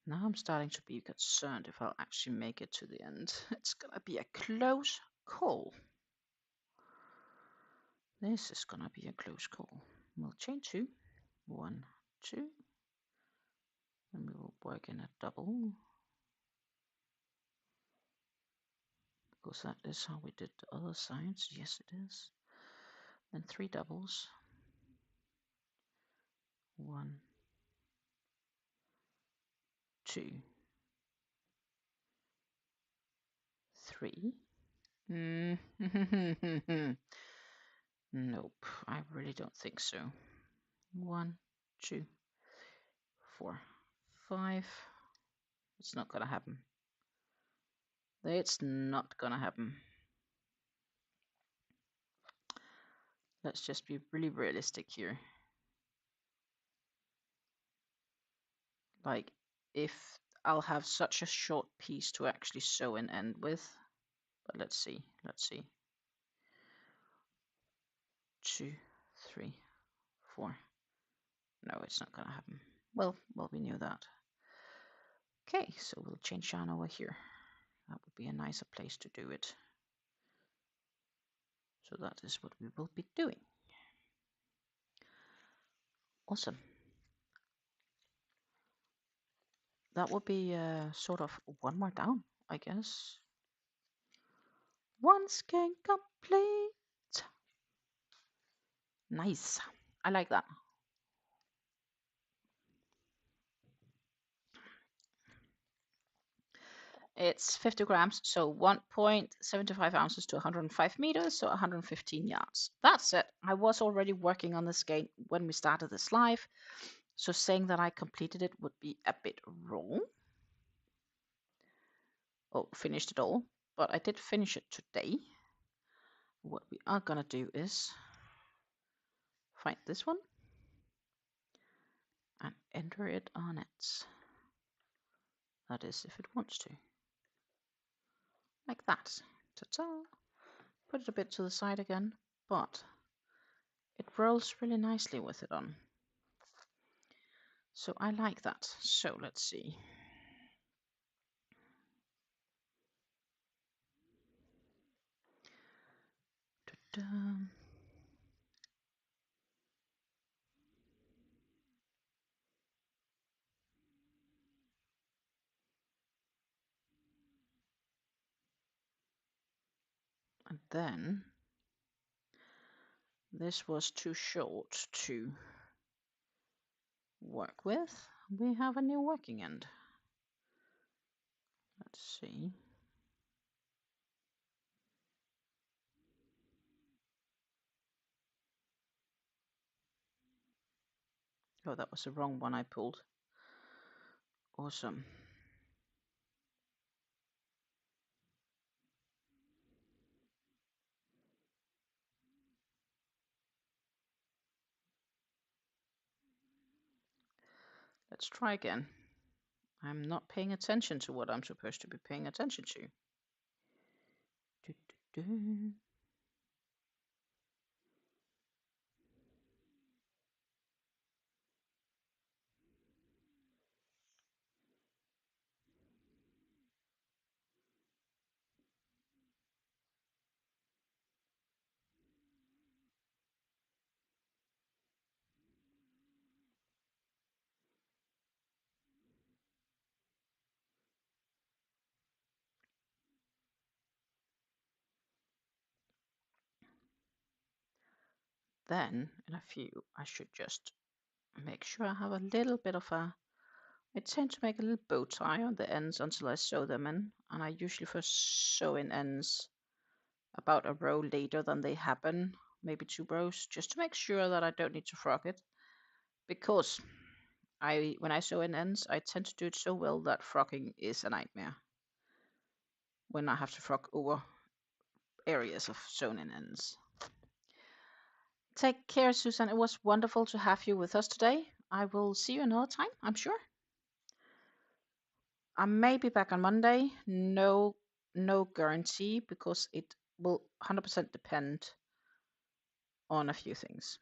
[SPEAKER 2] Now I'm starting to be concerned if I'll actually make it to the end. It's gonna be a close call. This is gonna be a close call. We'll chain 2, 1, 2, and we will work in a double, because that is how we did the other sides. Yes, it is. Then 3 doubles. 1, 2, 3. Nope, I really don't think so. 1, 2, 4, 5. It's not gonna happen. It's not gonna happen. Let's just be really realistic here. Like, if I'll have such a short piece to actually sew and end with. But let's see. 2, 3, 4. No, it's not gonna happen. Well, we knew that. Okay, so we'll change yarn over here. That would be a nicer place to do it. So that is what we will be doing. Awesome. That would be sort of one more down, I guess. One skein complete. Nice. I like that. It's 50 grams, so 1.75 ounces to 105 meters, so 115 yards. That's it. I was already working on this skein when we started this live, so saying that I completed it would be a bit wrong. finished it all, but I did finish it today. What we are gonna do is find this one and enter it on it. That is, if it wants to. Like that. Ta-ta. Put it a bit to the side again, but it rolls really nicely with it on. So I like that. So let's see. Ta-da. And then this was too short to work with. We have a new working end. Let's see. Oh, that was the wrong one I pulled. Awesome. Let's try again. I'm not paying attention to what I'm supposed to be paying attention to. Do, do, do. Then, in a few, I should just make sure I have a little bit of a... I tend to make a little bow tie on the ends until I sew them in, and I usually first sew in ends about a row later than they happen, maybe 2 rows, just to make sure that I don't need to frock it, because when I sew in ends, I tend to do it so well that frocking is a nightmare when I have to frock over areas of sewn in ends. Take care, Susan. It was wonderful to have you with us today. I will see you another time, I'm sure. I may be back on Monday. No guarantee, because it will 100% depend on a few things.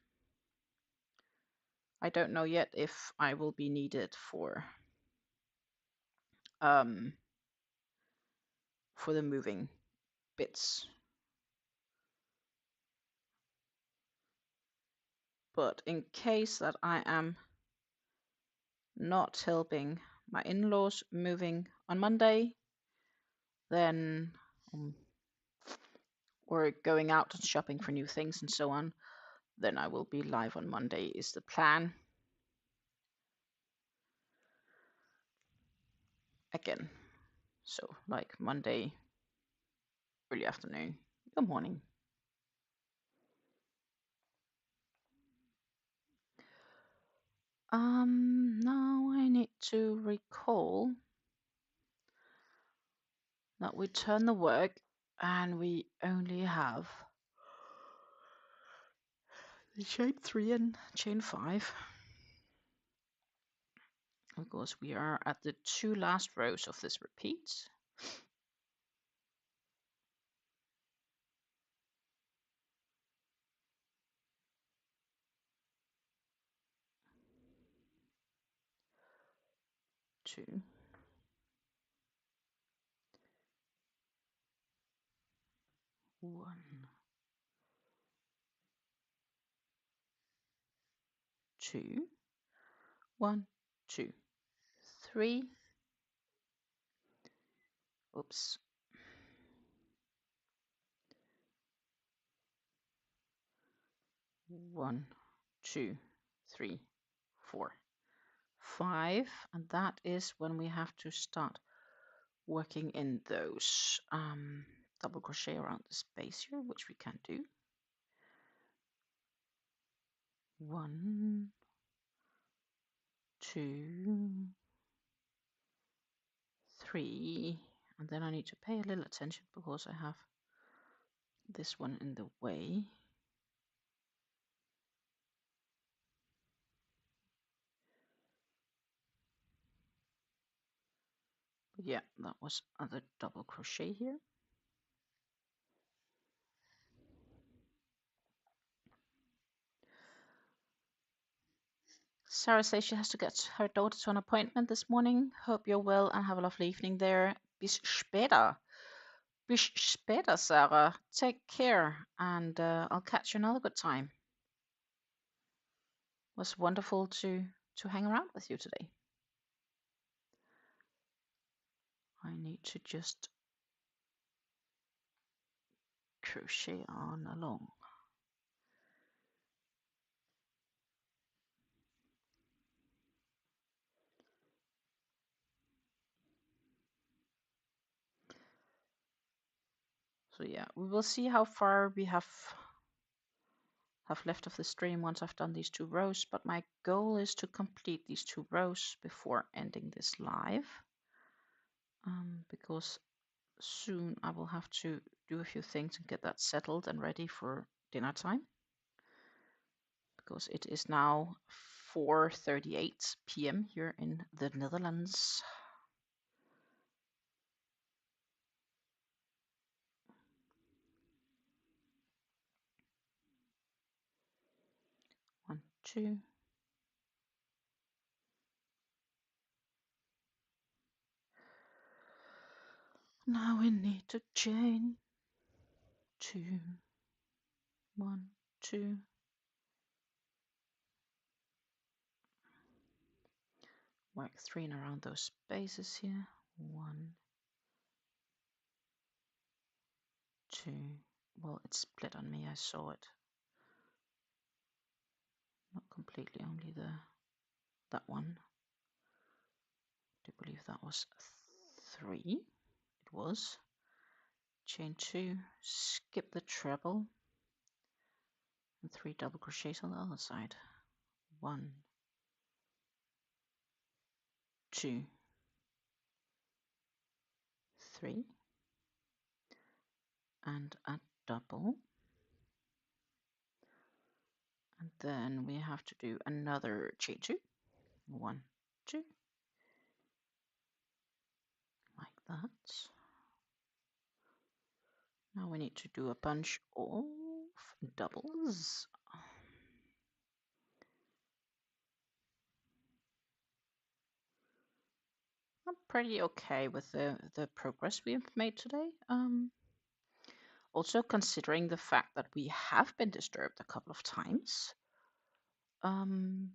[SPEAKER 2] I don't know yet if I will be needed for the moving bits. But in case that I am not helping my in-laws moving on Monday, then or going out and shopping for new things and so on, then I will be live on Monday is the plan. Again, so like Monday early afternoon, good morning. Now I need to recall that we turn the work and we only have the chain 3 and chain 5. Of course, we are at the 2 last rows of this repeat. Two, one, two, 1, 2, 3. Oops. 1, 2, 3, 4, 5, and that is when we have to start working in those double crochet around the space here, which we can do. 1, 2, 3, And then I need to pay a little attention because I have this one in the way. But yeah, that was other double crochet here. Sarah says she has to get her daughter to an appointment this morning. Hope you're well and have a lovely evening there. Bis später. Bis später, Sarah. Take care, and I'll catch you another good time. It was wonderful to hang around with you today. I need to just crochet on along. So yeah, we will see how far we have left of the stream once I've done these 2 rows, but my goal is to complete these 2 rows before ending this live, because soon I will have to do a few things and get that settled and ready for dinner time, because it is now 4:38 p.m. here in the Netherlands. One, two. Now we need to chain 2, 1, 2. Work 3 in around those spaces here. 1, 2. Well, it's split on me. I saw it. Not completely, only that one. I do believe that was 3. It was. Chain 2, skip the treble, and 3 double crochets on the other side. 1, 2, 3, and a double. And then we have to do another chain 2. 1, 2, like that. Now we need to do a bunch of doubles. I'm pretty okay with the progress we've made today. Also considering the fact that we have been disturbed a couple of times. And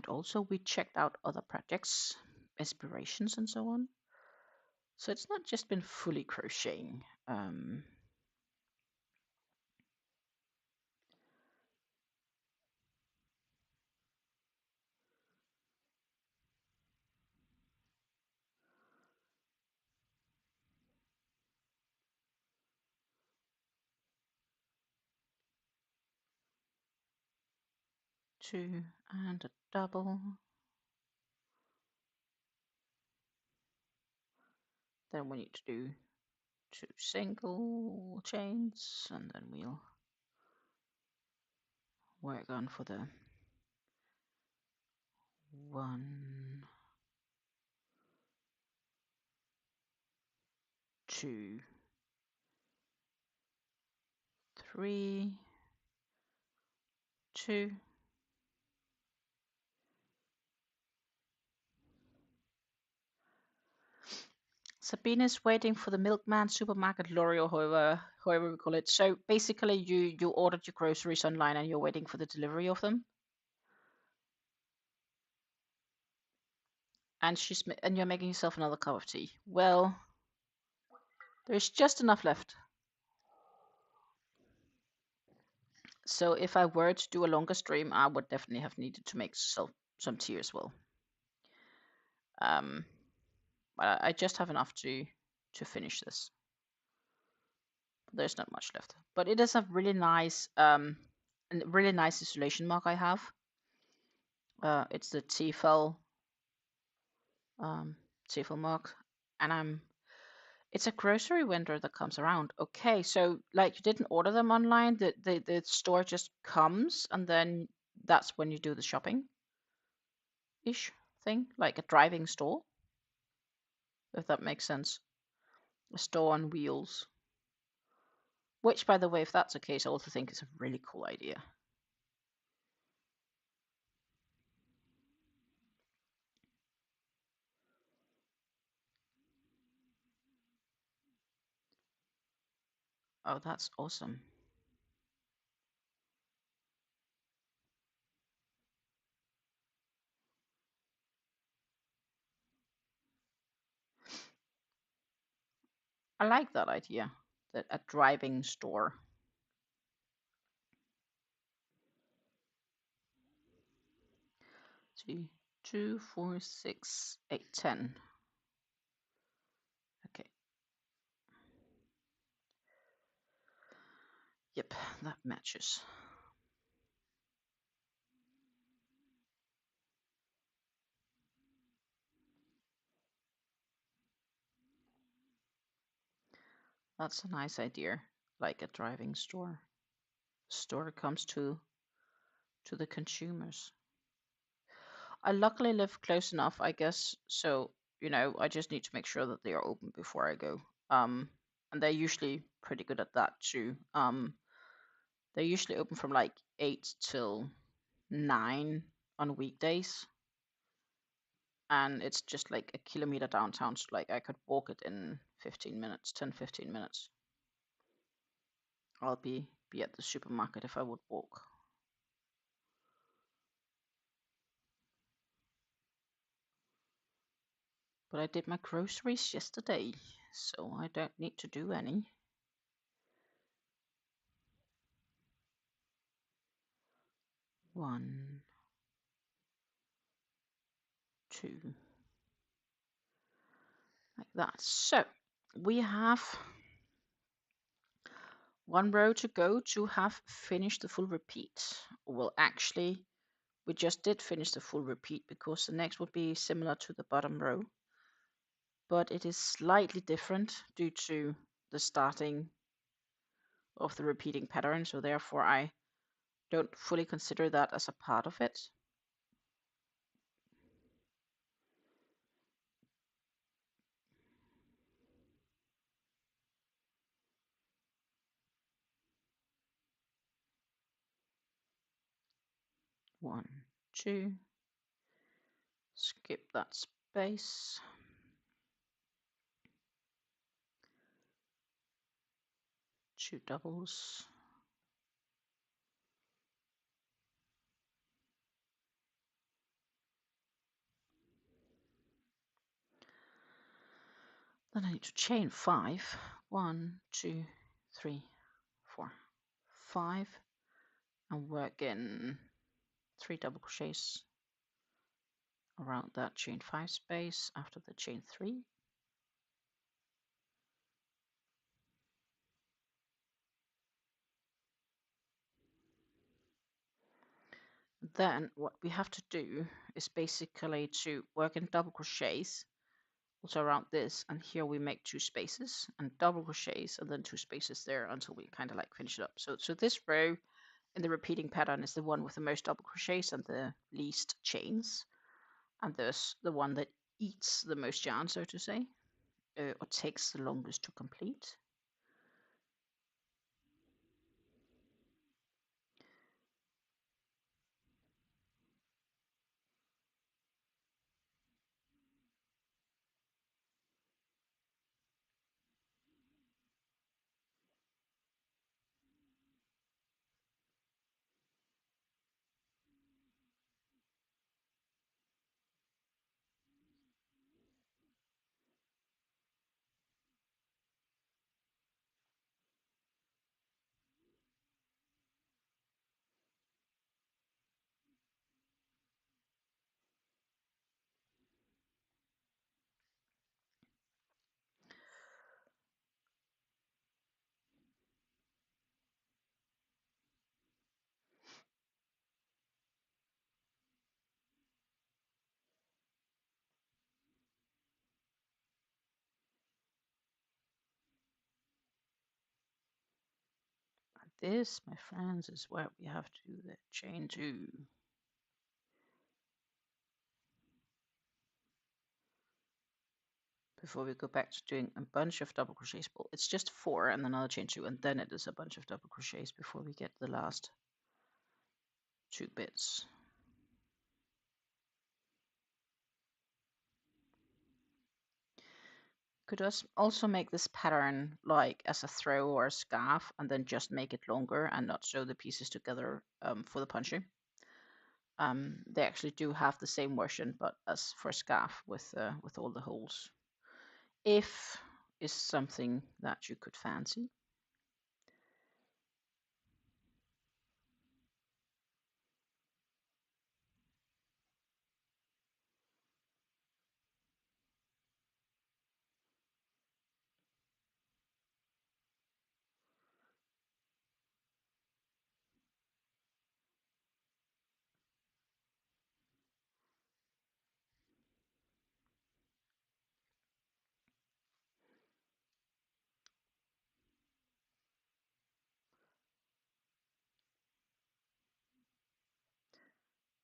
[SPEAKER 2] also we checked out other projects, inspirations and so on. So it's not just been fully crocheting. 2 and a double. Then we need to do 2 single chains, and then we'll work on for the 1, 2, 3, 2. Sabine is waiting for the milkman, supermarket, lorry, or however we call it. So basically, you ordered your groceries online and you're waiting for the delivery of them. And you're making yourself another cup of tea. Well, there's just enough left. So if I were to do a longer stream, I would definitely have needed to make some tea as well. But I just have enough to finish this. There's not much left, but it is a really nice installation mark I have. It's the Tefal mark, and It's a grocery vendor that comes around. Okay, so like you didn't order them online, the store just comes and then that's when you do the shopping-ish thing, like a driving store, if that makes sense. A store on wheels. Which, by the way, if that's the case, I also think is a really cool idea. Oh, that's awesome. I like that idea, that a driving store. Three, 2, 4, 6, 8, 10. Okay. Yep, that matches. That's a nice idea, like a driving store. Store comes to the consumers. I luckily live close enough, I guess, so I just need to make sure that they are open before I go. And they're usually pretty good at that too. They're usually open from like 8 till 9 on weekdays. And it's just like a kilometer downtown, so like I could walk it in 15 minutes, 10, 15 minutes. I'll be at the supermarket if I would walk. But I did my groceries yesterday, so I don't need to do any. 1, 2, like that. So we have one row to go to have finished the full repeat. Well, actually, we just did finish the full repeat because the next would be similar to the bottom row, but it is slightly different due to the starting of the repeating pattern, so therefore I don't fully consider that as a part of it. One, two, skip that space. Two doubles. Then I need to chain 5. 1, 2, 3, 4, 5, and work in 3 double crochets around that chain 5 space after the chain 3. Then what we have to do is basically to work in double crochets also around this, and here we make 2 spaces and double crochets and then 2 spaces there until we kind of like finish it up. So this row in the repeating pattern is the one with the most double crochets and the least chains, and there's the one that eats the most yarn, so to say, or takes the longest to complete. This, my friends, is where we have to do the chain 2. Before we go back to doing a bunch of double crochets. Well, it's just 4 and another chain 2, and then it is a bunch of double crochets before we get the last 2 bits. Could also make this pattern like as a throw or a scarf, and then just make it longer and not sew the pieces together for the poncho. They actually do have the same version, but as for scarf with all the holes. If is something that you could fancy.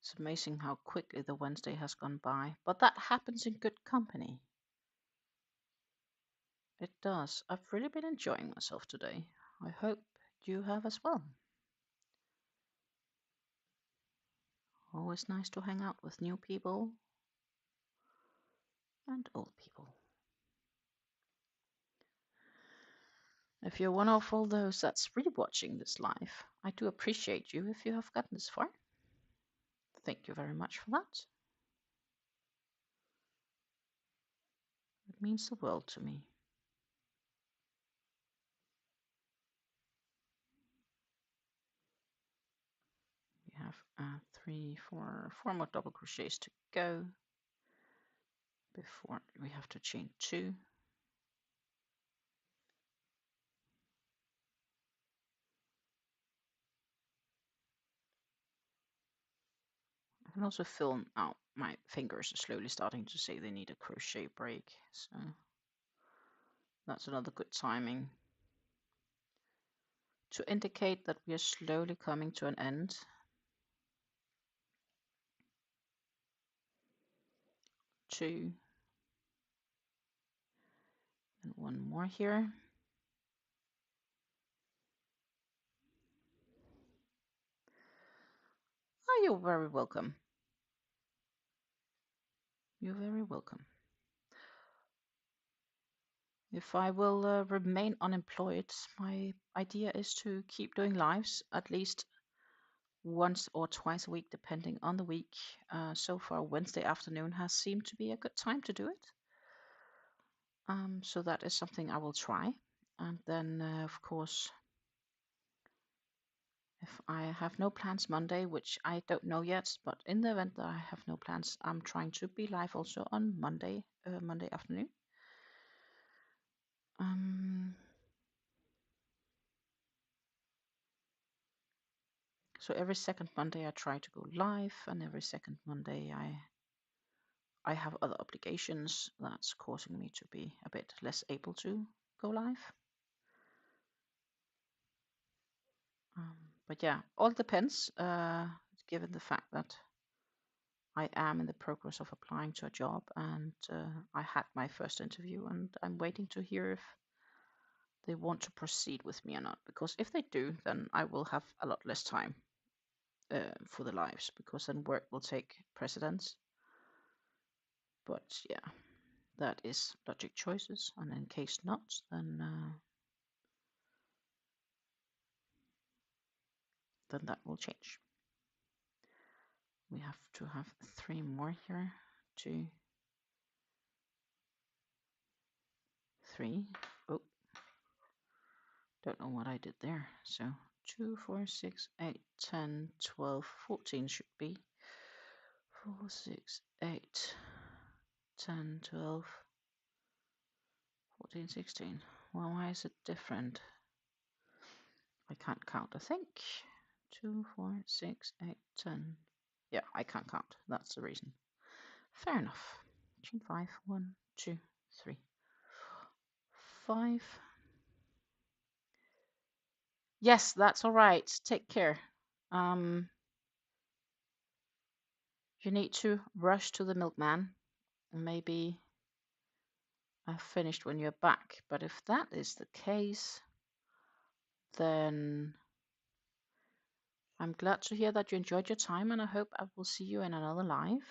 [SPEAKER 2] It's amazing how quickly the Wednesday has gone by, but that happens in good company. It does. I've really been enjoying myself today. I hope you have as well. Always nice to hang out with new people and old people. If you're one of all those that's rewatching this live, I do appreciate you if you have gotten this far. Thank you very much for that. It means the world to me. We have 4 more double crochets to go before we have to chain 2. I can also film out my fingers are slowly starting to say they need a crochet break, so that's another good timing to indicate that we are slowly coming to an end. 2 and 1 more here. Oh, you're very welcome. You're very welcome. If I will remain unemployed, my idea is to keep doing lives at least once or twice a week, depending on the week. So far, Wednesday afternoon has seemed to be a good time to do it. So that is something I will try. And then, of course, if I have no plans Monday, which I don't know yet, but in the event that I have no plans, I'm trying to be live also on Monday afternoon. So every second Monday I try to go live, and every second Monday I have other obligations that's causing me to be a bit less able to go live. But yeah, all depends, given the fact that I am in the progress of applying to a job, and I had my first interview, and I'm waiting to hear if they want to proceed with me or not. Because if they do, then I will have a lot less time for the lives, because then work will take precedence. But yeah, that is logic choices, and in case not, then that will change. We have to have 3 more here. 2, 3. Oh, don't know what I did there. So 2, 4, 6, 8, 10, 12, 14 should be. 4, 6, 8, 10, 12, 14, 16. Well, why is it different? I can't count, I think. 2, 4, 6, 8, 10. Yeah, I can't count. That's the reason. Fair enough. Chain 5, 1, 2, 3, 5. Yes, that's all right. Take care. Um, you need to rush to the milkman. Maybe I've finished when you're back. But if that is the case, then I'm glad to hear that you enjoyed your time, and I hope I will see you in another live.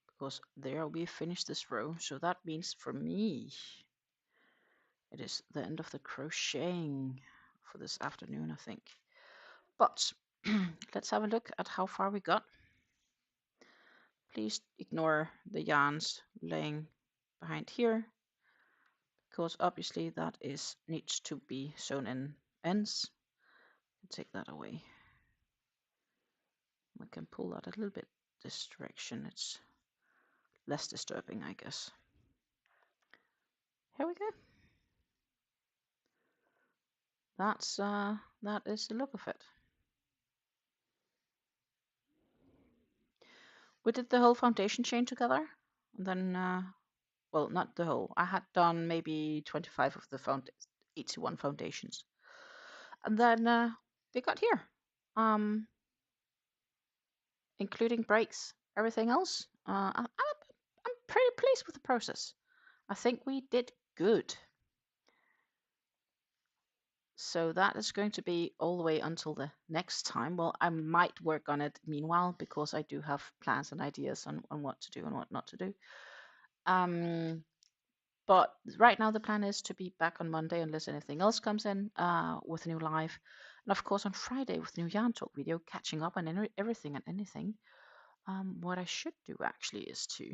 [SPEAKER 2] Because there we finished this row, so that means for me it is the end of the crocheting for this afternoon, I think. But let's have a look at how far we got. Please ignore the yarns laying behind here, because obviously that needs to be sewn in ends. Take that away. We can pull that a little bit this direction. It's less disturbing, I guess. Here we go. That is the look of it. We did the whole foundation chain together, and then well, not the whole. I had done maybe 25 of the 81 foundations, and then we got here, including breaks. Everything else, I'm pretty pleased with the process. I think we did good. So that is going to be all the way until the next time. Well, I might work on it meanwhile, because I do have plans and ideas on what to do and what not to do. But right now the plan is to be back on Monday unless anything else comes in with a new live. And of course on Friday with a new Yarn Talk video, catching up on everything and anything. What I should do actually is to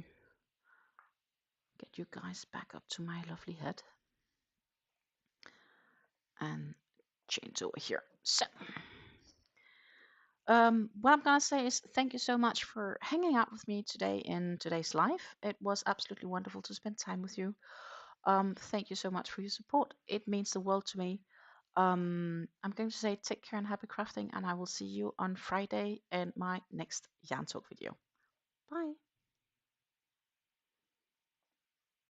[SPEAKER 2] get you guys back up to my lovely head and change over here. So what I'm gonna say is thank you so much for hanging out with me today in today's live. It was absolutely wonderful to spend time with you. Thank you so much for your support. It means the world to me. I'm going to say take care and happy crafting, and I will see you on Friday in my next Yarn Talk video. Bye.